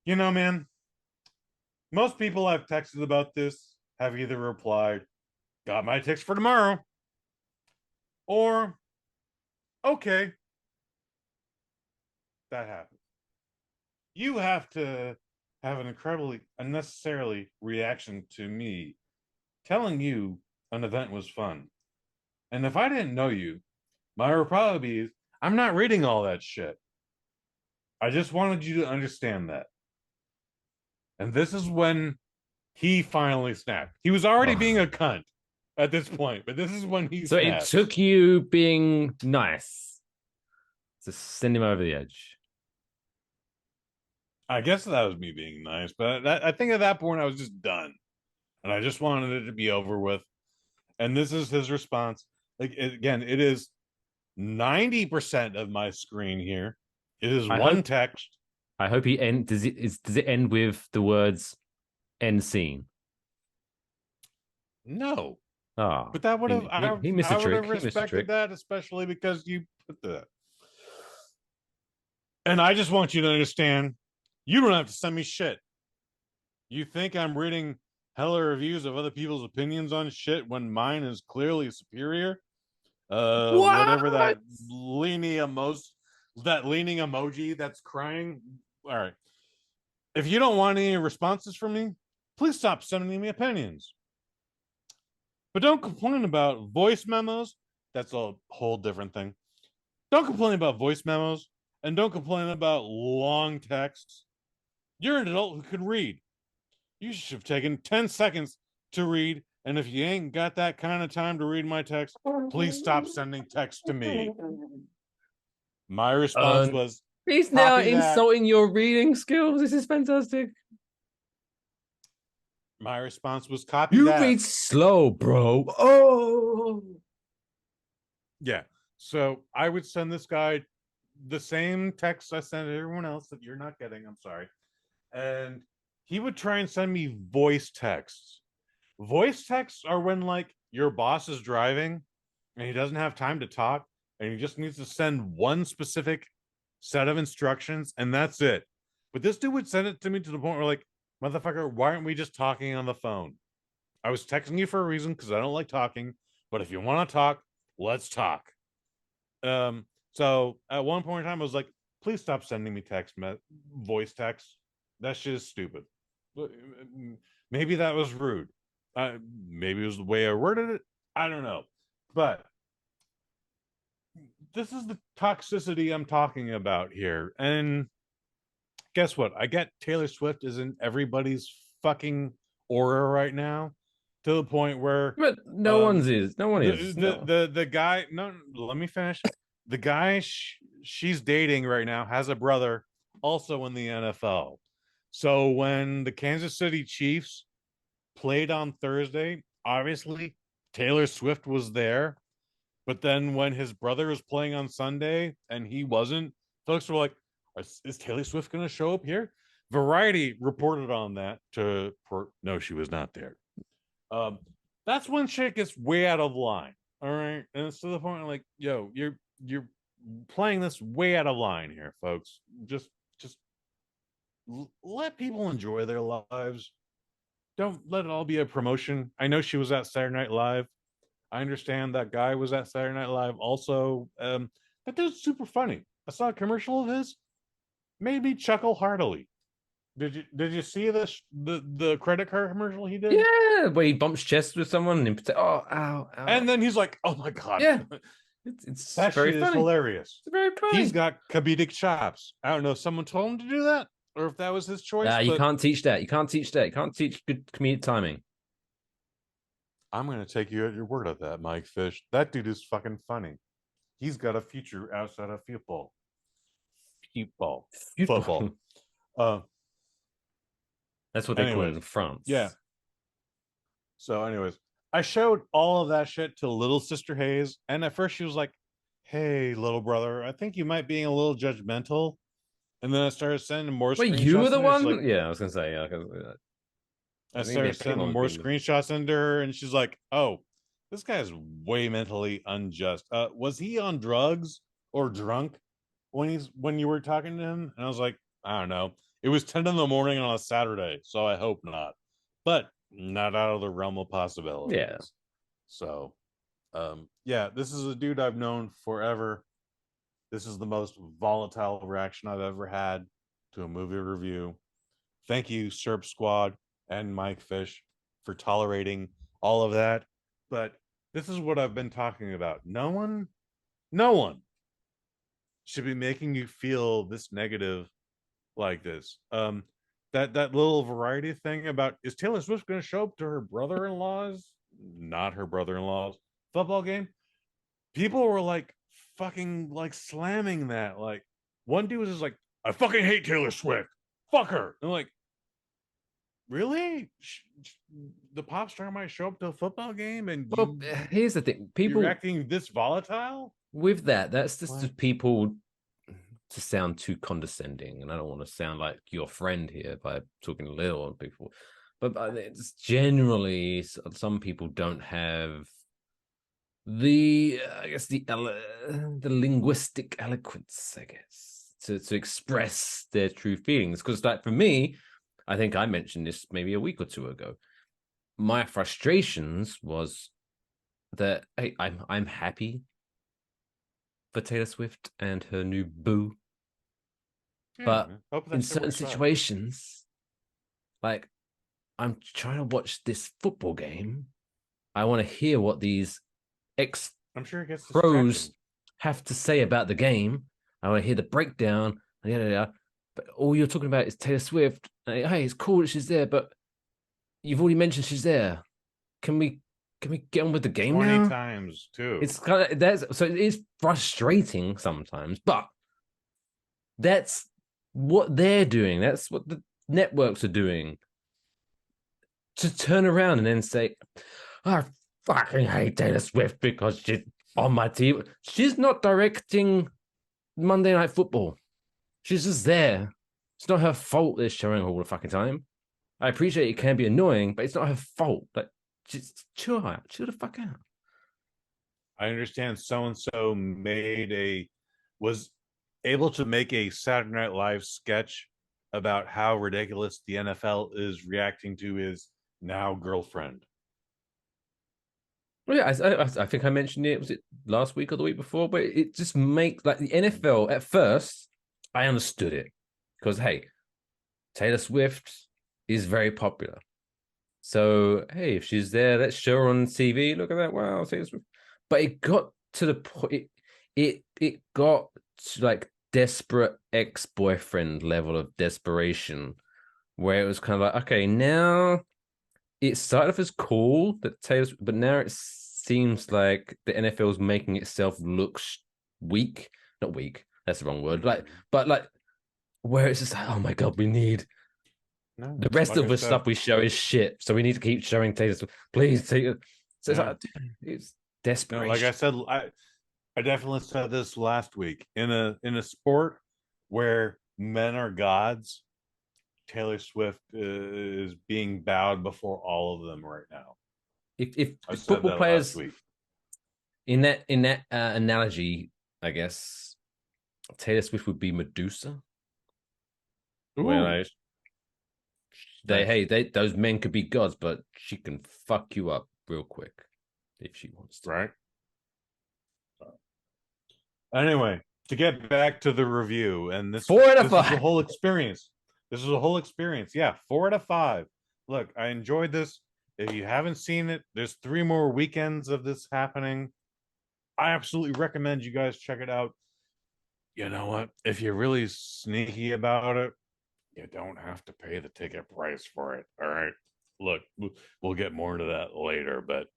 man, most people I've texted about this have either replied, got my text for tomorrow, or, okay, that happens. You have to have an incredibly unnecessarily reaction to me telling you an event was fun. And if I didn't know you, my reply be, I'm not reading all that shit. I just wanted you to understand that. And this is when he finally snapped. He was already being a cunt at this point, but this is when he snapped. It took you being nice to send him over the edge. I guess that was me being nice, but I think at that point I was just done. And I just wanted it to be over with. And this is his response. Again, it is 90% of my screen here. It is one text. I hope he end. Does it end with the words "end scene"? No. Ah, But that would have he missed I a would trick. have He missed a respected trick. that, especially because you put that. And I just want you to understand, you don't have to send me shit. You think I'm reading hella reviews of other people's opinions on shit when mine is clearly superior? Whatever that leaning emoji that's crying. All right. If you don't want any responses from me, please stop sending me opinions. But don't complain about voice memos. That's a whole different thing. Don't complain about voice memos and don't complain about long texts. You're an adult who can read. You should have taken 10 seconds to read. And if you ain't got that kind of time to read my text, please stop sending text to me. My response was, he's now copy that. insulting your reading skills. This is fantastic. My response was, copy You that. read slow, bro. Oh. Yeah. So I would send this guy the same text I sent everyone else that you're not getting. I'm sorry. And he would try and send me voice texts. Voice texts are when like your boss is driving and he doesn't have time to talk and he just needs to send one specific set of instructions and that's it. But this dude would send it to me to the point where like, motherfucker, why aren't we just talking on the phone? I was texting you for a reason because I don't like talking, but if you want to talk, let's talk. So at one point in time, I was like, please stop sending me voice text. That shit is stupid. Maybe that was rude. Maybe it was the way I worded it. I don't know. But this is the toxicity I'm talking about here. And guess what? I get Taylor Swift is in everybody's fucking aura right now to the point where But no one is. The guy, no, let me finish. The guy she's dating right now has a brother also in the NFL. So when the Kansas City Chiefs played on Thursday, obviously Taylor Swift was there. But then when his brother was playing on Sunday and he wasn't, folks were like, is Taylor Swift going to show up here? Variety reported on that no, she was not there. That's when shit gets way out of line. All right. And it's to the point like, yo, you're playing this way out of line here, folks. Just let people enjoy their lives. Don't let it all be a promotion. I know she was at Saturday Night Live. I understand that guy was at Saturday Night Live also. That dude's super funny. I saw a commercial of his, made me chuckle heartily. Did you see the credit card commercial he did? Yeah, where he bumps chest with someone and ow. And then he's like, oh my god. Yeah. It's that very shit funny. is hilarious. It's very funny. He's got comedic chops. I don't know if someone told him to do that or if that was his choice. You can't teach that. You can't teach that. You can't teach good comedic timing. I'm going to take you at your word of that, Mike Fish. That dude is fucking funny. He's got a future outside of football. That's what they call it in France. Yeah. So anyways, I showed all of that shit to little sister Hayes. And at first she was like, hey, little brother, I think you might be a little judgmental. And then I started sending more screenshots. Wait, you were the one? Like, yeah, I was going to say. Yeah, I started sending more screenshots into her. And she's like, oh, this guy's way mentally unjust. Was he on drugs or drunk when you were talking to him? And I was like, I don't know. It was 10 in the morning on a Saturday, so I hope not. But not out of the realm of possibilities. Yeah. So, yeah, this is a dude I've known forever. This is the most volatile reaction I've ever had to a movie review. Thank you, Serp Squad and Mike Fish, for tolerating all of that. But this is what I've been talking about. No one should be making you feel this negative like this. That little variety thing about, is Taylor Swift going to show up to her brother-in-law's, not her brother-in-law's, football game? People were like fucking like slamming that. Like one dude was just like, I fucking hate Taylor Swift. Fuck her. And like, really? The pop star might show up to a football game and here's the thing. People you're acting this volatile? With that's just people to sound too condescending, and I don't want to sound like your friend here by talking little on people, but it's generally some people don't have the I guess the linguistic eloquence, I guess, to express their true feelings. Because like for me, I think I mentioned this maybe a week or two ago. My frustrations was that hey, I'm happy for Taylor Swift and her new boo. But in certain situations, like I'm trying to watch this football game, I want to hear what these I'm sure it gets pros have to say about the game. I want to hear the breakdown. But all you're talking about is Taylor Swift. Hey, it's cool that she's there, but you've already mentioned she's there. Can we get on with the game 20 now? times too. It's kind of so it is frustrating sometimes, but that's what they're doing. That's what the networks are doing. To turn around and then say, I fucking hate Taylor Swift because she's on my team. She's not directing Monday Night Football. She's just there. It's not her fault they're showing her all the fucking time. I appreciate it can be annoying, but it's not her fault. Like, just chill out. Chill the fuck out. I understand so-and-so was able to make a Saturday Night Live sketch about how ridiculous the NFL is reacting to his now girlfriend. Well, yeah, I think I mentioned it. Was it last week or the week before? But it just makes like the NFL at first, I understood it because hey, Taylor Swift is very popular. So hey, if she's there, let's show her on TV. Look at that! Wow, Taylor Swift. But it got to the point. It got to like desperate ex-boyfriend level of desperation, where it was kind of like, okay, now it started off as cool that Taylor's, but now it seems like the NFL is making itself look weak. Not weak. That's the wrong word. But where it's just like, oh my god, we need the rest of the stuff we show is shit. So we need to keep showing Taylor Swift. Please take it. So it's desperation. Like I said, I definitely said this last week. In a sport where men are gods, Taylor Swift is being bowed before all of them right now. If football players in that analogy, I guess Taylor Swift would be Medusa. Where those men could be gods, but she can fuck you up real quick if she wants to. Right. Anyway, to get back to the review, and this 4 out of 5. Is the whole experience. This is a whole experience. Yeah, 4 out of 5. Look, I enjoyed this. If you haven't seen it, there's 3 more weekends of this happening. I absolutely recommend you guys check it out. You know what? If you're really sneaky about it, you don't have to pay the ticket price for it. All right. Look, we'll get more into that later, but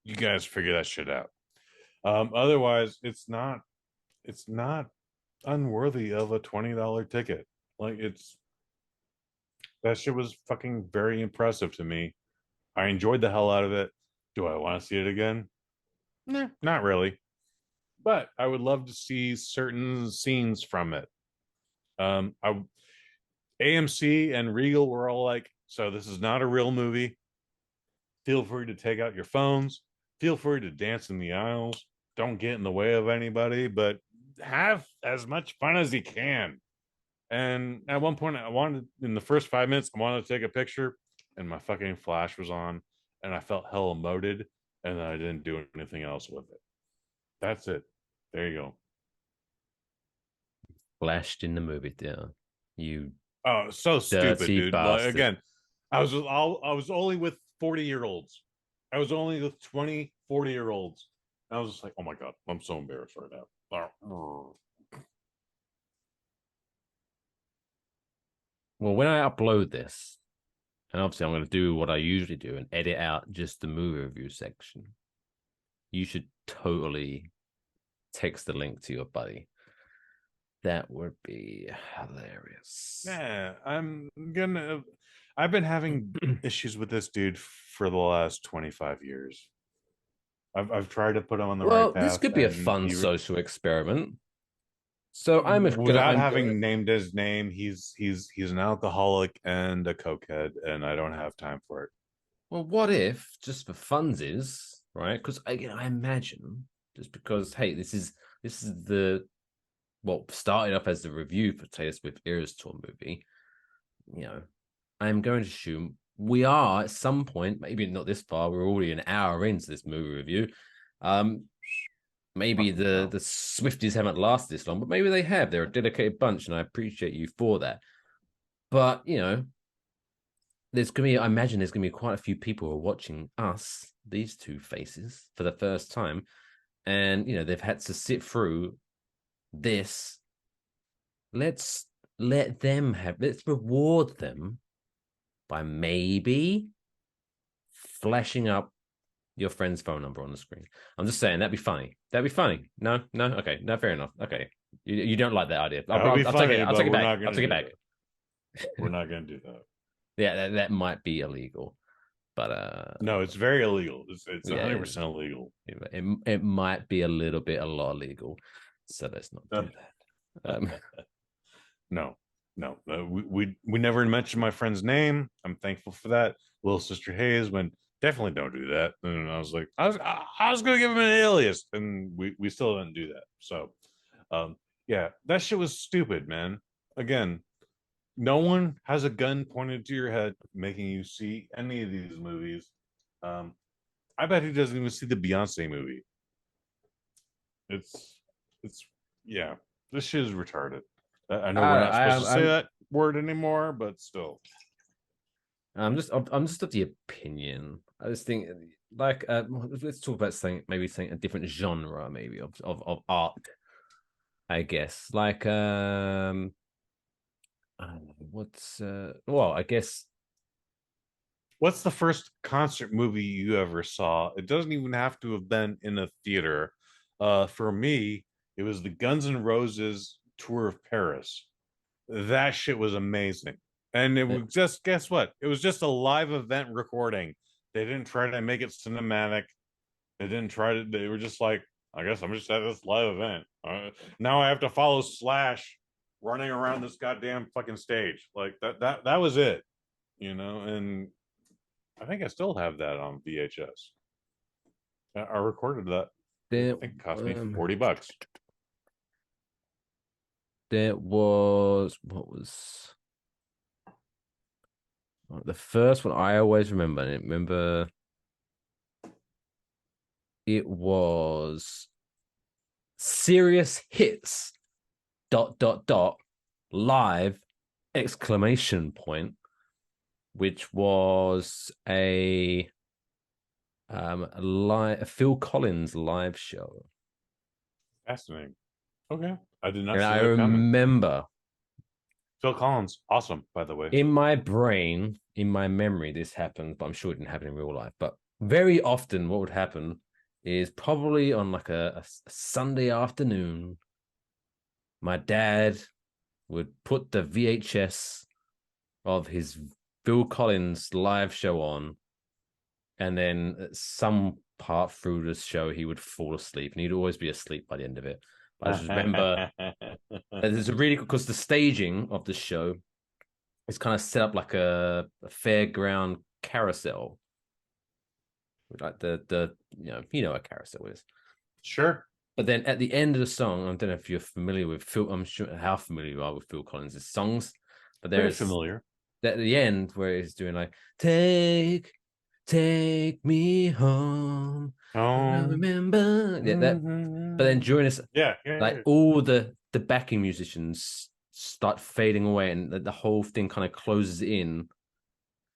you guys figure that shit out. Otherwise, it's not unworthy of a $20 ticket. Like that shit was fucking very impressive to me. I enjoyed the hell out of it. Do I want to see it again? Nah, not really. But I would love to see certain scenes from it. AMC and Regal were all like, so this is not a real movie. Feel free to take out your phones. Feel free to dance in the aisles. Don't get in the way of anybody, but have as much fun as you can. And at one point, in the first 5 minutes, I wanted to take a picture, and my fucking flash was on, and I felt hell emoted, and then I didn't do anything else with it. That's it. There you go. Flashed in the movie theater. You so stupid, dude. Like, again, I was only with 40-year-olds. I was only with 20, 40-year-olds. I was just like, oh my god, I'm so embarrassed right now. Well, when I upload this, and obviously I'm going to do what I usually do and edit out just the movie review section, you should totally text the link to your buddy. That would be hilarious. Yeah, I've been having issues with this dude for the last 25 years. I've tried to put him on the right path. This could be a fun social experiment. So without having named his name, he's an alcoholic and a cokehead, and I don't have time for it. Well, what if, just for funsies, right? Because again, I imagine just because, hey, this is the started off as the review for Taylor Swift Eras Tour movie. You know, I'm going to assume we are at some point, maybe not this far. We're already an hour into this movie review. Maybe the Swifties haven't lasted this long, but maybe they have. They're a dedicated bunch, and I appreciate you for that. But you know, I imagine there's gonna be quite a few people who are watching us, these two faces, for the first time, and you know they've had to sit through this. Let's reward them by maybe flashing up your friend's phone number on the screen. I'm just saying that'd be funny. That'd be funny. No, okay, no, fair enough. Okay, you don't like that idea. I'll take it back. I'll take it back. We're not gonna do that. Yeah, that might be illegal, but no, it's very illegal. It's 100% illegal. It might be a lot illegal, so let's not do that. No, we never mentioned my friend's name. I'm thankful for that. Little Sister Hayes went, definitely don't do that, and I was like, I was gonna give him an alias, and we still didn't do that. So, yeah, that shit was stupid, man. Again, no one has a gun pointed to your head making you see any of these movies. I bet he doesn't even see the Beyonce movie. It's yeah, this shit is retarded. I know we're not supposed to say that word anymore, but still. I'm just of the opinion. I just think like let's talk about saying a different genre maybe of art. I guess like I don't know what's I guess what's the first concert movie you ever saw? It doesn't even have to have been in a theater. For me, it was the Guns N' Roses tour of Paris. That shit was amazing. And it was just, guess what? It was just a live event recording. They didn't try to make it cinematic. They were just like, I guess I'm just at this live event. Now I have to follow Slash running around this goddamn fucking stage. Like that was it, you know? And I think I still have that on VHS. I recorded that. I think it cost me $40. There was the first one I always remember. It was Serious Hits ... live ! Which was a Phil Collins live show. Fascinating. Okay, I did not. And I remember Phil Collins, awesome, by the way. In my brain, in my memory, this happened, but I'm sure it didn't happen in real life. But very often, what would happen is probably on like a Sunday afternoon, my dad would put the VHS of his Phil Collins live show on, and then at some part through the show, he would fall asleep, and he'd always be asleep by the end of it. I just remember there's a really, because the staging of the show is kind of set up like a fairground carousel, like the you know what a carousel is. Sure. But then at the end of the song, I don't know if you're familiar with Phil. I'm sure how familiar you are with Phil Collins' songs, but there's familiar at the end where he's doing like take me home. I remember that. But then during this, all the backing musicians start fading away, and the whole thing kind of closes in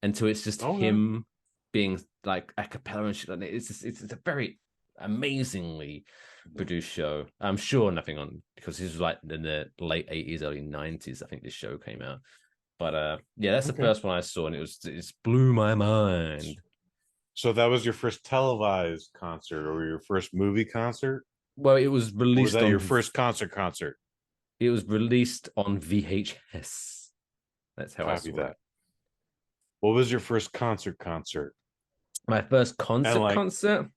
until it's just him being like a cappella and shit. And it's a very amazingly produced show. I'm sure nothing on, because this was like in the late 80s, early 90s. I think this show came out. But that's the first one I saw, and it blew my mind. So that was your first televised concert, or your first movie concert? Well, it was released. Or was that your first concert? It was released on VHS. That's how I saw that. What was your first concert? My first concert.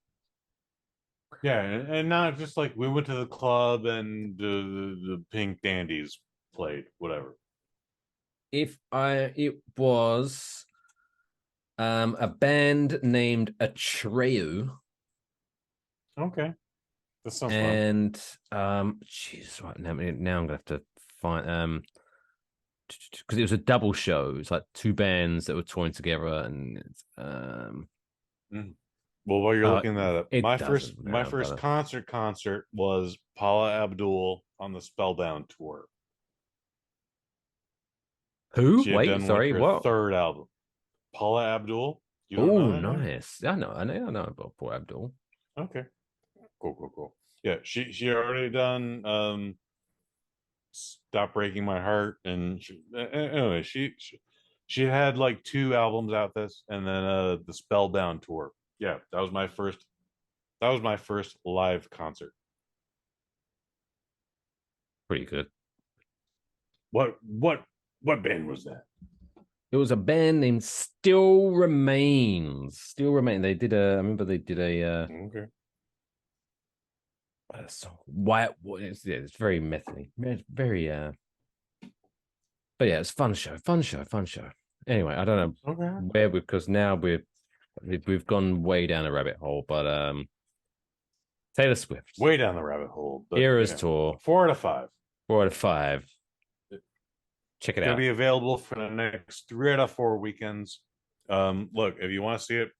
Yeah, and not just like we went to the club and the Pink Dandies played, whatever. It was a band named Atreyu. Okay. That sounds fun. And jeez, right now I'm gonna have to find because it was a double show. It's like two bands that were touring together, and Well, while you're looking that up, my doesn't first matter. concert was Paula Abdul on the Spellbound tour. Who? She had Wait, done sorry, her what? third album. Paula Abdul. You don't know Oh, that name? nice. I know about Paul Abdul. Okay. Cool. Yeah, she already done Stop Breaking My Heart, and anyway, she had like two albums out this, and then the Spellbound tour. Yeah, that was my first live concert. Pretty good. What band was that? It was a band named Still Remains. Still Remain. They did I remember they did a Okay. song. It's very methody. Very but yeah, it's fun show. Anyway, I don't know where because now we've gone way down a rabbit hole, but Taylor Swift. Way down the rabbit hole. But, Eras Tour. 4 out of 5. 4 out of 5. Check it It's out. gonna be available for the next 3 out of 4 weekends. Look, if you want to see it,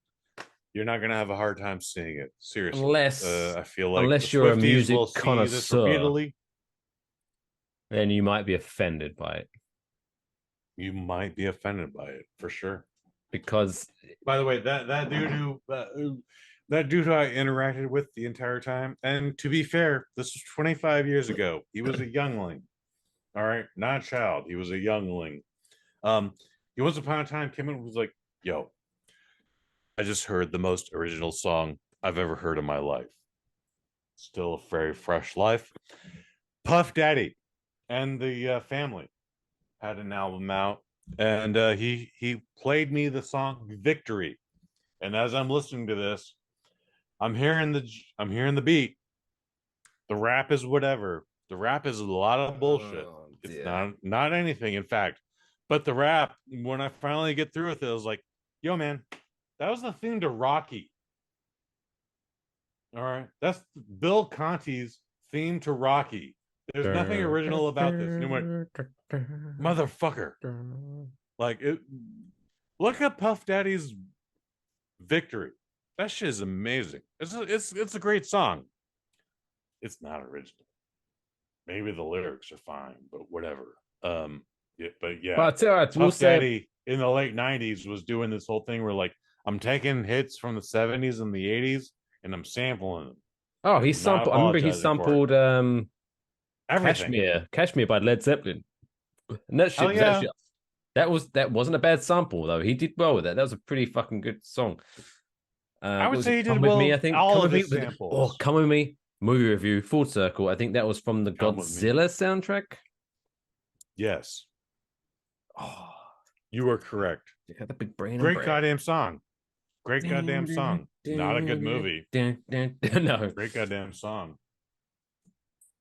you're not gonna have a hard time seeing it. Seriously, Unless I feel like unless you're a Swifties music will see this connoisseur, repeatedly. then you might be offended by it. You might be offended by it for sure. Because, by the way, that dude who I interacted with the entire time, and to be fair, this was 25 years ago. He was a youngling. All right, not a child. He was a youngling. He once upon a time came in and was like, "Yo, I just heard the most original song I've ever heard in my life. Still a very fresh life." Puff Daddy and the family had an album out, and he played me the song "Victory." And as I'm listening to this, I'm hearing the beat. The rap is whatever. The rap is a lot of bullshit. It's not anything, in fact. But the rap, when I finally get through with it, I was like, "Yo, man, that was the theme to Rocky." All right, that's Bill Conti's theme to Rocky. There's nothing original about this. And he went, "Motherfucker!" Like it. Look at Puff Daddy's "Victory." That shit is amazing. It's a great song. It's not original. Maybe the lyrics are fine, but whatever. But Puff Daddy in the late 90s was doing this whole thing where like I'm taking hits from the 70s and the 80s and I'm sampling them. Oh, he sampled. I remember he sampled Kashmir by Led Zeppelin. And that shit that wasn't a bad sample though. He did well with that. That was a pretty fucking good song. I would say he did Come well. With Me, I think. All of his samples. Come With Me. Movie review, full circle. I think that was from the Godzilla soundtrack. Yes. Oh, you were correct. Yeah, the big brain. Great goddamn song. Great goddamn song. Not a good movie. No. Great goddamn song.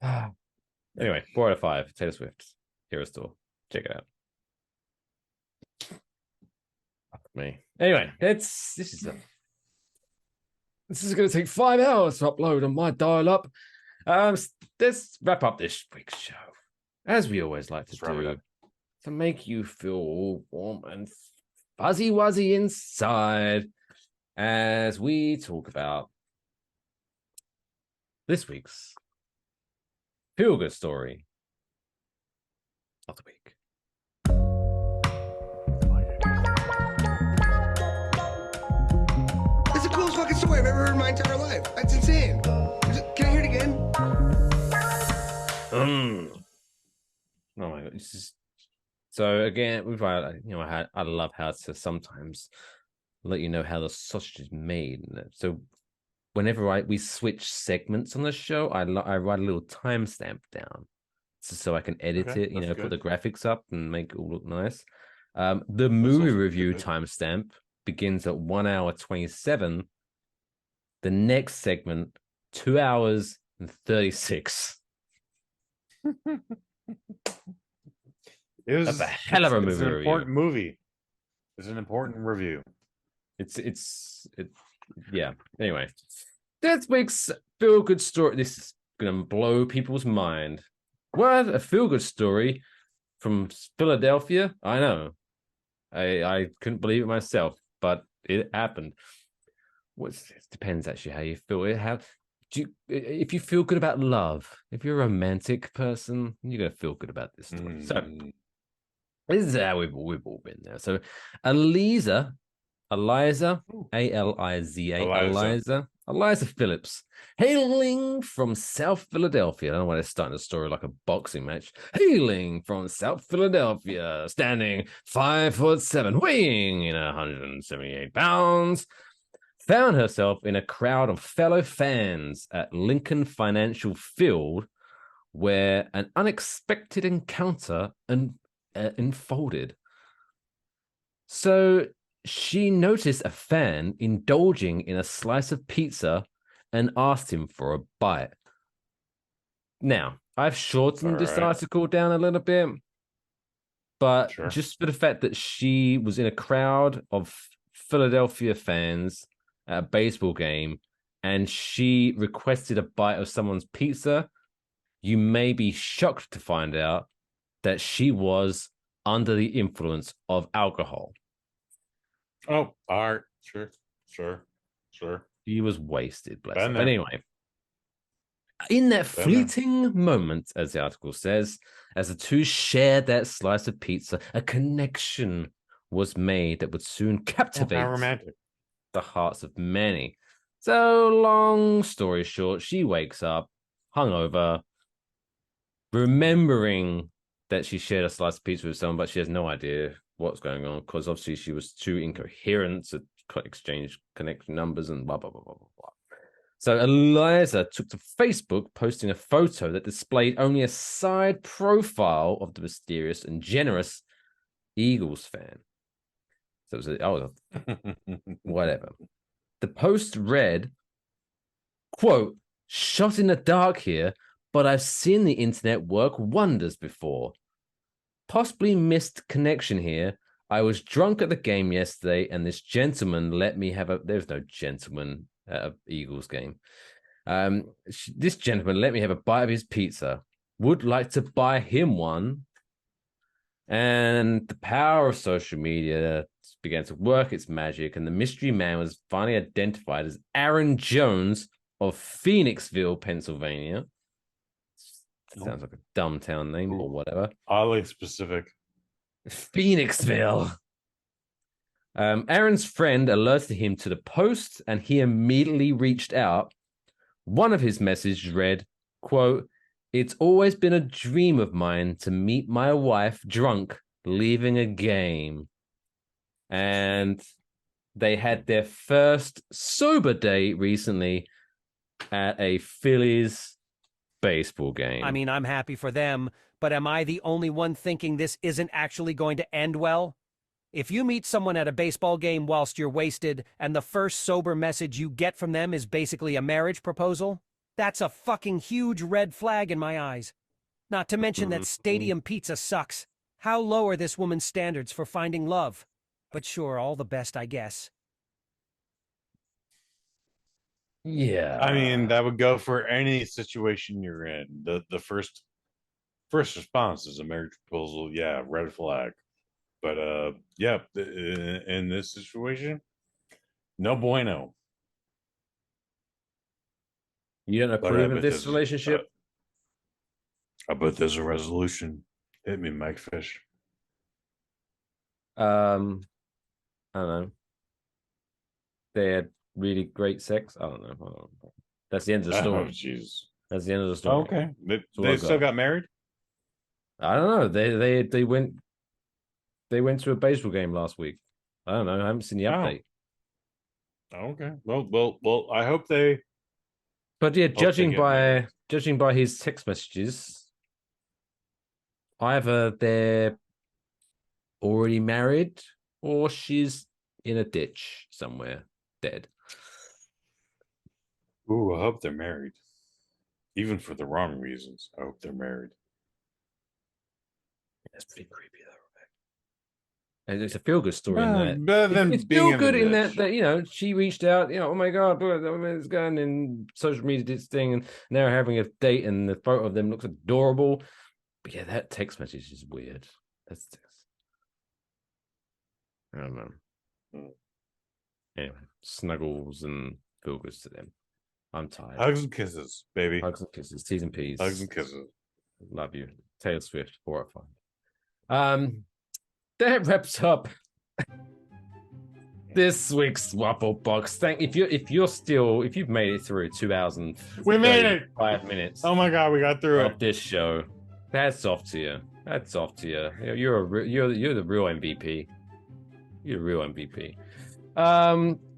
Anyway, 4 out of 5. Taylor Swift. Eras Tour. Check it out. Fuck me. Anyway, this is going to take 5 hours to upload on my dial-up. Let's wrap up this week's show, as we always like to do, to make you feel all warm and fuzzy-wuzzy inside as we talk about this week's feel-good story of the week. It's the coolest fucking story I've ever heard in my entire life. That's insane. Can I hear it again? Oh my god! So again, I love how to sometimes let you know how the sausage is made. So whenever we switch segments on the show, I write a little timestamp down so I can edit it. Put the graphics up and make it all look nice. The movie review timestamp begins at 1 hour 27. The next segment 2 hours and 36. That's a hell of a movie. It's an important movie. It's an important review. Yeah. Anyway, this week's feel good story. This is gonna blow people's mind. What, a feel good story from Philadelphia? I know. I couldn't believe it myself, but it happened. It depends actually how you feel. If you feel good about love, if you're a romantic person, you're gonna feel good about this story. So this is how we've all been there. So Eliza, Eliza Phillips, hailing from South Philadelphia. I don't know why they're starting a story like a boxing match. Hailing from South Philadelphia, standing 5'7", weighing 178 pounds, found herself in a crowd of fellow fans at Lincoln Financial Field, where an unexpected encounter unfolded. So she noticed a fan indulging in a slice of pizza and asked him for a bite. Now, I've shortened this article down a little bit, but just for the fact that she was in a crowd of Philadelphia fans at a baseball game and she requested a bite of someone's pizza, you may be shocked to find out that she was under the influence of alcohol. Oh, all right. Sure. He was wasted, bless him. Anyway, in that fleeting moment, as the article says, as the two shared that slice of pizza, a connection was made that would soon captivate the hearts of many. So, long story short, she wakes up hungover, remembering that she shared a slice of pizza with someone, but she has no idea what's going on because obviously she was too incoherent to exchange connection numbers and blah, blah, blah, blah, blah. So Eliza took to Facebook, posting a photo that displayed only a side profile of the mysterious and generous Eagles fan. So it was whatever. The post read, quote, "Shot in the dark here, but I've seen the internet work wonders before. Possibly missed connection here. I was drunk at the game yesterday, and this gentleman let me have a..." There's no gentleman at an Eagles game. This gentleman let me have a bite of his pizza. Would like to buy him one. And the power of social media began to work its magic, and the mystery man was finally identified as Aaron Jones of Phoenixville, Pennsylvania. Sounds like a dumb town name or whatever. Oddly specific. Phoenixville. Aaron's friend alerted him to the post, and he immediately reached out. One of his messages read, quote, "It's always been a dream of mine to meet my wife drunk, leaving a game." And they had their first sober day recently at a Phillies baseball game. I mean, I'm happy for them, but am I the only one thinking this isn't actually going to end well? If you meet someone at a baseball game whilst you're wasted, and the first sober message you get from them is basically a marriage proposal, that's a fucking huge red flag in my eyes. Not to mention that stadium pizza sucks. How low are this woman's standards for finding love? But sure, all the best, I guess. Yeah. I mean, that would go for any situation you're in. The first response is a marriage proposal. Yeah, red flag. But yeah, in this situation, no bueno. You don't approve of this relationship? I bet there's a resolution. Hit me, Mike Fish. I don't know. They had really great sex. I don't know. That's the end of the story. Oh, jeez. That's the end of the story. Okay. They still got married? I don't know. They went to a baseball game last week. I don't know. I haven't seen the update. Okay. Well, I hope they. But yeah, judging by his text messages, either they're already married or she's in a ditch somewhere, dead. Ooh, I hope they're married. Even for the wrong reasons, I hope they're married. That's pretty creepy, though. And it's a feel-good story in that. Better than It's being feel good in ditch. that you know she reached out. You know, oh my god, it's going and social media did its thing, and now having a date, and the photo of them looks adorable. But yeah, that text message is weird. That's I don't know. Anyway, snuggles and feel-goods to them. I'm tired. Hugs and kisses, baby. Hugs and kisses, T's and P's. Hugs and kisses. Love you, Taylor Swift. Horrifying. That wraps up this week's Waffle Box. If you've made it through 2 hours and we made it 5 minutes. Oh my god, we got through it. This show. That's off to you. You're the real MVP. You're the real MVP.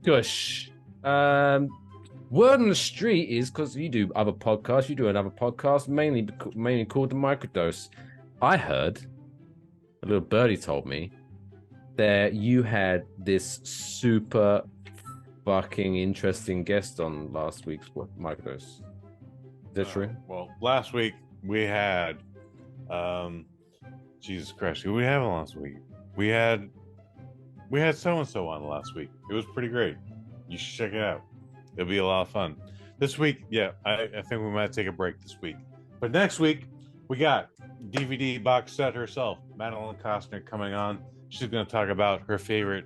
Kush. Word on the street is because you do other podcasts. You do another podcast, mainly called the Microdose. I heard. A little birdie told me that you had this super fucking interesting guest on last week's Microdose. Is that true? Well, last week we had Jesus Christ, who we have on last week? We had so-and-so on last week. It was pretty great. You should check it out. It'll be a lot of fun. This week, yeah, I think we might take a break this week. But next week, we got DVD box set herself, Madeline Costner, coming on. She's going to talk about her favorite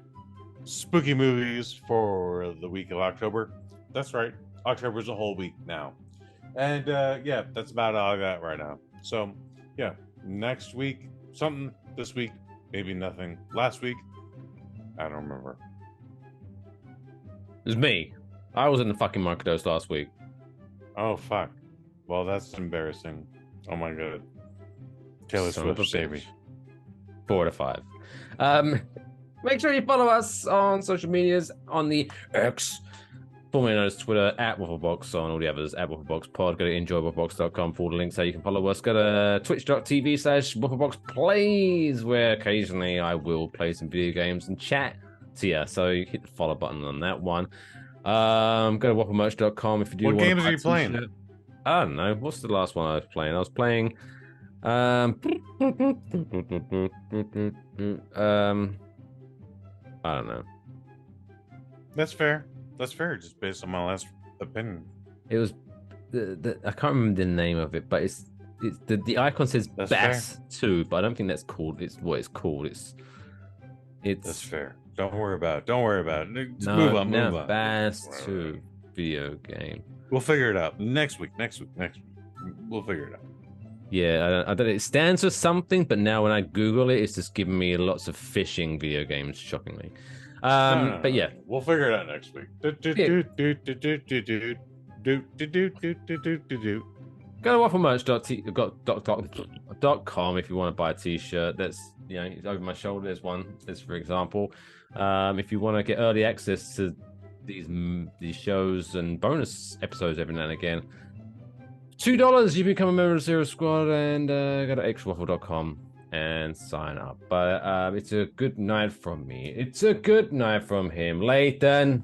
spooky movies for the week of October. That's right. October's a whole week now. And yeah, that's about all I got right now. So yeah, next week, something. This week, maybe nothing. Last week, I don't remember. It was me. I was in the fucking Microdose last week. Oh, fuck. Well, that's embarrassing. Oh my god. Taylor Swift, save me. 4 out of 5. Make sure you follow us on social medias on the X, formerly known as Twitter, at WaffleBox, on all the others, at WaffleBoxPod. Go to enjoywafflebox.com for all the links how you can follow us. Go to twitch.tv/WaffleBoxPlays, where occasionally I will play some video games and chat to you. So you hit the follow button on that one. Go to wafflemerch.com if you do What want games are you playing? I don't know. What's the last one I was playing? I was playing I don't know. That's fair. That's fair, just based on my last opinion. It was I can't remember the name of it, but it's the icon says That's Bass 2, but I don't think that's called. It's what it's called. It's That's fair. Don't worry about it. Don't worry about it. Just no, move on. Move on. Bass 2 video game. We'll figure it out next week. We'll figure it out. Yeah, I don't. It stands for something, but now when I Google it, it's just giving me lots of fishing video games. Shockingly, but yeah, we'll figure it out next week. Go to wafflemerch.com if you want to buy a t-shirt. That's it's over my shoulder. There's one. This, for example. If you want to get early access to these shows and bonus episodes every now and again, $2 you become a member of the Zero Squad, and go to xwaffle.com and sign up. But it's a good night from me. It's a good night from him. Layton,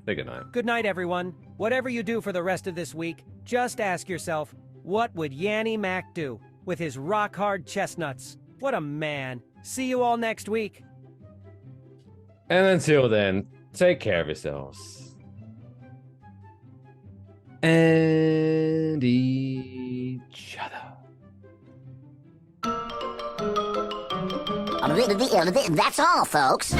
say good night. Good night, everyone. Whatever you do for the rest of this week, just ask yourself, what would Yanny Mac do with his rock-hard chestnuts? What a man. See you all next week. And until then, take care of yourselves. And each other. That's all, folks.